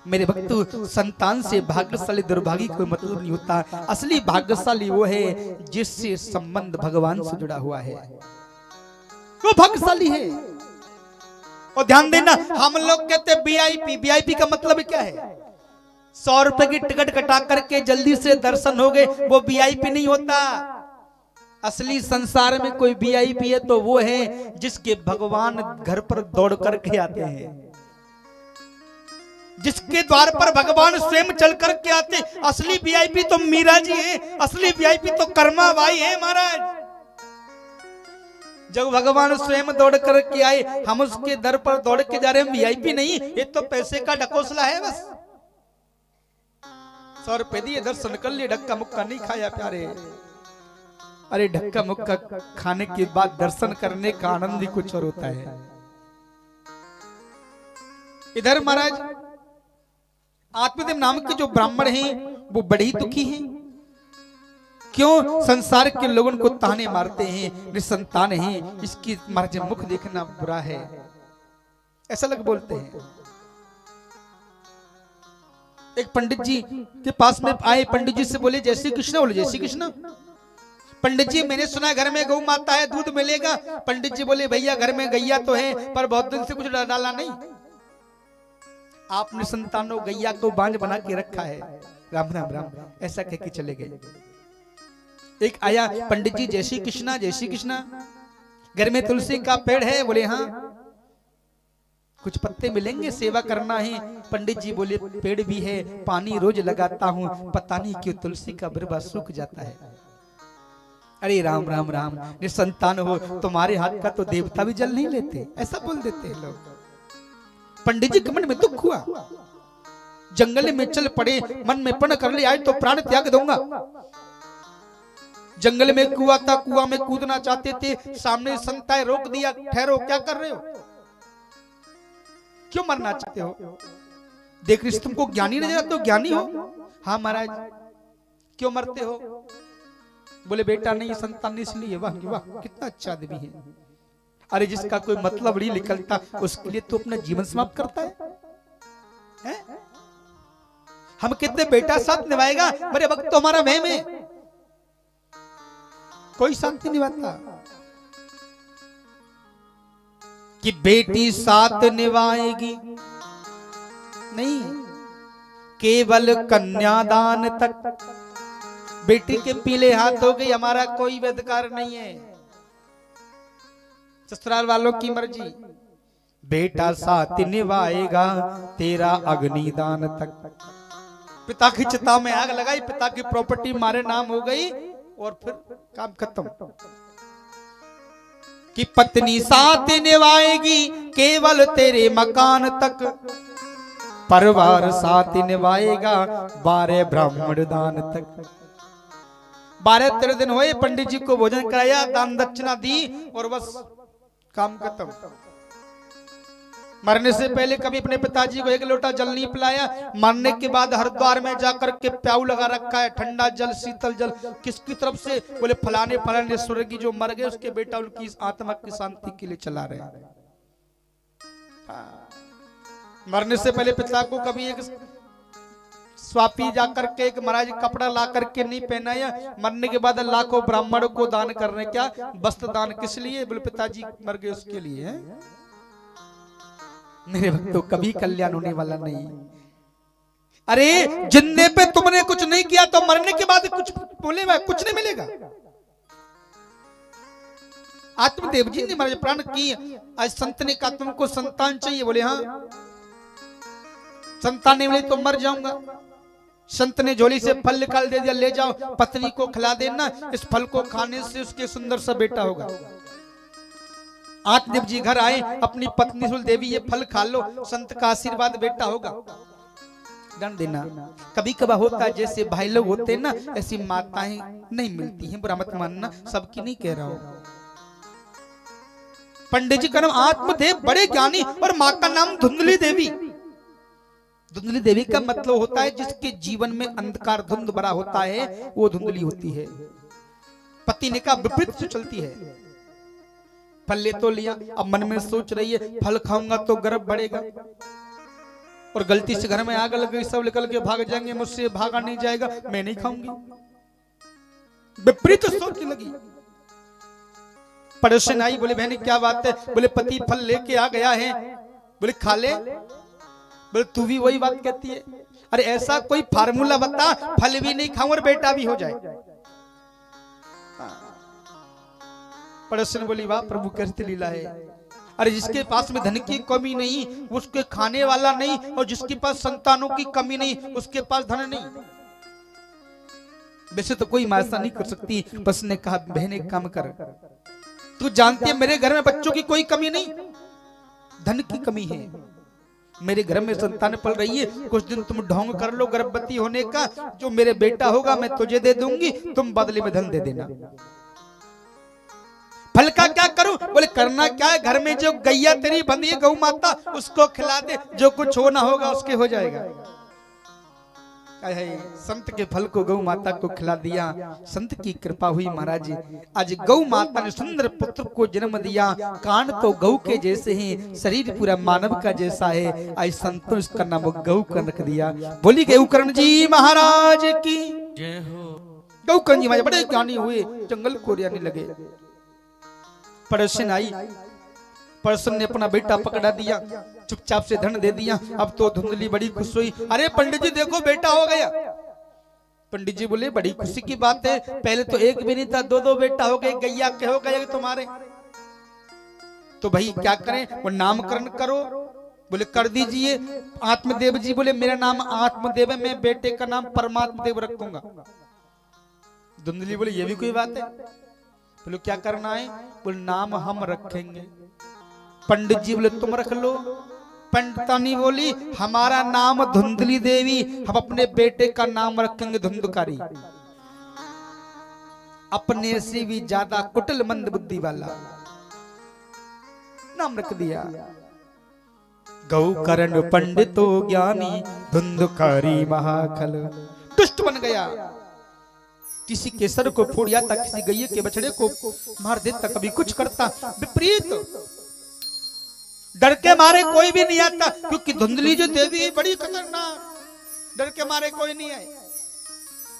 मेरे भक्तों, संतान से भाग्यशाली दुर्भागी कोई मतलब नहीं होता। असली भाग्यशाली वो है जिससे संबंध भगवान से जुड़ा हुआ है, वो भाग्यशाली है। और ध्यान देना, हम लोग कहते हैं वीआईपी। वीआईपी का मतलब क्या है? 100 रुपए की टिकट कटा करके जल्दी से दर्शन हो गए, वो वीआईपी नहीं होता। असली संसार में कोई वीआईपी है तो वो है जिसके भगवान घर पर दौड़ करके आते हैं, जिसके द्वार पर भगवान स्वयं चल करके आते। असली वीआईपी तो मीरा जी है, असली वीआईपी तो कर्मा भाई है महाराज। जब भगवान स्वयं दौड़ कर के आए, हम उसके दर पर दौड़ के जा रहे हैं। वीआईपी नहीं, ये तो पैसे का ढकोसला है बस। 100 रुपए दिए, दर्शन कर लिए, ढक्का मुक्का नहीं खाया प्यारे। अरे ढक्का मुक्का खाने के बाद दर्शन करने का आनंद ही कुछ और होता है। इधर महाराज आत्मदेव नाम के जो ब्राह्मण हैं वो बड़े ही दुखी हैं। क्यों? संसार के लोगों को ताने मारते हैं, निसंतान हैं, इसकी महाराज मुख देखना बुरा है, ऐसा लग बोलते हैं। एक पंडित जी के पास में आए, पंडित जी से बोले जय श्री कृष्ण। बोले जय श्री कृष्ण। पंडित जी मैंने सुना घर में गौ माता है, दूध मिलेगा। पंडित जी बोले भैया घर में गैया तो है, पर बहुत दिन से कुछ डाला नहीं। आपने संतानों गैया को बांझ बना के रखा है। राम राम राम ऐसा कह के चले गए। एक आया, पंडित जी जय श्री कृष्णा, जय श्री कृष्णा, घर में तुलसी का पेड़ है? बोले हाँ। कुछ पत्ते मिलेंगे, सेवा करना है। पंडित जी बोले पेड़ भी है, पानी रोज लगाता हूँ, पता नहीं क्यों तुलसी का बिरबा सूख जाता है। अरे राम राम राम, निसंतान हो, तुम्हारे हाथ का तो देवता भी जल नहीं लेते, ऐसा बोल देते हैं लोग। पंडित जी के मन में दुख हुआ, जंगल में चल पड़े, मन में प्रण कर ले, आज तो प्राण त्याग दूंगा। जंगल में कुआं था, कुआं में कूदना चाहते थे, सामने संत आए, रोक दिया, ठहरो, क्या कर रहे हो, क्यों मरना चाहते हो? देख रही तुमको ज्ञानी नजर आते हो, ज्ञानी हो? हाँ महाराज। क्यों मरते हो? बोले बेटा नहीं, संतान इसलिए। वाह वाह, कितना अच्छा आदमी है। अरे जिसका कोई मतलब नहीं निकलता, उसके लिए तो अपना जीवन समाप्त करता है? हम कितने बेटा साथ निभाएगा, मेरे वक्त तो हमारा वहम है, कोई शांति निभाता कि बेटी साथ निभाएगी नहीं, केवल कन्यादान तक। बेटी के पीले हाथ हो गई, हमारा कोई अधिकार नहीं है, ससुराल वालों की मर्जी। बेटा साथ निभाएगा तेरा अग्निदान तक। पिता की चिता में आग लगाई, पिता की प्रॉपर्टी मारे नाम हो गई, और फिर काम खत्म। कि पत्नी साथ निभाएगी केवल तेरे मकान तक, परिवार साथ निभाएगा 12 ब्राह्मण दान तक। 12-13 दिन हुए, पंडित जी को भोजन कराया, दान दक्षिणा दी, और बस काम खत्म। मरने से पहले कभी अपने पिताजी को एक लोटा जल नहीं पिलाया। मरने के बाद हरिद्वार में जाकर के प्याऊ लगा रखा है, ठंडा जल, शीतल जल। किसकी तरफ से? बोले फलाने फलाने स्वर्गीय जो मर गए, उसके बेटा उनकी आत्मा की शांति के लिए चला रहे हैं। मरने से पहले पिता को कभी एक स्वापी जाकर के एक महाराज कपड़ा ला करके नहीं पहनाया। मरने के बाद लाखों ब्राह्मणों को दान कर रहे। क्या वस्त्र दान? किस लिए? बोले पिताजी मर गए उसके लिए है। मेरे भक्तों कभी कल्याण होने वाला नहीं। अरे जिंदे पे तुमने कुछ नहीं किया तो मरने के बाद कुछ बोले कुछ नहीं मिलेगा। आत्मदेव जी ने महाराज प्राण की। आज संत ने कहा तुमको संतान चाहिए? बोले हाँ। संतान नहीं मिले तो मर जाऊंगा। संत ने झोली से फल निकाल दे दिया, ले जाओ पत्नी को खिला देना, इस फल को खाने से उसके सुंदर सा बेटा होगा। आत्मदेव जी घर आए, अपनी पत्नी से देवी ये फल खा लो, संत का आशीर्वाद बेटा होगा। दंड देना कभी कभी होता है, जैसे भाई लोग होते हैं ना, ऐसी माताएं नहीं मिलती हैं, बुरा मत मानना, सबकी नहीं कह रहा हूं। पंडित जी का नाम आत्मदेव, बड़े ज्ञानी, और माँ का नाम धुंधली देवी। धुंधली देवी का मतलब होता है जिसके जीवन में अंधकार धुंध भरा होता है, वो धुंधली होती है। पति ने कहा विपरीत से चलती है। फल ले तो लिया, अब मन में सोच रही है फल खाऊंगा तो गर्भ बढ़ेगा, और गलती से घर में आग लग गई, सब निकल के भाग जाएंगे, मुझसे भागा नहीं जाएगा, मैं नहीं खाऊंगी। विपरीत सोचने लगी। पड़ोसन आई, बोले बहनी क्या बात है? बोले पति फल लेके आ गया है। बोले खा ले। बोले तू भी वही बात कहती है? अरे ऐसा कोई फार्मूला बता, फल भी नहीं खाऊं और बेटा भी हो जाए। पड़ोसन बोली वाह प्रभु कैसी लीला है। अरे जिसके पास में धन की कमी नहीं, उसके खाने वाला नहीं, और जिसके पास संतानों की कमी नहीं, उसके पास धन नहीं। वैसे तो कोई मासा नहीं कर सकती, बस ने कहा बहने काम कर, तू जानती है मेरे घर में बच्चों की कोई कमी नहीं, धन की कमी है। मेरे घर में संतान पल रही है, कुछ दिन तुम ढोंग कर लो गर्भवती होने का, जो मेरे बेटा होगा मैं तुझे दे दूंगी, तुम बदले में धन दे देना। फल का क्या करूं? बोले करना क्या है, घर में जो गैया तेरी बंधी है गौ माता, उसको खिला दे, जो कुछ होना होगा उसके हो जाएगा। संत के फल को गौ माता को खिला दिया, संत की कृपा हुई महाराज। आज गौ माता ने सुंदर पुत्र को जन्म दिया, कान तो गौ के जैसे हैं, शरीर पूरा मानव का जैसा है। आज संतों इसका नाम गौ कर्ण रख दिया। बोली गौकर्ण जी महाराज की जय हो। गौकर्ण जी महाराज बड़े ज्ञानी हुए, जंगल को रहने लगे। पड़ोसन आई, पड़ोसन ने अपना बेटा पकड़ा दिया, चुपचाप से धन दे दिया। अब तो धुंधली बड़ी खुश हुई, अरे पंडित जी देखो बेटा हो गया। पंडित जी बोले बड़ी खुशी की बात है, पहले तो एक भी नहीं था, दो दो बेटा हो गए, गैया के हो गए तुम्हारे। तो भाई क्या करें? वो नामकरण करो। बोले कर दीजिए। आत्मदेव जी बोले मेरा नाम आत्मदेव है, मैं बेटे का नाम परमात्मदेव रखूंगा। धुंधली बोले ये भी कोई बात है? बोले क्या करना है? बोले नाम हम रखेंगे। पंडित जी बोले तुम रख लो। पंडितानी बोली हमारा नाम धुंधली देवी, हम अपने बेटे का नाम रखेंगे धुंधकारी। अपने से भी ज्यादा कुटिल मंद बुद्धि वाला नाम रख दिया। गौकर्ण पंडितो ज्ञानी, धुंधकारी महाखल। दुष्ट बन गया, किसी के सर को फोड़ जाता, किसी गैये के बछड़े को मार देता, कभी कुछ करता, विपरीत। डर के मारे कोई भी नहीं आता, क्योंकि धुंधली जो देवी है बड़ी खतरनाक, डर के मारे कोई नहीं आए।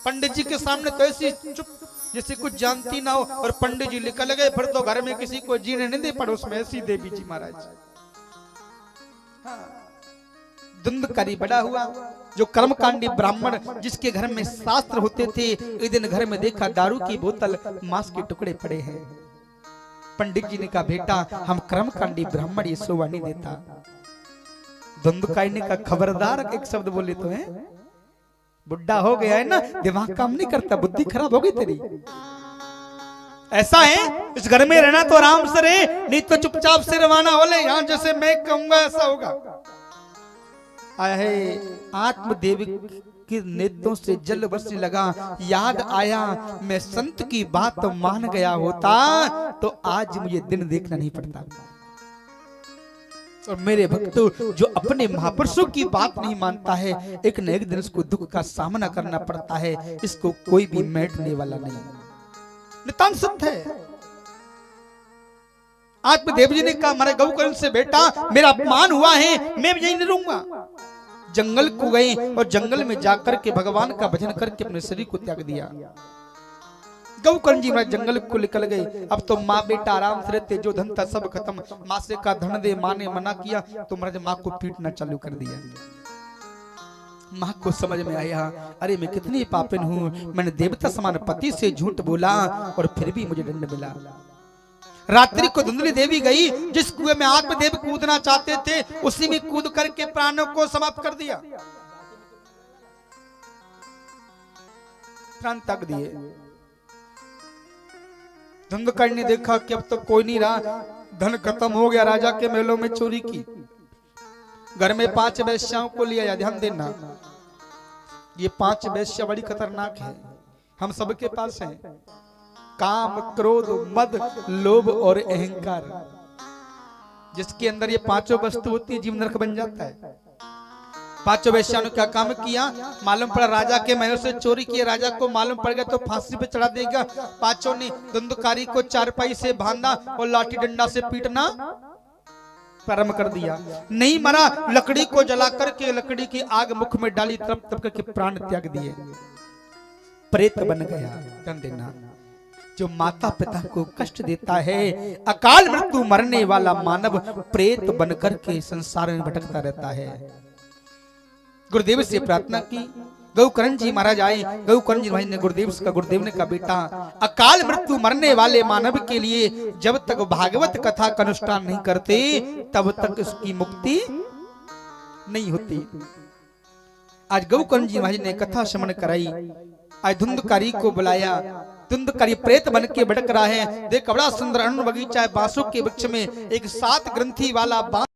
पंडित जी के सामने तो ऐसी चुप जैसे कुछ जानती ना हो, और पंडित जी निकल गए, फिर तो घर में किसी को जीने नहीं दे, पड़ोस में ऐसी देवी जी महाराज। धुंधकारी बड़ा हुआ, जो कर्मकांडी ब्राह्मण जिसके घर में शास्त्र होते थे, एक दिन घर में देखा दारू की बोतल, मांस के टुकड़े पड़े हैं। पंडित जी ने कहा बेटा हम कर्मकांडी ब्राह्मण ये शोभा नहीं देता। धुंधकारी ने कहा खबरदार, एक शब्द बोले तो है, बुढ़ा हो गया है ना, दिमाग काम नहीं करता, बुद्धि खराब हो गई तेरी। ऐसा है इस घर में रहना तो आराम से रहे, नहीं तो चुपचाप से रवाना हो ले, यहाँ जैसे मैं कहूंगा ऐसा होगा। आया है आत्मदेव के नेत्रों से जल बरसने लगा। याद आया मैं संत की बात तो मान गया होता तो आज मुझे दिन देखना नहीं पड़ता। और मेरे भक्तों जो अपने महापुरुषों की बात नहीं मानता है, एक न एक दिन उसको दुख का सामना करना पड़ता है, इसको कोई भी मेटने वाला नहीं। नितांत सत्य है। आत्मदेव जी ने कहा हमारे गौकर्ण से बेटा मेरा अपमान हुआ है, मैं यहीं नहीं रहूंगा। जंगल को गए और जंगल में जाकर के भगवान का भजन करके अपने शरीर को त्याग दिया। गौकर्ण जी महाराज जंगल को निकल गए। अब तो माँ बेटा आराम से रहते, जो धन था सब खत्म। माँ से का धन दे, माँ ने मना किया तो महाराज माँ को पीटना चालू कर दिया। माँ को समझ में आया अरे मैं कितनी पापिन हूँ, मैंने देवता समान पति से झूठ बोला और फिर भी मुझे दंड मिला। रात्रि को धुंधली देवी गई, जिस कुएं में आत्मदेव कूदना चाहते थे उसी में कूद करके प्राणों को समाप्त कर दिया, प्राण त्याग दिए। धुंधकारी ने देखा कि अब तो कोई नहीं रहा, धन खत्म हो गया, राजा के महलों में चोरी की, घर में 5 वेश्याओं को लिया। ध्यान देना ये 5 वेश्या बड़ी खतरनाक है, हम सबके पास है। काम, क्रोध, मद, लोभ और अहंकार, जिसके अंदर ये 5 वस्तु होती है जीवन नरक बन जाता है। 5 वेश्याओं ने क्या काम किया? मालूम पड़ा राजा के महल से चोरी किया, राजा को मालूम पड़ गया तो फांसी पे चढ़ा देगा। 5 ने धुंधकारी को चारपाई से बांधा और लाठी डंडा से पीटना प्रारंभ कर दिया। नहीं मरा, लकड़ी को जला करके लकड़ी की आग मुख में डाली, तब तब करके प्राण त्याग दिए, प्रेत बन गया। ध्यान देना जो माता पिता को कष्ट देता है, अकाल मृत्यु मरने वाला मानव प्रेत बनकर के संसार में भटकता रहता है। गुरुदेव से प्रार्थना की, गौकर्ण जी महाराज आए। गौकर्ण जी महाराज ने गुरुदेव ने कहा बेटा अकाल मृत्यु मरने वाले मानव के लिए जब तक भागवत कथा का अनुष्ठान नहीं करते तब तक उसकी मुक्ति नहीं होती। आज गौकर्ण जी महाराज ने कथा श्रवण कराई, आज धुंधकारी को बुलाया। धुंधकारी प्रेत बन के भटक रहा है। देख बड़ा सुंदर अन्न बगीचा है, बांसों के वृक्ष में एक 7 ग्रंथि वाला बांस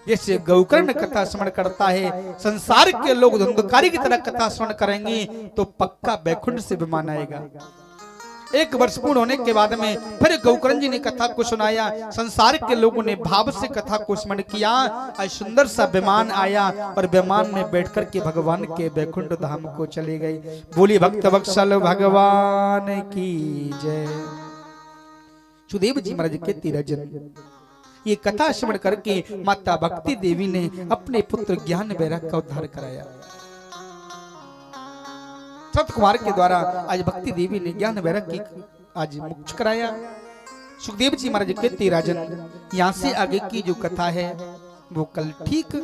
जैसे गौकर्ण कथा स्मरण करता है, संसार के लोग धुंधकारी की तरह कथा स्मरण करेंगे तो पक्का बैकुंठ से विमान आएगा। 1 वर्ष पूर्ण होने के बाद में फिर गौकर्ण जी ने कथा को सुनाया। संसार के लोगों ने भाव से कथा को स्मरण किया। आज सुंदर सा विमान आया और विमान में बैठकर के भगवान के बैकुंठ धाम को चले गए। बोली भक्त वत्सल भगवान की जय। सुदेव जी महाराज के 13 जन्म। ये कथा श्रवण करके माता भक्ति देवी ने अपने पुत्र ज्ञान वैराग का उद्धार कराया। सत कुमार के द्वारा आज भक्ति देवी ने ज्ञान वैराग की आज मुक्त कराया। सुखदेव जी महाराज के 13 जन्म। यहाँ से आगे की जो कथा है वो कल ठीक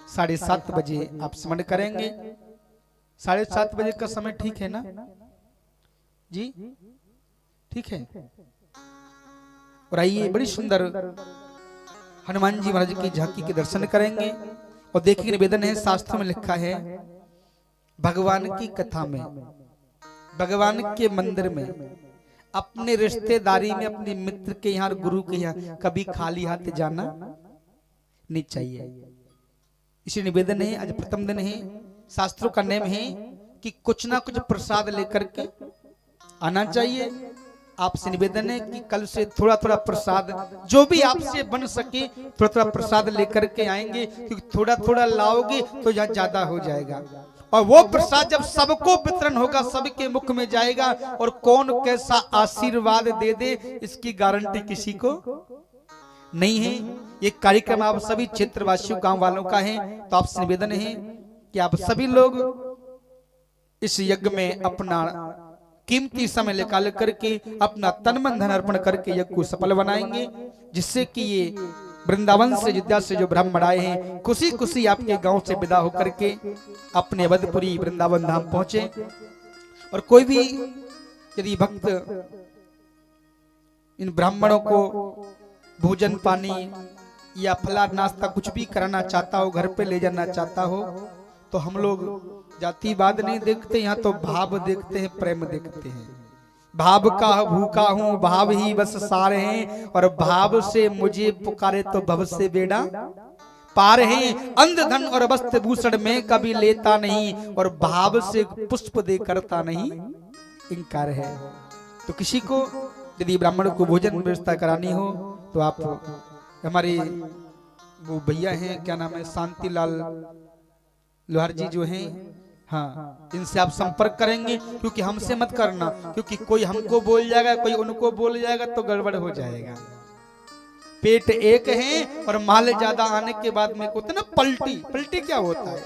7:30 बजे आप स्मरण करेंगे। 7:30 बजे का समय ठीक है ना जी? ठीक है। और आइए बड़ी सुंदर हनुमान जी महाराज की झांकी के दर्शन करेंगे। और देखिए निवेदन है, शास्त्र में लिखा है भगवान की कथा में, भगवान के मंदिर में, अपने रिश्तेदारी में, अपने मित्र के यहाँ, गुरु के यहाँ कभी खाली हाथ जाना नहीं चाहिए। इसी निवेदन है, आज प्रथम दिन है, शास्त्रों का नियम है कि कुछ ना कुछ प्रसाद लेकर के आना चाहिए। आपसे निवेदन है कि कल से थोड़ा थोड़ा प्रसाद जो भी आपसे बन सके थोड़ा थोड़ा प्रसाद लेकर के आएंगे, क्योंकि थोड़ा थोड़ा लाओगे तो यहाँ ज्यादा हो जाएगा। और वो प्रसाद जब सबको वितरण होगा, सबके मुख में जाएगा, और कौन कैसा आशीर्वाद दे दे इसकी गारंटी किसी को नहीं है। ये कार्यक्रम आप सभी क्षेत्रवासियों गांव वालों का है, तो आपसे निवेदन है कि आप सभी लोग इस यज्ञ में अपना कीमती समय निकाल करके अपना तन मन धन अर्पण करके यज्ञ को सफल बनाएंगे, जिससे कि ये वृंदावन से, अयोध्या से जो ब्राह्मण आए हैं खुशी खुशी आपके गांव से विदा होकर के अपने अवधपुरी वृंदावन धाम पहुंचे। और कोई भी यदि भक्त इन ब्राह्मणों को भोजन पानी या फलार नाश्ता कुछ भी कराना चाहता हो, घर पे ले जाना चाहता हो, तो हम लोग जातिवाद नहीं देखते, यहाँ तो भाव देखते हैं, प्रेम देखते हैं। भाव का भूखा हूँ, भाव ही बस सारे हैं, और भाव से मुझे पुकारे तो भव से बेड़ा पार है। अंधधन और वस्त्र भूषण में कभी लेता नहीं, और भाव से पुष्प दे करता नहीं इनकार है। तो किसी को यदि ब्राह्मण को भोजन व्यवस्था करानी हो तो आप हमारे वो भैया हैं, क्या नाम है, शांतिलाल लोहार जी जो हैं, हाँ, इनसे आप संपर्क करेंगे। क्योंकि हमसे मत करना, क्योंकि कोई हमको बोल जाएगा, कोई उनको बोल जाएगा तो गड़बड़ हो जाएगा। पेट एक है और माल ज्यादा आने के बाद में होता है ना पलटी। पलटी क्या होता है?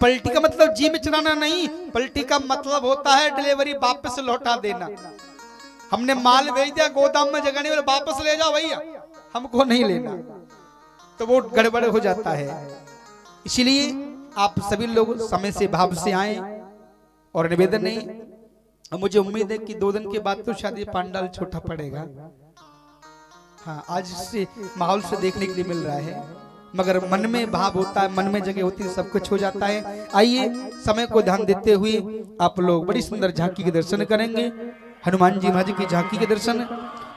पलटी का मतलब जी में चलाना नहीं, पलटी का मतलब होता है डिलीवरी वापस लौटा देना। हमने माल भेज दिया गोदाम में, जगह नहीं, वापस ले जाओ भैया, हमको नहीं लेना, तो वो गड़बड़ हो जाता है। इसीलिए आप सभी लोग समय से भाव से आए। और निवेदन नहीं, मुझे उम्मीद है कि 2 दिन के बाद तो शायद ये पंडाल छोटा पड़ेगा। हाँ, आज से माहौल से देखने के लिए मिल रहा है, मगर मन में भाव होता है, मन में जगह होती है, सब कुछ हो जाता है। आइए समय को ध्यान देते हुए आप लोग बड़ी सुंदर झांकी के दर्शन करेंगे। हनुमान जी महाराज की झांकी के दर्शन।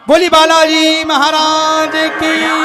बोली बालाजी महाराज की।